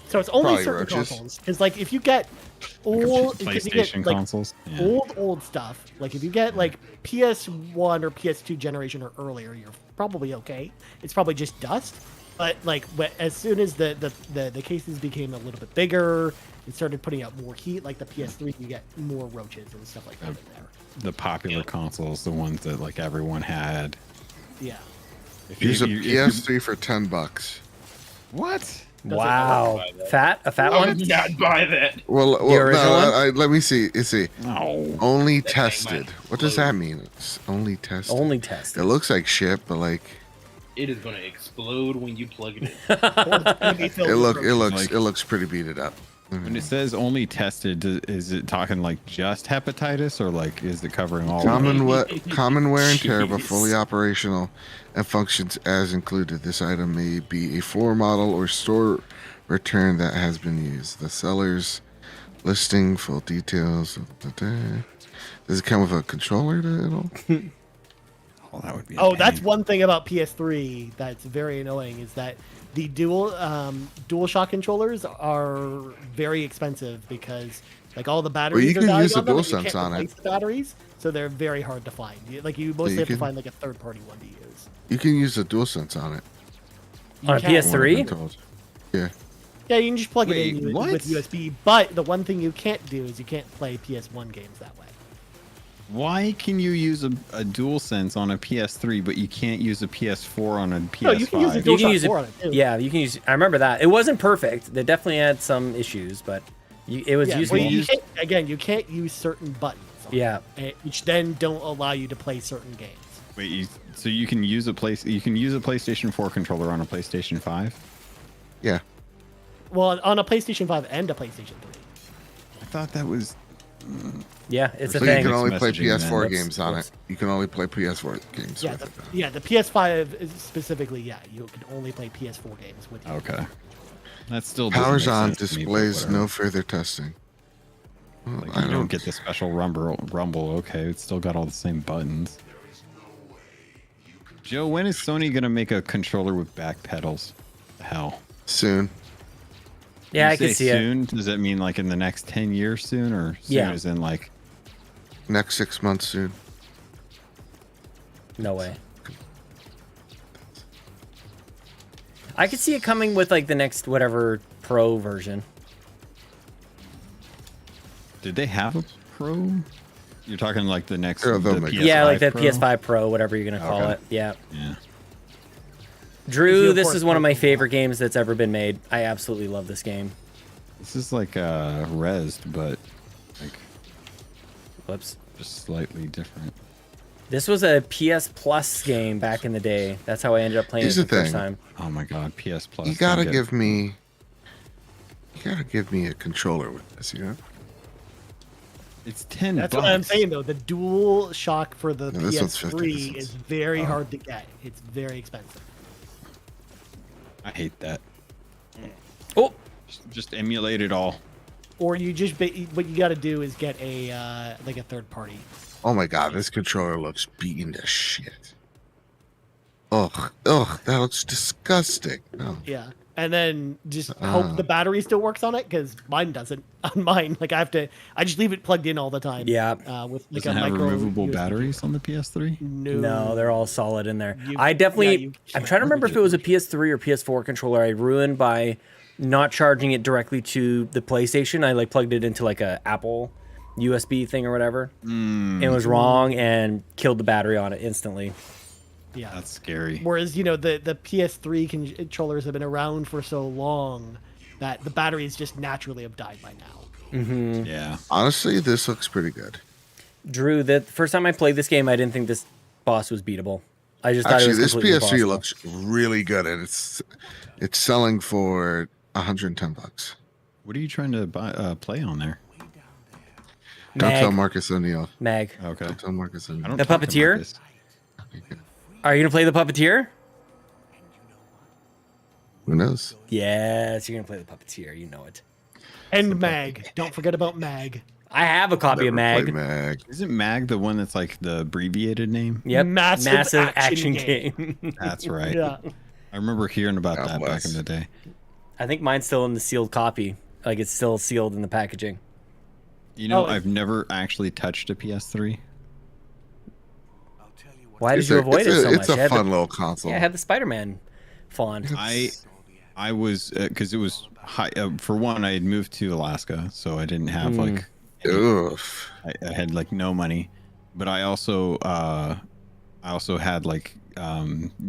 So it's only Probably certain roaches. consoles. Because like if you get old, if you get, PlayStation like, consoles. Yeah. old stuff, like if you get like PS1 or PS2 generation or earlier, you're probably okay. It's probably just dust. But like as soon as the cases became a little bit bigger, it started putting out more heat. Like the PS3, you get more roaches and stuff like that in there. The popular consoles, the ones that like everyone had. Yeah. If Use a if PS3 for $10. What? Wow. A fat I one? would not buy that. Well, original one? let me see. You see, No. only That thing tested. might What does explode. that mean? It's only tested. Only tested. It looks like shit, but like It is gonna explode when you plug it in. it looks pretty beat up. When it says only tested, is it talking like just hepatitis or like is it covering all? Common wear and tear, but Jeez. fully operational and functions as included. This item may be a floor model or store return that has been used. The seller's listing, full details. Does it come with a controller to it all? Oh, that would be. Oh, that's one thing about PS3 that's very annoying is that the DualShock controllers are very expensive because like all the batteries you are can dying use the on them, and you DualSense can't on it. replace the batteries, so they're very hard to find. Like you mostly you have to can- find like a third-party one to use. You can use the DualSense on it. You On a can. What I've PS3? been told. Yeah. Yeah, you can just plug it Wait, in what? with USB. But the one thing you can't do is you can't play PS1 games that way. Why can you use a DualSense on a PS3, but you can't use a PS4 on a PS5? No, you can use a You can DualShock use it. 4 on it too. Yeah, you can use. I remember that. It wasn't perfect. They definitely had some issues, but it was Yeah, useful. well, you can't use certain buttons. on it, Yeah. which then don't allow you to play certain games. Wait, so you can use a PlayStation 4 controller on a PlayStation 5? Yeah. Well, on a PlayStation 5 and a PlayStation 3. I thought that was. Yeah, it's So a you thing. can only Mixed play messaging then. PS4 Whoops, games on whoops. it. You can only play PS4 games. Yeah, with the, it. the PS5 is specifically, yeah, you can only play PS4 games with you. Okay. That still doesn't Powers make on, sense to me, but displays whatever. no further testing. Well, Like, I you don't get the special rumble. Okay, it's still got all the same buttons. Joe, when is Sony gonna make a controller with back pedals? The hell. soon. Yeah, You I can say see it. soon? Does that mean like in the next 10 years soon, or soon Yeah. as in like? Next 6 months soon. No way. I could see it coming with like the next whatever Pro version. Did they have a Pro? You're talking like the next. Sure, they'll the make it. PS5 Yeah, like the Pro? PS5 Pro, whatever you're gonna call Okay. it. Yeah. Yeah. If Drew, you this import is one of my Pro- favorite games that's ever been made. I absolutely love this game. This is like Rezzed, but like Whoops. just slightly different. This was a PS Plus game back in the day. That's how I ended up playing Here's it the the first thing. time. Oh my God, PS Plus. You gotta can give me. You gotta give me a controller with this, you know? It's 10 That's bucks. what I'm saying, though. The Dual Shock for the No, this one's PS3 50 is cents. very Oh. hard to get. It's very expensive. I hate that. Oh, Just emulate it all. Or you just what you got to do is get a like a third party. Oh my god, this controller looks beaten to shit. Ugh, that looks disgusting. No. Yeah, and then just hope the battery still works on it because mine doesn't. On mine, like I just leave it plugged in all the time. Yeah. with like Doesn't a have micro removable USB. batteries on the PS3. no, they're all solid in there. You- I definitely. yeah, you I'm trying to remember if it was a PS3 or PS4 controller I ruined by not charging it directly to the PlayStation. I like plugged it into like a Apple USB thing or whatever. It was wrong and killed the battery on it instantly. Yeah, That's scary. Whereas the PS3 controllers have been around for so long that the batteries just naturally have died by now. Yeah. Honestly, this looks pretty good. Drew, the first time I played this game, I didn't think this boss was beatable. I just thought Actually, it was this completely PS3 impossible. looks really good, and it's selling for $110. What are you trying to play on there? Don't Mag. tell Marcus O'Neill. Mag. Okay. Don't tell Marcus O'Neill. I don't The talk to Puppeteer? Marcus. Are you gonna play the Puppeteer? Who knows? Yes, you're gonna play the puppeteer. You know it. And Mag. Don't forget about Mag. I have a copy of Never Mag. played Mag. Isn't Mag the one that's like the abbreviated name? Yep. Massive action game. game. That's right. Yeah. I remember hearing about God that bless. back in the day. I think mine's still in the sealed copy. Like it's still sealed in the packaging. You know, Oh, I've never actually touched a PS3. Why did It's you a- avoid it's it a- so It's much? a I had fun the, little console. yeah, I had the Spider-Man font. I was because it was high. For one, I had moved to Alaska, so I didn't have like Ugh. I had like no money, but I also had like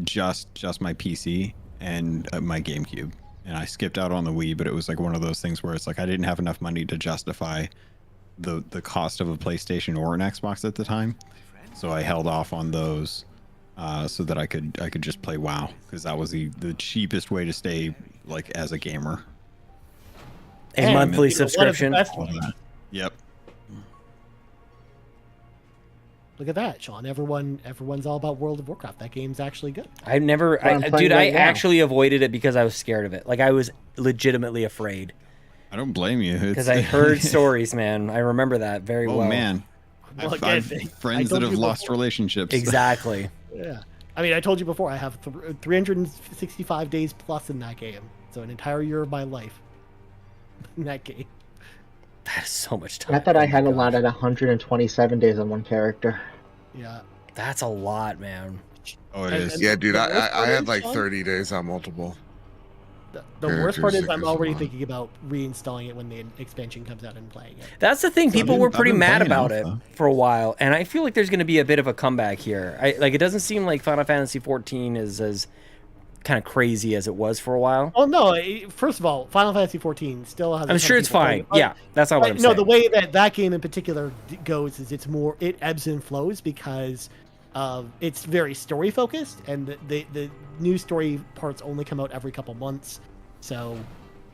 just my PC and my GameCube, and I skipped out on the Wii. But it was like one of those things where it's like I didn't have enough money to justify the cost of a PlayStation or an Xbox at the time, so I held off on those. So that I could just play WoW, because that was the cheapest way to stay like as a gamer. A monthly subscription. All that. Yep. Look at that, Sean. Everyone's all about World of Warcraft. That game's actually good. I never, I'm playing dude. I right now. actually avoided it because I was scared of it. Like I was legitimately afraid I don't blame you. because I heard stories, man. I remember that very Oh well. man, Well, I've again, friends I that told have you lost before. relationships. Exactly. Yeah. I mean, I told you before, I have 365 days plus in that game. So an entire year of my life in that game. That is so much time. I thought I had Oh a my lot gosh. at 127 days on one character. Yeah. That's a lot, man. Oh, it And- is. and Yeah, dude. the worst I part had is, like Sean, 30 days on multiple. The worst part is characters I'm is already fun. thinking about reinstalling it when the expansion comes out and playing it. That's the thing. So I've People been- were I've pretty been mad playing about it Alpha. for a while, and I feel like there's going to be a bit of a comeback here. Like it doesn't seem like Final Fantasy 14 is as kind of crazy as it was for a while. Oh no! First of all, Final Fantasy 14 still has. a I'm ton sure of it's people playing fine. it, but- Yeah, that's not what I'm no, saying. the way that game in particular goes is it ebbs and flows because it's very story focused, and the new story parts only come out every couple months. So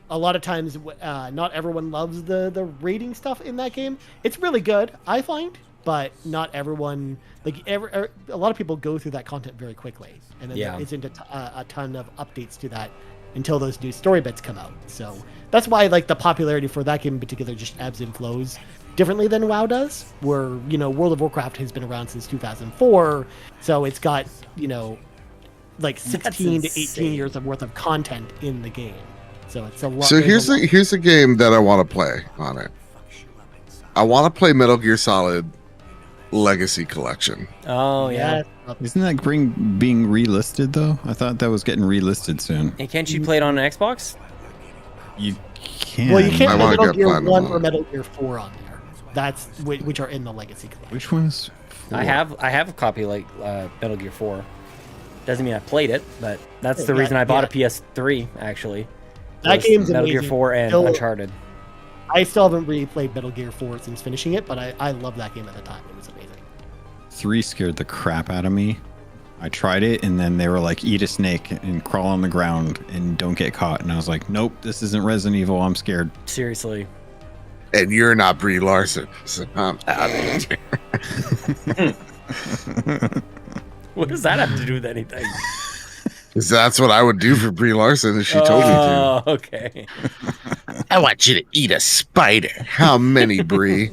a lot of times, not everyone loves the raiding stuff in that game. It's really good, I find, but not everyone a lot of people go through that content very quickly, and then Yeah. there isn't a ton of updates to that until those new story bits come out. So that's why like the popularity for that game in particular just ebbs and flows differently than WoW does, where World of Warcraft has been around since 2004, so it's got like 16 to 18 insane. years of worth of content in the game. So it's a lot. So here's the game that I want to play on it. I want to play Metal Gear Solid Legacy Collection. Oh yeah. Isn't that being relisted though? I thought that was getting relisted soon. And can't you play it on an Xbox? You can. Well, you can't I play wanna Metal get Gear Platinum 1 on or it. Metal Gear 4 on there. That's which are in the Legacy collection. Which one's? I have a copy like Metal Gear 4. Doesn't mean I played it, but that's the Yeah, reason I bought yeah. a PS3 actually. That was game's Metal Gear amazing. 4 and Still- Uncharted. I still haven't replayed Metal Gear 4 since finishing it, but I love that game at the time. It was amazing. 3 scared the crap out of me. I tried it, and then they were like, "Eat a snake and crawl on the ground and don't get caught." And I was like, "Nope, this isn't Resident Evil. I'm scared." Seriously. And you're not Brie Larson. So, What does that have to do with anything? 'cause that's what I would do for Brie Larson if she told me to. Oh, okay. I want you to eat a spider. How many, Brie?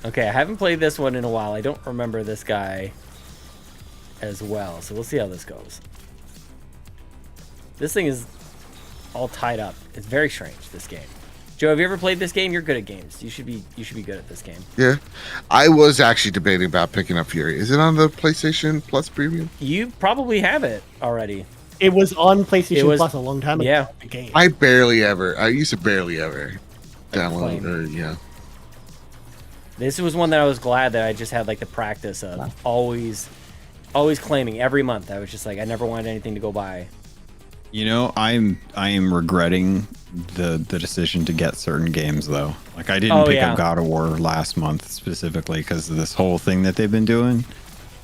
Okay, I haven't played this one in a while. I don't remember this guy as well, so we'll see how this goes. This thing is all tied up. It's very strange, this game. Joe, have you ever played this game? You're good at games. You should be good at this game. Yeah. I was actually debating about picking up Fury. Is it on the PlayStation Plus Premium? You probably have it already. It was on PlayStation It was- Plus a long time ago. yeah. The game. I used to barely ever download Claim. or yeah. This was one that I was glad that I just had like the practice of always claiming every month. I was just like, I never wanted anything to go by. You know, I am regretting the decision to get certain games though. Like I didn't pick up God of War last month specifically because of this whole thing that they've been doing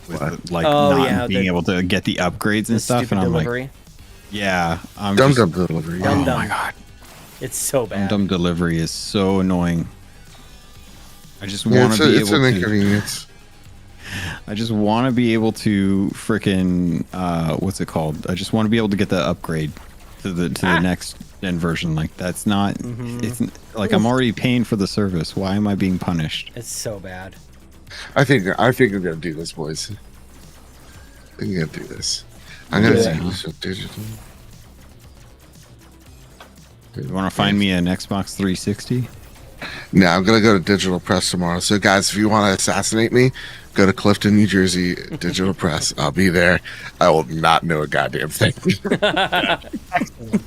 with like not being able to get the upgrades and stuff. And I'm delivery. like, yeah, I'm Dum just, Dum Delivery. Dum oh Dum. my god, It's so bad. Dum Delivery is so annoying. I just Yeah, want to be it's able an to. inconvenience. I just want to be able to frickin' what's it called? I just want to be able to get the upgrade to the next gen version. Like that's not. It's like I'm already paying for the service. Why am I being punished? It's so bad. I think I'm gonna do this, boys. I think I'm gonna do this. I'm gonna do this with digital. You want to find me an Xbox 360? No, I'm gonna go to Digital Press tomorrow. So, guys, if you want to assassinate me, go to Clifton, New Jersey, Digital Press. I'll be there. I will not know a goddamn thing. Excellent.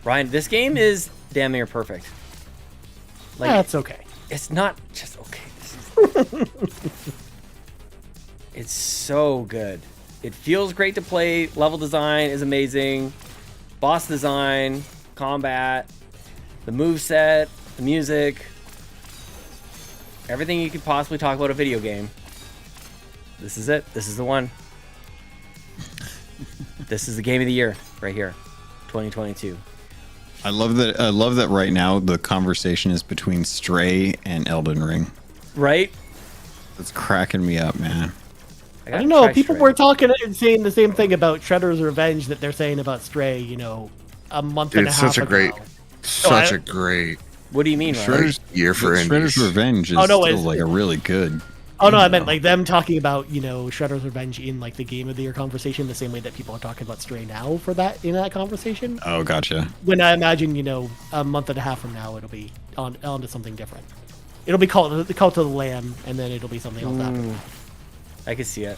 Ryan, this game is damn near perfect. Like, That's okay. It's not just okay. It's so good. It feels great to play. Level design is amazing. Boss design, combat, the moveset, the music, everything you could possibly talk about a video game. This is it. This is the one. This is the game of the year right here, 2022. I love that right now the conversation is between Stray and Elden Ring. Right? It's cracking me up, man. I don't know. People were talking and saying the same thing about Shredder's Revenge that they're saying about Stray. You know, a month and a It's half such a ago. great. What do you mean, Ryan? Shredder's year for Shredder's indies. Revenge is still like a really good. Oh no, I meant like them talking about, you know, Shredder's Revenge in like the Game of the Year conversation, the same way that people are talking about Stray now for that in that conversation. Oh, gotcha. When I imagine, you know, a month and a half from now, it'll be on to something different. It'll be called Cult of the Lamb, and then it'll be something else after. I can see it.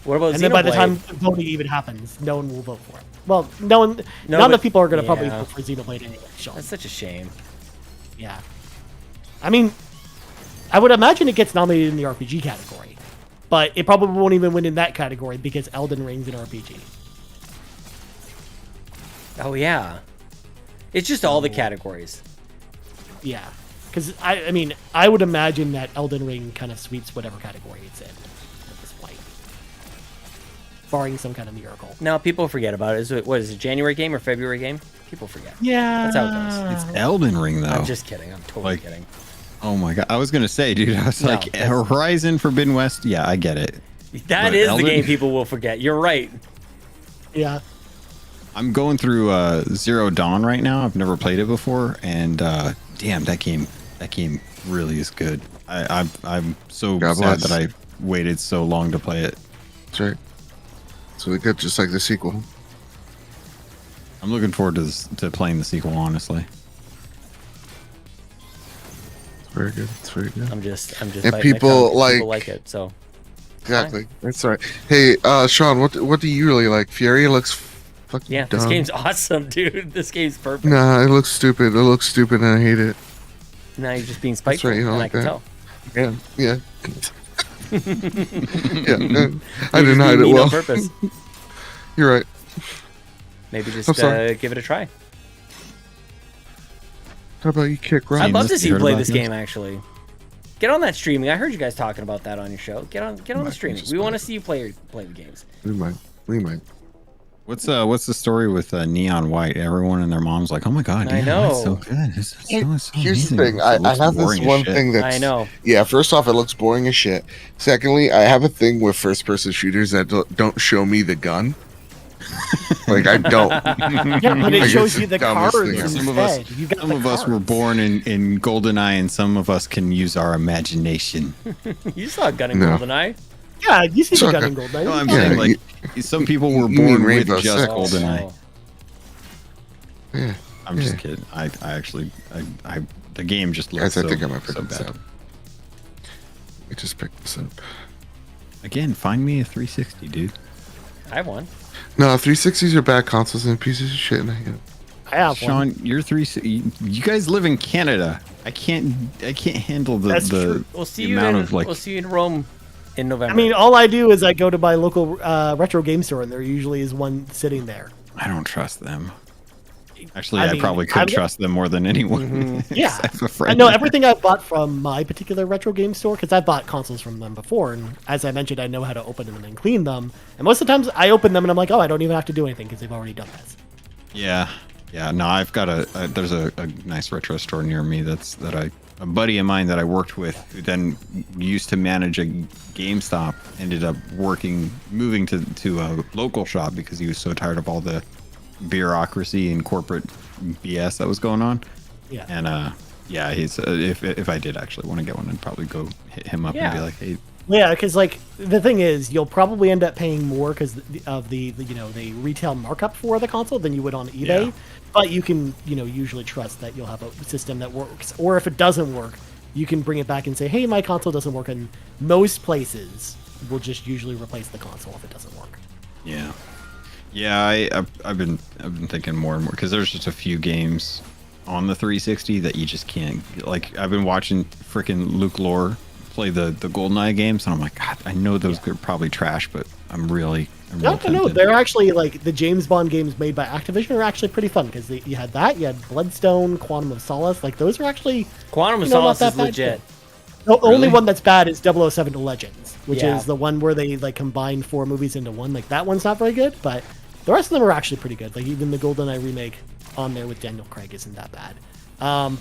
What about And then by the Xenoblade? time voting even happens, no one will vote for it. Well, none of people are going to probably vote for Xenoblade anyway. Sean. That's such a shame. Yeah. I mean, I would imagine it gets nominated in the RPG category, but it probably won't even win in that category because Elden Ring's an RPG. Oh yeah, it's just all the categories. Yeah, because I mean, I would imagine that Elden Ring kind of sweeps whatever category it's in at this point, barring some kind of miracle. Now people forget about it. Is it what is it? January game or February game? People forget. Yeah, that's how it goes. It's Elden Ring though. I'm just kidding. I'm totally kidding. Oh my god! I was gonna say, dude. I was No, like, Horizon Forbidden West. Yeah, I get it. That But is Elden- the game people will forget. You're right. Yeah. I'm going through Zero Dawn right now. I've never played it before, and damn, that game really is good. I'm so God sad bless. that I waited so long to play it. That's right. So we got just like the sequel. I'm looking forward to playing the sequel. Honestly, It's very good. It's very good. I'm just. And biting my people tongue 'cause people like- like it. So Exactly. That's right. Hey, Sean, what do you really like? Fury looks fucking yeah, dumb. this game's awesome, dude. This game's perfect. Nah, it looks stupid. It looks stupid, and I hate it. Now you're just being That's spiteful, right. You don't and I like can that. tell. Yeah. Yeah. I You're didn't just hide being it mean well. on purpose. You're right. Maybe I'm just sorry. give it a try. How about you kick I'd Ryan? love to this? see You you heard play about this this? game. Actually, get on that streaming. I heard you guys talking about that on your show. Get on the streaming. We want to see you play the games. We might. We might. what's the story with Neon White? Everyone and their mom's like, oh my god, I yeah, know. that's so good. It's so Here's the amazing. thing. It I looks have this boring as one shit. thing that's. I know. Yeah. First off, it looks boring as shit. Secondly, I have a thing with first-person shooters that don't show me the gun. Like I don't. Yeah, but it Like, shows it's you the dumbest cards thing ever. Some of us, instead. You got some the of us were cards. born in GoldenEye, and some of us can use our imagination. You saw Gunning No. GoldenEye. Yeah, you see the Suck gun it. in Goldeneye. No, I'm Yeah, saying like some people were you mean born with Rainbow just Six. GoldenEye. Yeah. I'm just kidding. I actually the game just looks Guys, I so, think I might pick so this bad. up. I just picked this up. Again, find me a 360, dude. I have one. No, 360s are bad consoles and pieces of shit, and I hate it. I have one. Sean, you're you guys live in Canada. I can't handle That's the true. We'll see the you amount in of like. we'll see you in Rome in November. I mean, all I do is I go to my local retro game store, and there usually is one sitting there. I don't trust them. Actually, I I mean, probably could I'm- trust them more than anyone. Yeah, I have a I friend know there. everything I've bought from my particular retro game store because I've bought consoles from them before, and as I mentioned, I know how to open them and clean them. And most of the times, I open them and I'm like, oh, I don't even have to do anything because they've already done this. Yeah, Yeah, no, I've got there's a nice retro store near me a buddy of mine that I worked with who then used to manage a GameStop ended up moving to a local shop because he was so tired of all the bureaucracy and corporate BS that was going on. Yeah. And yeah, he's if I did actually want to get one, I'd probably go hit him up and be like, hey. Yeah, because like the thing is, you'll probably end up paying more because of the the retail markup for the console than you would on eBay. Yeah. But you can usually trust that you'll have a system that works. Or if it doesn't work, you can bring it back and say, hey, my console doesn't work. And most places will just usually replace the console if it doesn't work. Yeah, yeah. I've been thinking more and more because there's just a few games on the 360 that you just can't. Like I've been watching freaking Luke Lore play the GoldenEye games, and I'm like, God, I know those are probably trash, but I'm really No, they're actually like the James Bond games made by Activision are actually pretty fun because you had Bloodstone, Quantum of Solace. Like those are actually Quantum of Solace not is that bad. legit. The only one that's bad is 007 Legends, which Yeah. is the one where they like combine 4 movies into one. Like that one's not very good, but the rest of them are actually pretty good. Like even the GoldenEye remake on there with Daniel Craig isn't that bad.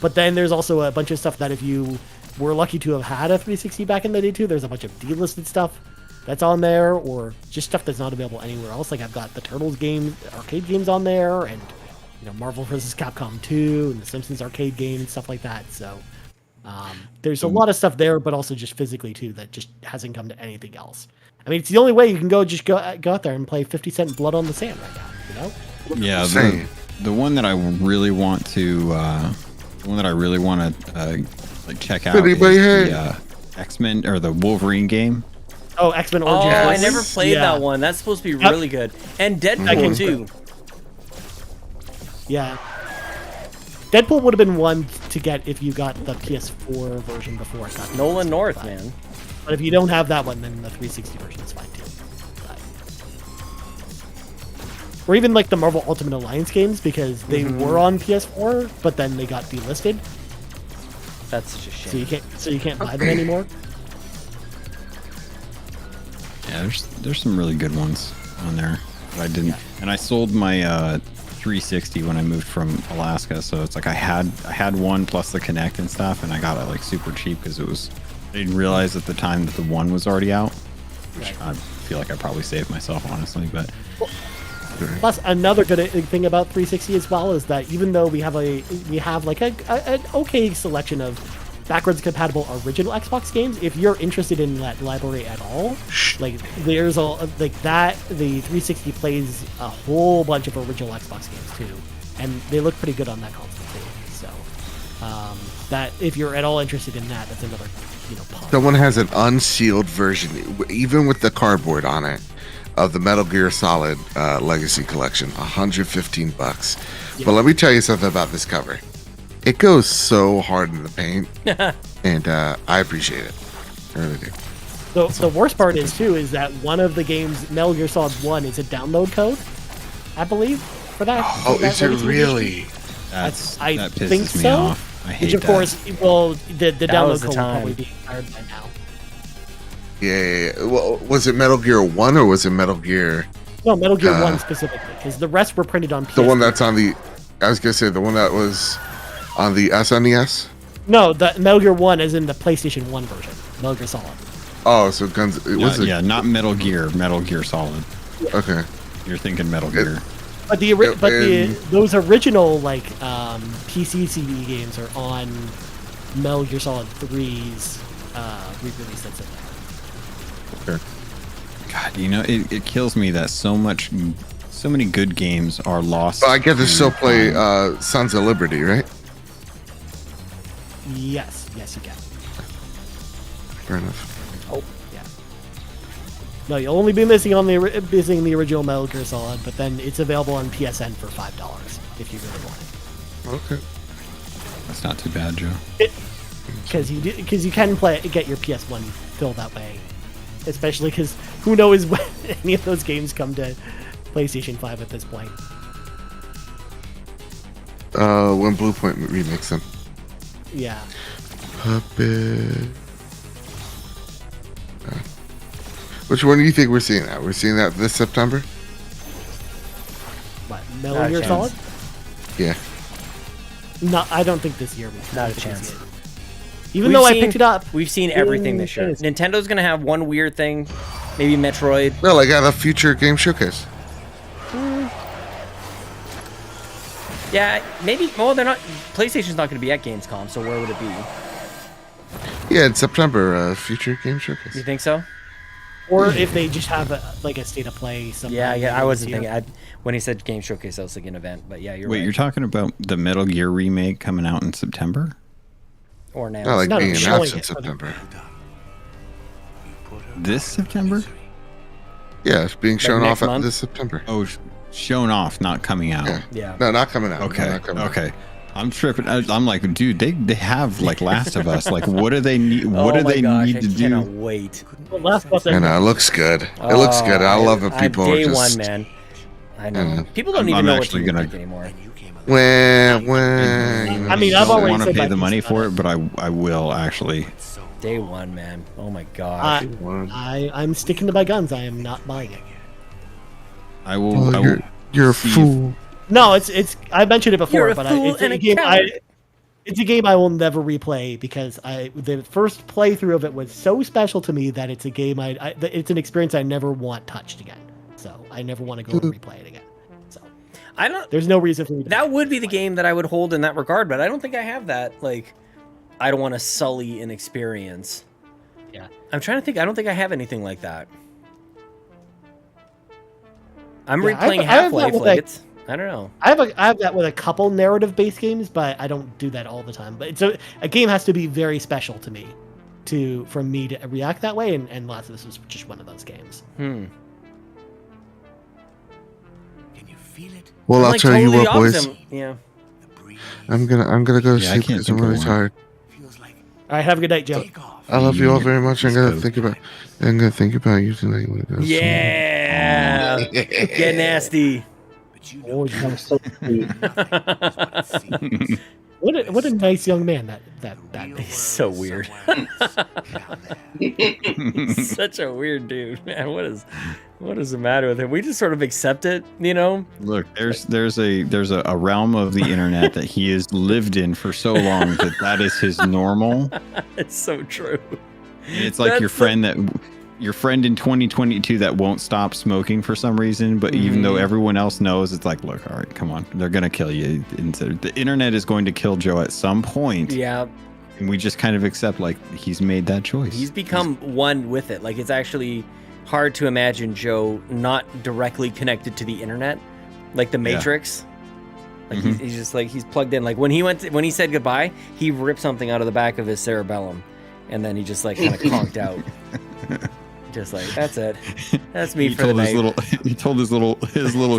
But then there's also a bunch of stuff that if you were lucky to have had a 360 back in the day too, there's a bunch of delisted stuff that's on there, or just stuff that's not available anywhere else. Like I've got the Turtles game, arcade games on there, and Marvel vs. Capcom 2 and the Simpsons arcade game and stuff like that. So there's a lot of stuff there, but also just physically too that just hasn't come to anything else. I mean, it's the only way you can go out there and play 50 Cent Blood on the Sand right now. Yeah, the one that I really want to like check out is the X-Men or the Wolverine game. Oh, X-Men Oh, Origins. I never played that one. That's supposed to be really good. And Deadpool too. Yeah. Deadpool would have been one to get if you got the PS4 version before it got Nolan North, man. But if you don't have that one, then the 360 version is fine too. Or even like the Marvel Ultimate Alliance games, because they were on PS4, but then they got delisted. That's such a shame. So you can't buy them anymore. Yeah, there's some really good ones on there. But I didn't, and I sold my 360 when I moved from Alaska, so it's like I had one plus the Kinect and stuff, and I got it like super cheap because I didn't realize at the time that the one was already out. Which I feel like I probably saved myself, honestly, but. Plus, another good thing about 360 as well is that even though we have like an okay selection of backwards compatible original Xbox games, if you're interested in that library at all, like there's the 360 plays a whole bunch of original Xbox games too, and they look pretty good on that console too. So that if you're at all interested in that, that's another positive. Someone has an unsealed version, even with the cardboard on it, of the Metal Gear Solid Legacy Collection, $115. Yeah. But let me tell you something about this cover. It goes so hard in the paint, and I appreciate it. I really do. So the worst part is that one of the games, Metal Gear Solid 1, is a download code, I believe, for that. Oh, for that is it Legacy really? edition. That pisses think me so. off. I hate Which of that. course, well, the download was the code will time. probably be expired by now. Yeah. Well, was it Metal Gear 1 or was it Metal Gear? No, Metal Gear 1 specifically, because the rest were printed on PS. The one that's on the. I was gonna say the one that was on the SNES. No, the Metal Gear 1 is in the PlayStation 1 version. Metal Gear Solid. Oh, so guns. Yeah, not Metal Gear. Metal Gear Solid. Okay. You're thinking Metal Gear. But those original like PC CD games are on Metal Gear Solid 3's re-release that's in there. Okay. God, it kills me that so many good games are lost. But I get to still play Sons of Liberty, right? Yes, you can. Fair enough. Oh, yeah. No, you'll only be missing the original Metal Gear Solid, but then it's available on PSN for $5 if you really want it. Okay. That's not too bad, Joe. Because you can get your PS1 filled that way, especially because who knows when any of those games come to PlayStation 5 at this point. When Bluepoint remakes them. Yeah. Puppet. Which one do you think we're seeing that? We're seeing that this September? What, Metal Gear Solid? Yeah. No, I don't think this year. Not a chance. Even though I picked it up. We've seen everything this year. Nintendo's gonna have one weird thing, maybe Metroid. No, like at a future game showcase. Yeah, maybe. Well, they're not. PlayStation's not gonna be at Gamescom, so where would it be? Yeah, in September, future game showcase. You think so? Or if they just have a state of play. Yeah, I wasn't thinking. When he said game showcase, I was thinking event. But yeah, you're Wait, right. you're talking about the Metal Gear remake coming out in September? Or now? Not like No, being showing announced in it. September. This September? Yeah, it's being shown next off month? this September. Oh, shown off, not coming out. Yeah. Yeah. No, not coming out. Okay. No, not coming out. Okay. I'm tripping. I'm like, dude, they have like Last of Us. Like, what do they need? What Oh do my they gosh, need I to cannot do? wait. Well, Last of Us. I know, it looks good. It looks good. I love it. People are Day just... one, man. I know. Yeah. People don't I'm even know what actually to gonna- think anymore. I mean, I've I already don't want to said pay my the piece money about for it. it, but I will actually. Day one, man. Oh my gosh. I'm sticking to my guns. I am not buying it. I will. Well, I will you're a see if- fool. No, it's. I mentioned it before, You're a but fool it's and a a game. coward. It's a game I will never replay because the first playthrough of it was so special to me that it's a game it's an experience I never want touched again. So I never want to go and replay it again. So I don't. there's no reason for me to. That would be the game that I would hold in that regard, but I don't think I have that. Like, I don't want to sully an experience. Yeah. I'm trying to think. I don't think I have anything like that. I'm Yeah, replaying I have that Half-Life. with, Like like- it's. I don't know. I have that with a couple narrative-based games, but I don't do that all the time. But a game has to be very special to me, for me to react that way, and Last of Us was just one of those games. Well, I'm I'll like tell you totally what, boys. opposite. Yeah. I'm gonna go Yeah, I sleep can't because I'm think of really one. tired. All right, have a good night, Joe. I love you all very much. I'm gonna Let's think about you tonight when it goes. Yeah. Get nasty. Oh, you are so sweet. What a nice young man that He's so weird. Such a weird dude, man. What is the matter with him? We just sort of accept it, you know? Look, there's a realm of the internet that he has lived in for so long that is his normal. It's so true. It's like your friend in 2022 that won't stop smoking for some reason, but even though everyone else knows, it's like, look, all right, come on, they're gonna kill you. The internet is going to kill Joe at some point. Yeah. And we just kind of accept like he's made that choice. He's become one with it. Like, it's actually hard to imagine Joe not directly connected to the internet, like the Matrix. Like he's just like he's plugged in. Like when he said goodbye, he ripped something out of the back of his cerebellum, and then he just like kind of conked out. Just like, that's it. That's me for the night. He told his little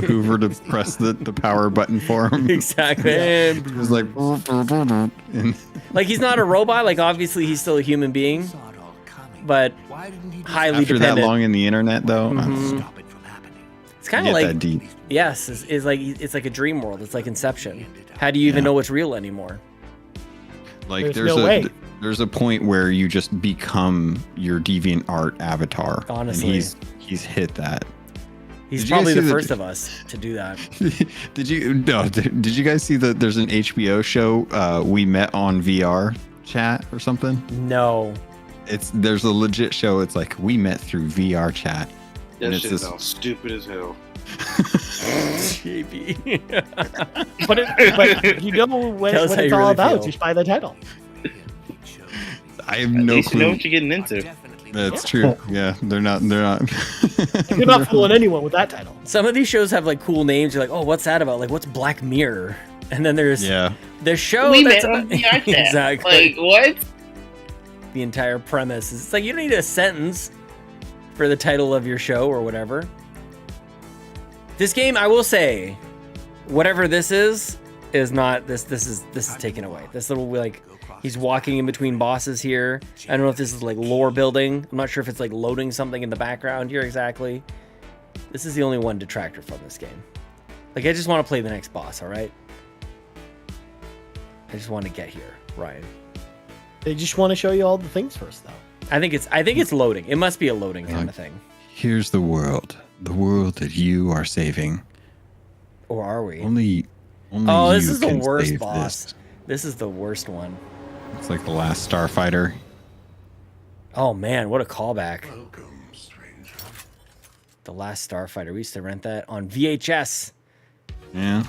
Hoover to press the power button for him. Exactly. He was like, and like he's not a robot. Like obviously he's still a human being, but highly after dependent. that long in the internet, though, It's kind of like that deep. Yes, it's like a dream world. It's like Inception. How do you even know what's real anymore? Like There's no way. There's a point where you just become your DeviantArt avatar. Honestly. and he's hit that. He's Did you guys probably see the the- first of us to do that. Did you guys see that there's an HBO show We Met on VR chat or something? No. There's a legit show. It's like We Met through VR chat. That it's shit this- sounds stupid as hell. JB. but you know what Tell us how it's you all really about. feel. Just buy the title. I have At no least you know clue. what you're getting into. That's true. Yeah, they're not. You're not fooling anyone with that title. Some of these shows have like cool names. You're like, oh, what's that about? Like, what's Black Mirror? And then there's the show We that's met on about- VR chat. exactly. Like, what? The entire premise is it's like you don't need a sentence for the title of your show or whatever. This game, I will say, whatever this is not this. This is taken away. This little like he's walking in between bosses here. I don't know if this is like lore building. I'm not sure if it's like loading something in the background here exactly. This is the only one detractor from this game. Like I just want to play the next boss. All right. I just want to get here, Ryan. They just want to show you all the things first, though. I think it's loading. It must be a loading kind of thing. Here's the world that you are saving. Or are we? Only Only Oh, this you is the can worst save boss. this. This is the worst one. It's like the last Starfighter. Oh man, what a callback. The Last Starfighter. We used to rent that on VHS. Yeah.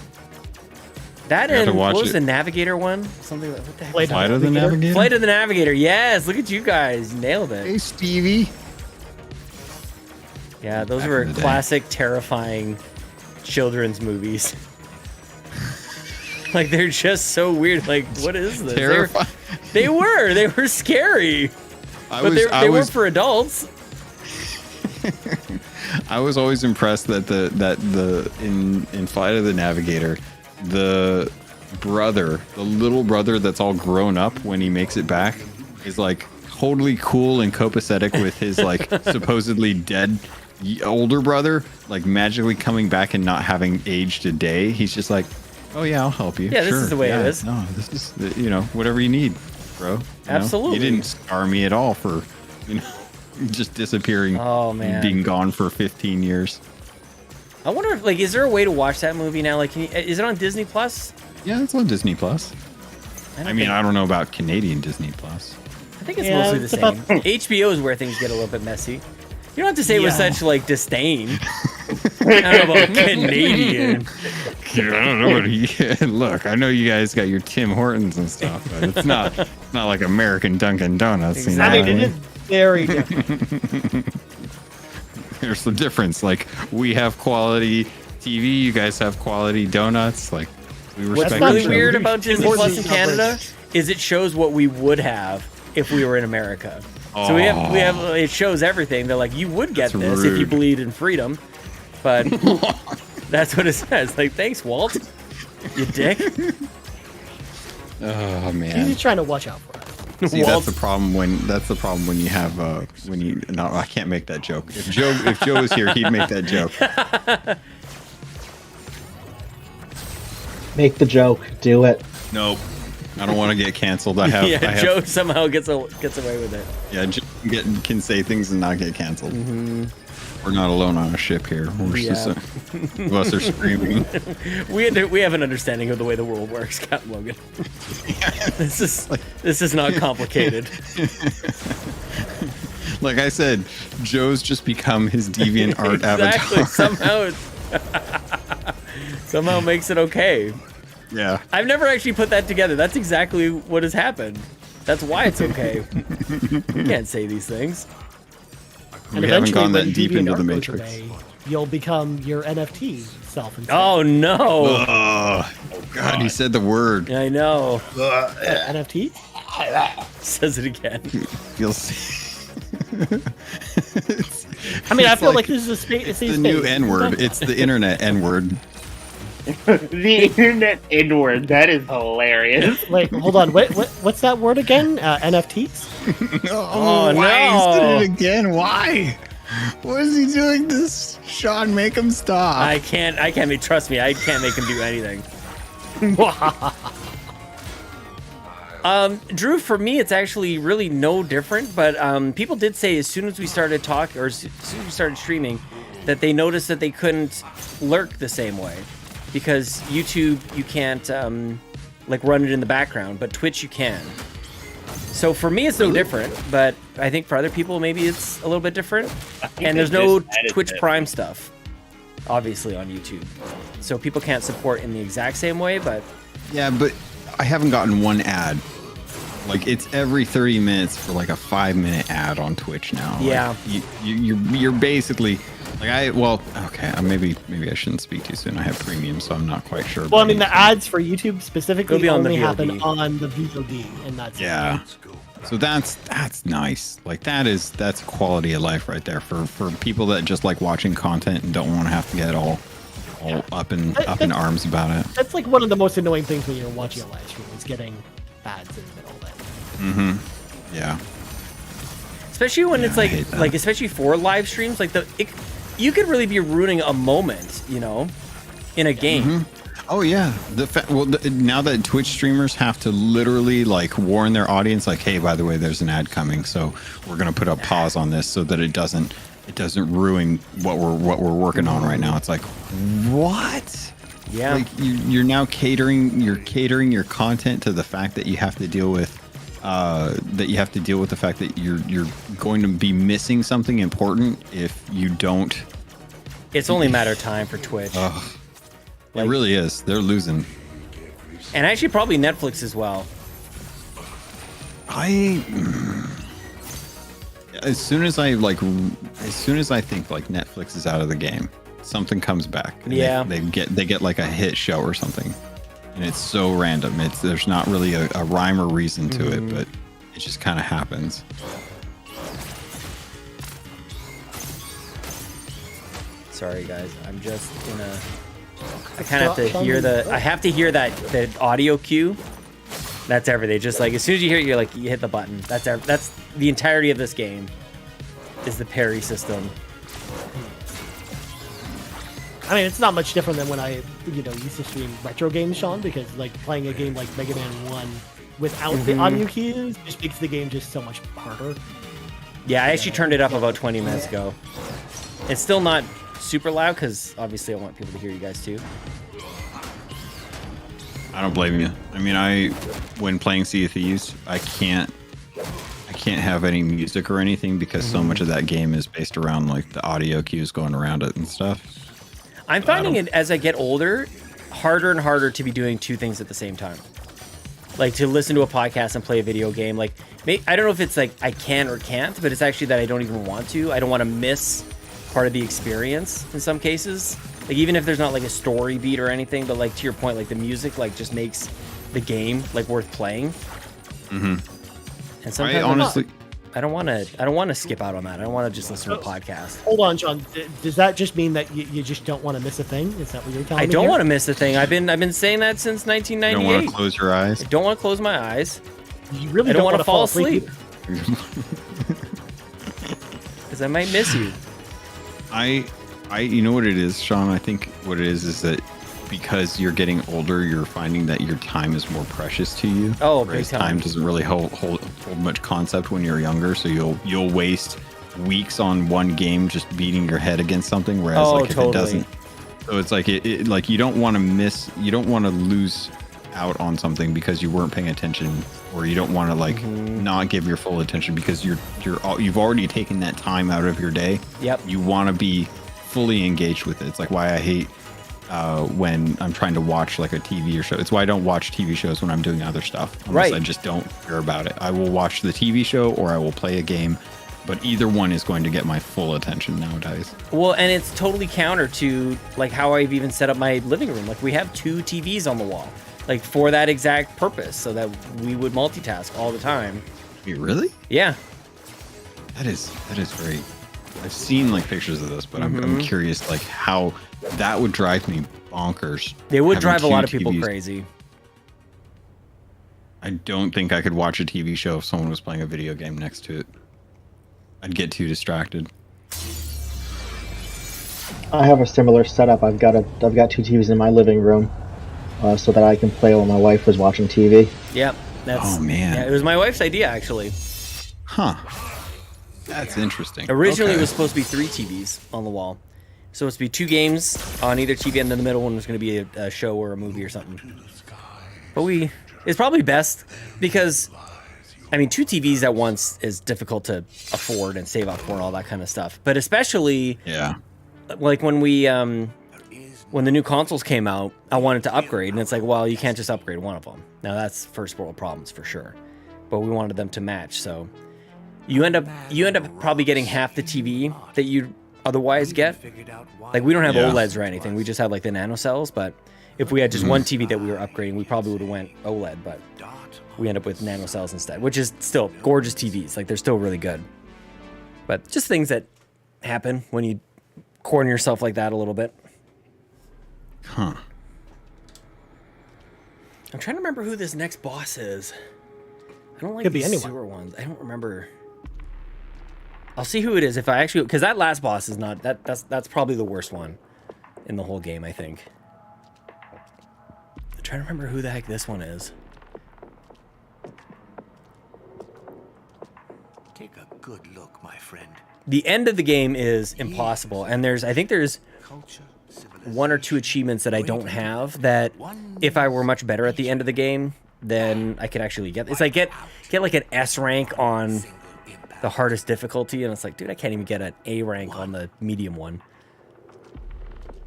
That You have and to watch what was it. the Navigator one? Something like what the heck? Flight of the Navigator? Flight of the Navigator. Yes, look at you guys. You nailed it. Hey, Stevie. Yeah, those Back were in the day. classic terrifying children's movies. Like they're just so weird. Like, what is this? Terrifying. They were scary. But they weren't for adults. I was always impressed that the in Flight of the Navigator, the little brother that's all grown up when he makes it back is like totally cool and copacetic with his like supposedly dead older brother, like magically coming back and not having aged a day. He's just like, oh yeah, I'll help you. Yeah, this is the way it is. No, this is whatever you need, bro. You know? Absolutely. You didn't scar me at all for, just disappearing. Oh, man. Being gone for 15 years. I wonder if is there a way to watch that movie now? Like, is it on Disney Plus? Yeah, it's on Disney Plus. I don't know about Canadian Disney Plus. I think it's mostly the same. HBO is where things get a little bit messy. You don't have to say it with such disdain. I don't know about Canadian. I don't know look, I know you guys got your Tim Hortons and stuff, but it's not like American Dunkin' Donuts. Exactly. I mean, it is very different. There's the difference. Like, we have quality TV, you guys have quality donuts. Like, we What's respect really each other. weird about Disney Plus in Hortons Canada is it shows what we would have if we were in America. So we have it shows everything. They're like, you would get That's this if you rude. believed in freedom, but that's what it says. Like, thanks, Walt. You dick. Oh He's man. just trying to watch out for us. See, Walt. that's the problem when you have no, I can't make that joke. If Joe was here, he'd make that joke. Make the joke. Do it. Nope. I don't want to get canceled. I have Joe somehow gets away with it. Yeah, Joe can say things and not get canceled. We're not alone on a ship here. We're just of us are screaming. We have an understanding of the way the world works, Captain Logan. This is not complicated. Like I said, Joe's just become his deviant art Exactly. avatar. Somehow makes it okay. Yeah. I've never actually put that together. That's exactly what has happened. That's why it's okay. You can't say these things. And We haven't eventually, gone that when deep into DeviantArt the goes Matrix. away, you'll become your NFT self. Instead. Oh no! Oh God, he said the word. I know. NFT? Says it again. You'll see. I mean, I It's feel like this is a space. the new N word. It's the internet N word. The internet N-word. That is hilarious. Wait, hold on. What's that word again? NFTs? Oh, why? no. He said it again. Why? What is he doing this? Sean, make him stop. I can't. Trust me. I can't make him do anything. Drew, for me, it's actually really no different. But people did say as soon as we started talking, or as soon as we started streaming, that they noticed that they couldn't lurk the same way, because YouTube you can't like run it in the background, but Twitch you can. So for me, it's no different. But I think for other people, maybe it's a little bit different. And there's no Twitch Prime stuff, obviously, on YouTube, so people can't support in the exact same way. But Yeah, but I haven't gotten one ad. Like, it's every 30 minutes for like a 5-minute ad on Twitch now. Yeah. Like, you're basically like okay. Maybe I shouldn't speak too soon. I have premium, so I'm not quite sure. Well, I but mean, the ads for YouTube specifically It'll be on the only happen VOD. on the VOD, and that's yeah. So that's nice. Like, that's quality of life right there for people that just like watching content and don't want to have to get all up in arms about it. That's like one of the most annoying things when you're watching a live stream is getting ads in the middle of it. Mm-hmm. Yeah. especially when it's I hate that. like especially for live streams, like you could really be ruining a moment, you know, in a game. Mm-hmm. Oh yeah, now that Twitch streamers have to literally like warn their audience, like, hey, by the way, there's an ad coming, so we're gonna put a pause on this so that it doesn't ruin what we're working on right now. It's like, what? Yeah. Like you're now catering your content to the fact that you have to deal with the fact that you're going to be missing something important if you don't. It's only a matter of time for Twitch. It really is. They're losing. And actually probably Netflix as well. As soon as I think like Netflix is out of the game, something comes back. And Yeah. they get like a hit show or something, and it's so random. There's not really a rhyme or reason to it, but it just kind of happens. Sorry guys, I'm just gonna. I kind of have to hear the audio cue. That's everything. Just like as soon as you hear it, you hit the button. That's the entirety of this game. Is the parry system. I mean, it's not much different than when I, used to stream retro games, Sean, because like playing a game like Mega Man 1 without the audio cues just makes the game just so much harder. Yeah, I actually turned it up about 20 minutes ago. It's still not super loud because obviously I want people to hear you guys too. I don't blame you. I mean, when playing Sea of Thieves, I can't have any music or anything because so much of that game is based around like the audio cues going around it and stuff. I'm finding it as I get older, harder and harder to be doing two things at the same time. Like to listen to a podcast and play a video game. Like, I don't know if it's like I can or can't, but it's actually that I don't even want to. I don't want to miss part of the experience in some cases. Like even if there's not like a story beat or anything, but like to your point, like the music like just makes the game like worth playing. Mm-hmm. And sometimes I don't want to skip out on that. I don't want to just listen to a podcast. Hold on, John. Does that just mean that you just don't want to miss a thing? Is that what you're telling me? I don't here? want to miss a thing. I've been saying that since 1998. You don't want to close your eyes. I don't want to close my eyes. You really I don't want to fall asleep. Because I might miss you. You know what it is, Sean? I think what it is that because you're getting older, you're finding that your time is more precious to you. Oh, big whereas time. time doesn't really hold much concept when you're younger, so you'll waste weeks on one game just beating your head against something. Whereas if it doesn't, so it's like it like you don't want to lose out on something because you weren't paying attention, or you don't want to not give your full attention because you've already taken that time out of your day. Yep. You want to be fully engaged with it. It's like why I hate when I'm trying to watch like a TV or show. It's why I don't watch TV shows when I'm doing other stuff. Unless I just don't care about it. I will watch the TV show or I will play a game, but either one is going to get my full attention nowadays. Well, and it's totally counter to like how I've even set up my living room. Like we have 2 TVs on the wall, like for that exact purpose, so that we would multitask all the time. You really? Yeah. That is great. I've seen like pictures of this, but I'm curious like how that would drive me bonkers. It would having drive a 2 lot of people TVs. crazy. I don't think I could watch a TV show if someone was playing a video game next to it. I'd get too distracted. I have a similar setup. I've got 2 TVs in my living room, so that I can play while my wife was watching TV. Yep. Oh, man. Yeah, it was my wife's idea actually. Huh. That's interesting. Originally, Okay. it was supposed to be 3 TVs on the wall. So it's supposed to be 2 games on either TV, and then the middle one was going to be a show or a movie or something. But it's probably best because, I mean, 2 TVs at once is difficult to afford and save up for and all that kind of stuff. But especially, like when when the new consoles came out, I wanted to upgrade, and it's like, well, you can't just upgrade one of them. Now that's first world problems for sure. But we wanted them to match, so you end up probably getting half the TV that you'd otherwise get. Like we don't have OLEDs or anything. We just have like the nanocells, but if we had just one TV that we were upgrading, we probably would have went OLED, but we end up with nanocells instead, which is still gorgeous TVs. Like they're still really good. But just things that happen when you corner yourself like that a little bit. Huh. I'm trying to remember who this next boss is. I don't like Could be these anyone. sewer ones. I don't remember. I'll see who it is if I actually, because that last boss is not that's probably the worst one in the whole game, I think. I'm trying to remember who the heck this one is. Take a good look, my friend. The end of the game is impossible, and I think there's one or two achievements that I don't have that if I were much better at the end of the game, then I could actually get. It's like get like an S rank on the hardest difficulty, and it's like, dude, I can't even get an A rank on the medium one.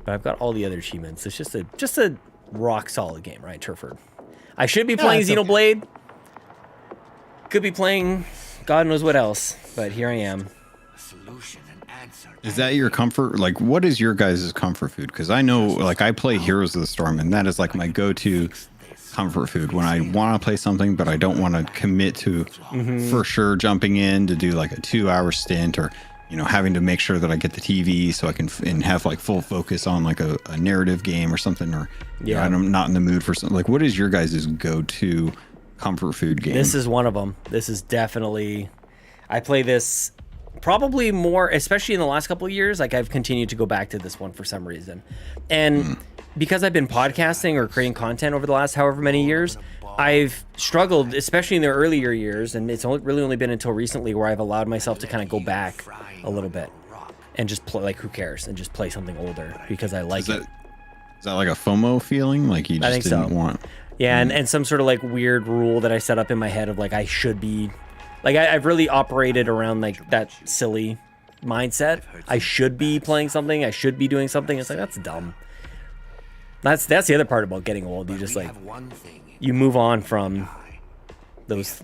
But I've got all the other achievements. It's just a rock solid game, right, Turford? I should be playing Xenoblade. Could be playing God knows what else, but here I am. Is that your comfort? Like, what is your guys' comfort food? Because I know, like, I play Heroes of the Storm, and that is like my go-to comfort food when I want to play something, but I don't want to commit to for sure jumping in to do like a 2-hour stint, or having to make sure that I get the TV so I can and have like full focus on like a narrative game or something, or I'm not in the mood for something. Like, what is your guys' go-to comfort food game? This is one of them. This is definitely. I play this probably more, especially in the last couple of years. Like, I've continued to go back to this one for some reason, and because I've been podcasting or creating content over the last however many years, I've struggled, especially in the earlier years, and it's really only been until recently where I've allowed myself to kind of go back a little bit and just play, like, who cares, and just play something older because I like it. Is that like a FOMO feeling? Like, you just didn't want? Yeah, and some sort of like weird rule that I set up in my head of like I should be, like I've really operated around like that silly mindset. I should be playing something. I should be doing something. It's like, that's dumb. That's the other part about getting old. You just like, you move on from those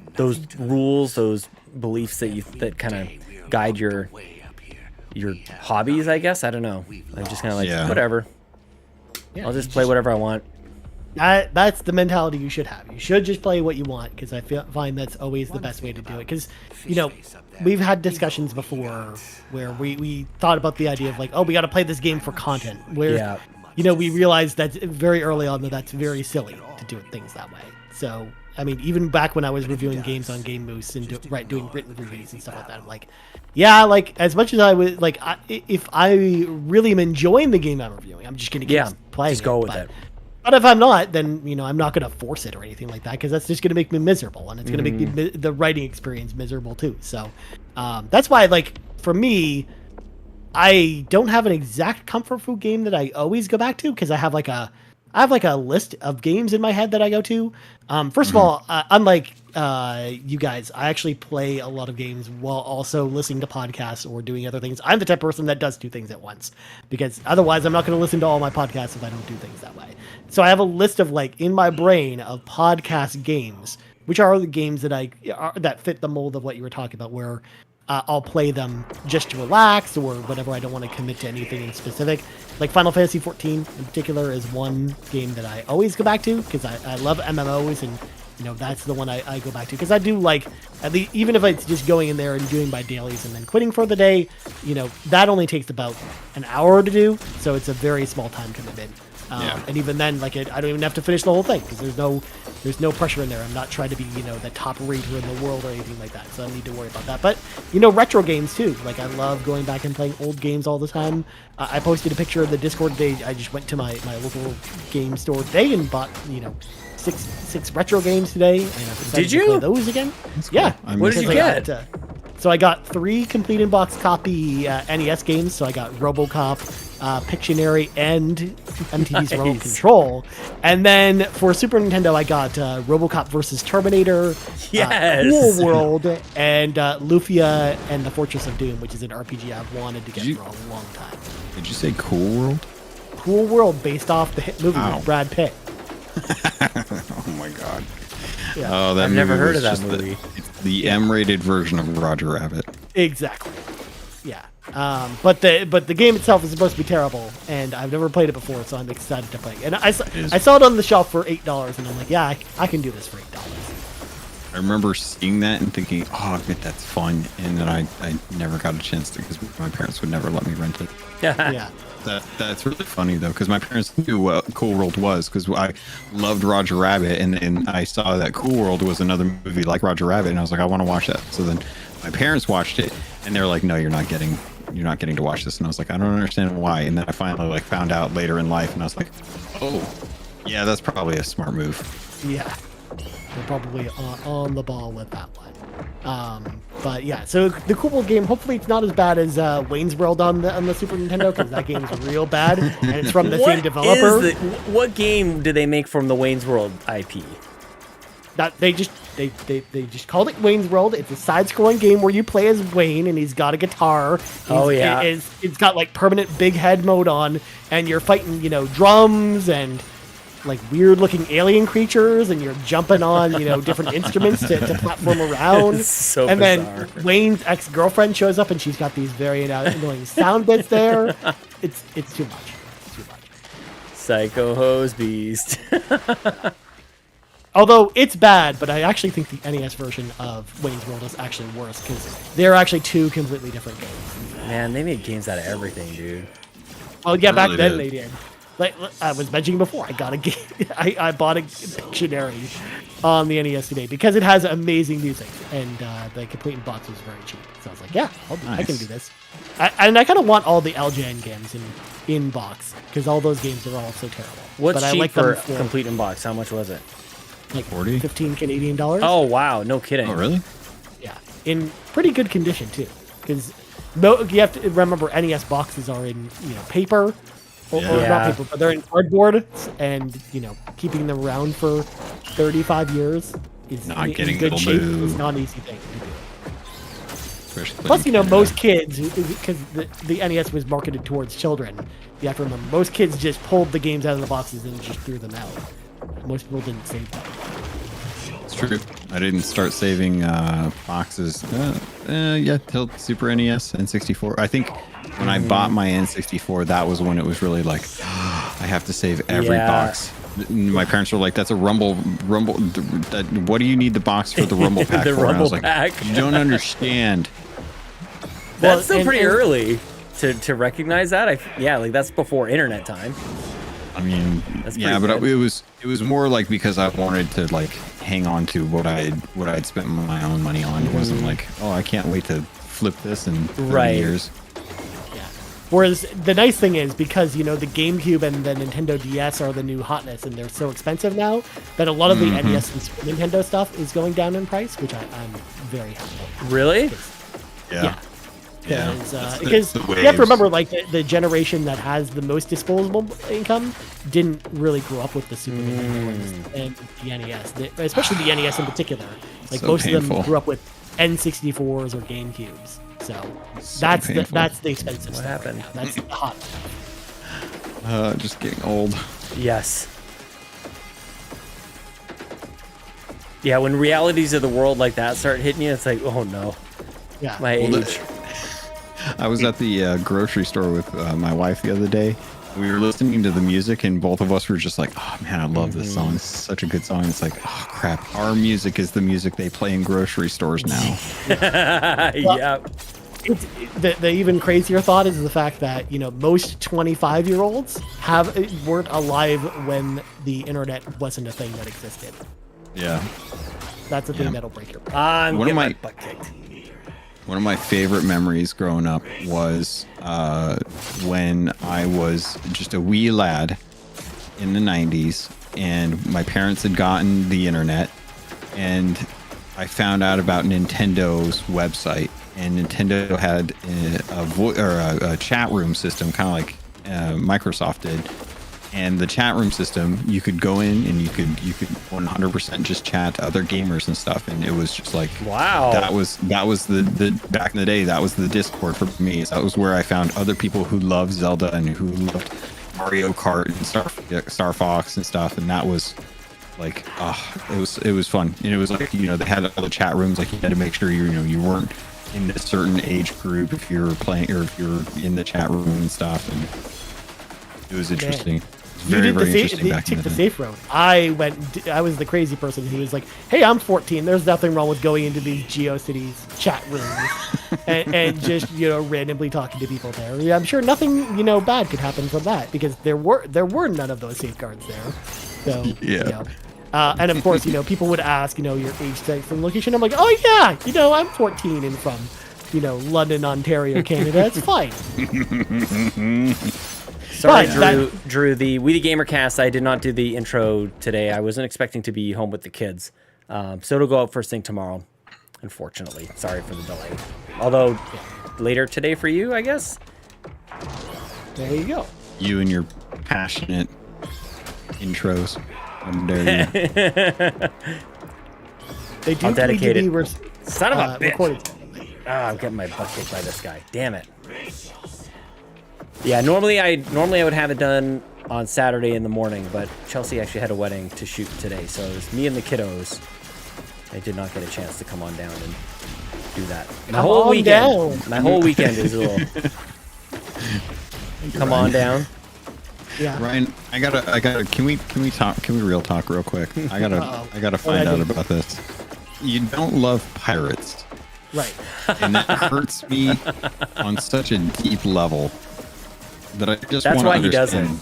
rules, those beliefs that kind of guide your hobbies, I guess. I don't know. I'm just kind of like, whatever. I'll just play whatever I want. That's the mentality you should have. You should just play what you want, because I find that's always the best way to do it. Because, we've had discussions before where we thought about the idea of like, oh, we got to play this game for content. Where, we realized that very early on that's very silly to do things that way. So, I mean, even back when I was reviewing games on Game Moose and doing written reviews and stuff like that, I'm like, like, as much as I would, like, if I really am enjoying the game I'm reviewing, I'm just going to keep playing just go with it. But if I'm not, then, I'm not going to force it or anything like that, because that's just going to make me miserable, and it's going to make the writing experience miserable too. So that's why, like, for me, I don't have an exact comfort food game that I always go back to, because I have like a list of games in my head that I go to. First of all, unlike you guys, I actually play a lot of games while also listening to podcasts or doing other things. I'm the type of person that does two things at once, because otherwise I'm not going to listen to all my podcasts if I don't do things that way. So I have a list of, like, in my brain of podcast games, which are the games that fit the mold of what you were talking about, where I'll play them just to relax or whatever. I don't want to commit to anything in specific. Like Final Fantasy XIV in particular is one game that I always go back to, because I love MMOs, and that's the one I go back to, because I do like, at least, even if it's just going in there and doing my dailies and then quitting for the day, that only takes about an hour to do, so it's a very small time commitment. And even then, like, I don't even have to finish the whole thing, because there's no pressure in there. I'm not trying to be, the top rater in the world or anything like that, so I don't need to worry about that. But, retro games too. Like, I love going back and playing old games all the time. I posted a picture of the Discord today. I just went to my local game store today and bought, six retro games today. And I'm excited to play those again. Yeah. What did you get? So I got 3 complete in-box copy NES games. So I got RoboCop, Pictionary, and MTV's Remote Control. And then for Super Nintendo, I got RoboCop vs. Terminator, Cool World, and Lufia and the Fortress of Doom, which is an RPG I've wanted to get for a long time. Did you say Cool World? Cool World, based off the hit movie with Brad Pitt. Oh my god. Yeah. Oh, that I've never heard of that movie. The M-rated version of Roger Rabbit. Exactly. Yeah. But the game itself is supposed to be terrible, and I've never played it before, so I'm excited to play it. And I saw it on the shelf for $8, and I'm like, yeah, I can do this for $8. I remember seeing that and thinking, oh, I bet that's fun, and then I never got a chance to, because my parents would never let me rent it. Yeah. That's really funny, though, because my parents knew what Cool World was, because I loved Roger Rabbit, and I saw that Cool World was another movie like Roger Rabbit, and I was like, I want to watch that. So then my parents watched it, and they were like, no, you're not getting to watch this. And I was like, I don't understand why. And then I finally found out later in life, and I was like, oh, yeah, that's probably a smart move. Yeah. They're probably on the ball with that one. But yeah, so the cool game. Hopefully, it's not as bad as Wayne's World on the Super Nintendo, because that game is real bad, and it's from the same developer. What game did they make from the Wayne's World IP? That they just called it Wayne's World. It's a side-scrolling game where you play as Wayne, and he's got a guitar. It's got like permanent big head mode on, and you're fighting, drums and like weird-looking alien creatures, and you're jumping on, different instruments to platform around. It's so and bizarre. then Wayne's ex-girlfriend shows up, and she's got these very annoying sound bits there. It's too much. It's too much. Psycho Hose Beast. Although it's bad, but I actually think the NES version of Wayne's World is actually worse, because they're actually two completely different games. Man, they made games out of everything, dude. Well, yeah, back really then did. they did. Like I was mentioning before, I got a game. I bought a Pictionary on the NES today because it has amazing music, and the complete in box was very cheap. So I was like, yeah, I can do this. And I kind of want all the LJN games in box, because all those games are all so terrible. What's but cheap I like for them for complete in box? How much was it? like 40? 15 Canadian dollars. Oh wow, no kidding. Oh, really? Yeah, in pretty good condition too, because you have to remember NES boxes are in paper, or Yeah. not paper, but they're in cardboard, and keeping them around for 35 years is Not in getting good shape. mildew. It's not an easy thing to do. Especially Plus, in Canada. most kids, because the NES was marketed towards children, you have to remember most kids just pulled the games out of the boxes and just threw them out. Most people didn't save them. It's true. I didn't start saving boxes till Super NES, N64. I think when I bought my N64, that was when it was really like, I have to save every Yeah. box. My parents were like, "That's a Rumble. What do you need the box for the Rumble pack The for?" And I was Rumble like, pack. "You don't understand." Well, That's still and- pretty and- early to recognize that. Like that's before internet time. I mean, That's yeah, pretty but good. it was more like because I wanted to like hang on to what I'd spent my own money on. It wasn't like, oh, I can't wait to flip this in 30 Right. years. Whereas the nice thing is, because the GameCube and the Nintendo DS are the new hotness, and they're so expensive now, that a lot of the NES and Super Nintendo stuff is going down in price, which I'm very happy about. Really? Yeah. Because the you have to waves. remember, like the generation that has the most disposable income didn't really grow up with the Super Nintendo and the NES, especially the NES in particular. Like So most of painful. them grew up with N64s or GameCubes. So that's painful. that's the expensive What stuff happened? right now. That's the hot stuff. Just getting old. Yes. Yeah, when realities of the world like that start hitting you, it's like, oh no, Yeah. my age. I was at the grocery store with my wife the other day. We were listening to the music, and both of us were just like, "Oh man, I love this song. It's such a good song." It's like, "Oh crap, our music is the music they play in grocery stores now." Yeah. The even crazier thought is the fact that most 25-year-olds weren't alive when the internet wasn't a thing that existed. Yeah. That's the thing that'll break your brain. I'm One of getting my my- butt kicked. One of my favorite memories growing up was when I was just a wee lad in the 90s, and my parents had gotten the internet, and I found out about Nintendo's website, and Nintendo had a chat room system, kind of like Microsoft did. And the chat room system, you could go in and you could 100% just chat to other gamers and stuff, and it was just like, Wow. that was the back in the day, that was the Discord for me. That was where I found other people who loved Zelda and who loved Mario Kart and Star Fox and stuff, and that was like, it was fun. And it was like, they had all the chat rooms, like you had to make sure you weren't in a certain age group if you were playing or if you're in the chat room and stuff, and it was interesting. Very, very interesting back in took the the day. safe road. I was the crazy person who was like, "Hey, I'm 14. There's nothing wrong with going into these GeoCities chat rooms and just randomly talking to people there. Yeah, I'm sure nothing bad could happen from that, because there were none of those safeguards there. So Yeah. and of course people would ask your age, sex, and location. I'm like, oh yeah, I'm 14 and from London, Ontario, Canada. It's fine. Sorry, But Drew. The We the Gamer Cast. I did not do the intro today. I wasn't expecting to be home with the kids, so it'll go out first thing tomorrow. unfortunately. Sorry for the delay. Although, later today for you, I guess? There you go. You and your passionate intros. I'm dare you. They do I'll need dedicate to be it. Son of a bitch. recorded. I'm getting my butt kicked by this guy. Damn it. Yeah, normally I would have it done on Saturday in the morning, but Chelsea actually had a wedding to shoot today, so it was me and the kiddos. I did not get a chance to come on down and do that. My whole weekend is a little. Come on down. Yeah. Ryan, I gotta. Can we talk? Can we real talk real quick? I gotta find out about this. You don't love pirates, right? And that hurts me on such a deep level that I just. That's want why to he doesn't.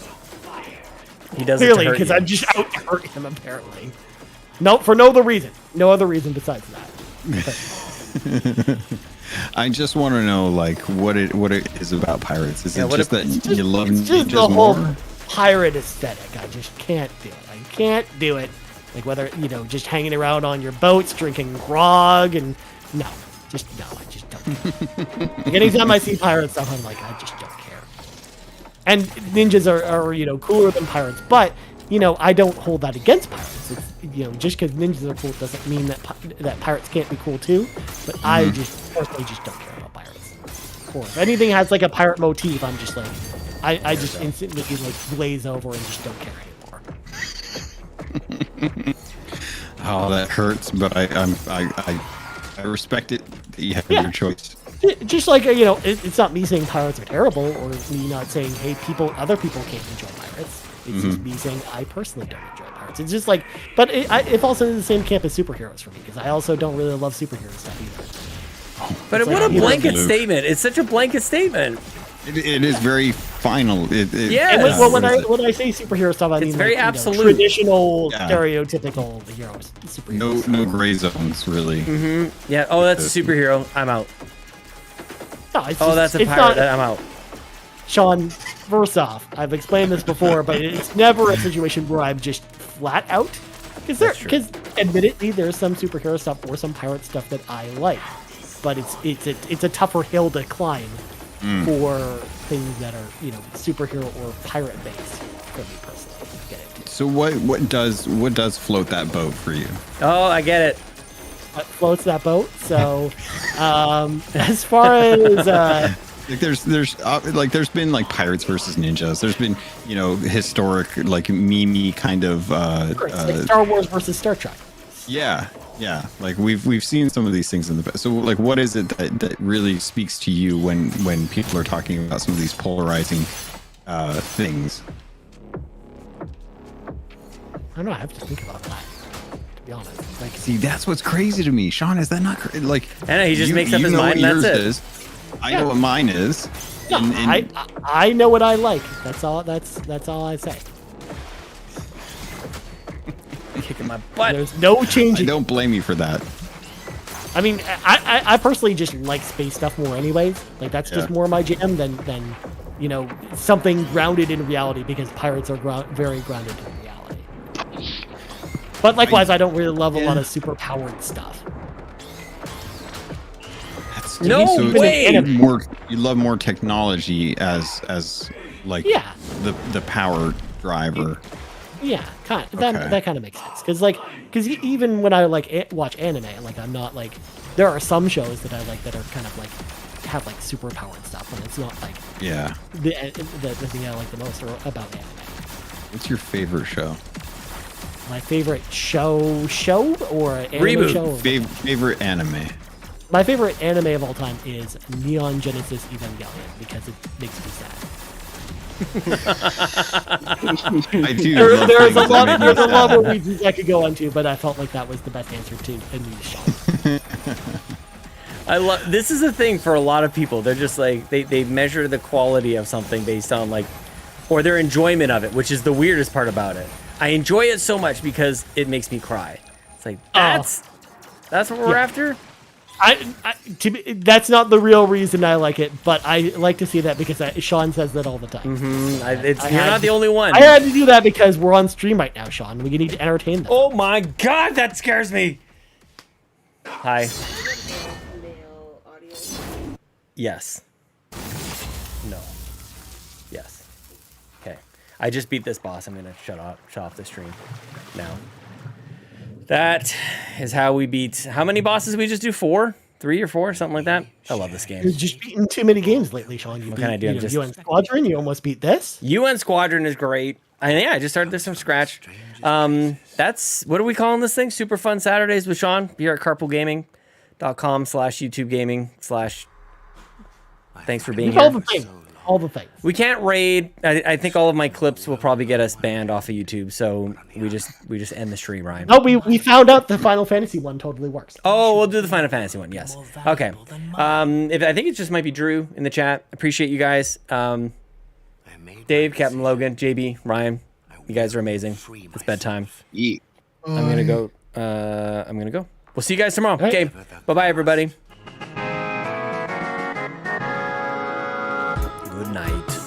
He doesn't. Clearly, because I'm just out to hurt him. Apparently, no, for no other reason. No other reason besides that. I just want to know, like, what it is about pirates. Is it just that you love it's just the ninjas whole more? pirate aesthetic. I just can't do it. I can't do it. Like whether just hanging around on your boats, drinking grog, and no, I just don't. Like, anytime I see pirate stuff, I'm like, I just don't care. And ninjas are cooler than pirates, but I don't hold that against pirates. It's, just because ninjas are cool doesn't mean that pirates can't be cool too. But I just personally just don't care about pirates. Or if anything has like a pirate motif, I'm just like, I just instantly like glaze over and just don't care anymore. Oh, that hurts, but I respect it that you have your choice. Just like it's not me saying pirates are terrible, or me not saying hey other people can't enjoy pirates. It's just me saying I personally don't enjoy pirates. It's just like, but it falls into the same camp as superheroes for me because I also don't really love superhero stuff either. But what a blanket statement! It's such a blanket statement. It is very final. Yeah. Well, when I say superhero stuff, I mean very absolute, traditional, stereotypical heroes. Superheroes. No gray zones really. Yeah. Oh, that's a superhero. I'm out. No, that's a pirate. I'm out. Sean, first off, I've explained this before, but it's never a situation where I'm just flat out. Because admittedly, there's some superhero stuff or some pirate stuff that I like, but it's a tougher hill to climb for things that are superhero or pirate based for me personally. Get it? So what does float that boat for you? Oh, I get it. What floats that boat? So, as far as like there's been like pirates versus ninjas. There's been historic like meme kind of like Star Wars versus Star Trek. Yeah. Like we've seen some of these things in the past. So like, what is it that really speaks to you when people are talking about some of these polarizing things? I don't know. I have to think about that. To be honest, like, see, that's what's crazy to me, Sean. Is that not like? I know he just makes up his mind. And that's it. Is. I know what mine is. No, I know what I like. That's all. That's all I say. Kicking my butt. There's no changing. I don't blame you for that. I mean, I personally just like space stuff more, anyways. Like that's just more my jam than something grounded in reality because pirates are very grounded in reality. But likewise, I don't really love a lot of super powered stuff. No way. You love more technology as like the power driver. Yeah, kind of, that kind of makes sense because even when I watch anime, like I'm not like there are some shows that I like that are kind of like have like super powered stuff, and it's not like the thing I like the most about anime. What's your favorite show? My favorite show or anime Reboot. show? Favorite anime. My favorite anime of all time is Neon Genesis Evangelion because it makes me sad. I do. There's a lot of reasons I could go into, but I felt like that was the best answer to a niche. I love. This is a thing for a lot of people. They're just like they measure the quality of something based on like, or their enjoyment of it, which is the weirdest part about it. I enjoy it so much because it makes me cry. It's like that's what we're after. That's not the real reason I like it, but I like to see that because Sean says that all the time. You're not the only one. I had to do that because we're on stream right now, Sean. We need to entertain them. Oh my god, that scares me. Hi. Yes. No. Yes. Okay. I just beat this boss. I'm gonna shut off the stream now. That is how we beat. How many bosses did we just do? 4? 3 or 4? Something like that. I love this game. You've just beaten too many games lately, Sean. You What beat, can I do? you I'm know, just- UN Squadron. You almost beat this. UN Squadron is great. I just started this from scratch. That's, what are we calling this thing? Super Fun Saturdays with Sean here at carpoolgaming.com/YouTube gaming/ thanks for being All here. the things. All the things. We can't raid. I think all of my clips will probably get us banned off of YouTube, so we just end the stream, Ryan. Oh, we found out the Final Fantasy one totally works. Oh, we'll do the Final Fantasy one. Yes. Okay. If I think it just might be Drew in the chat. Appreciate you guys. Dave, Captain Logan, JB, Ryan, you guys are amazing. It's bedtime. Yeah. I'm gonna go. We'll see you guys tomorrow. Okay. Bye bye, everybody. Good night.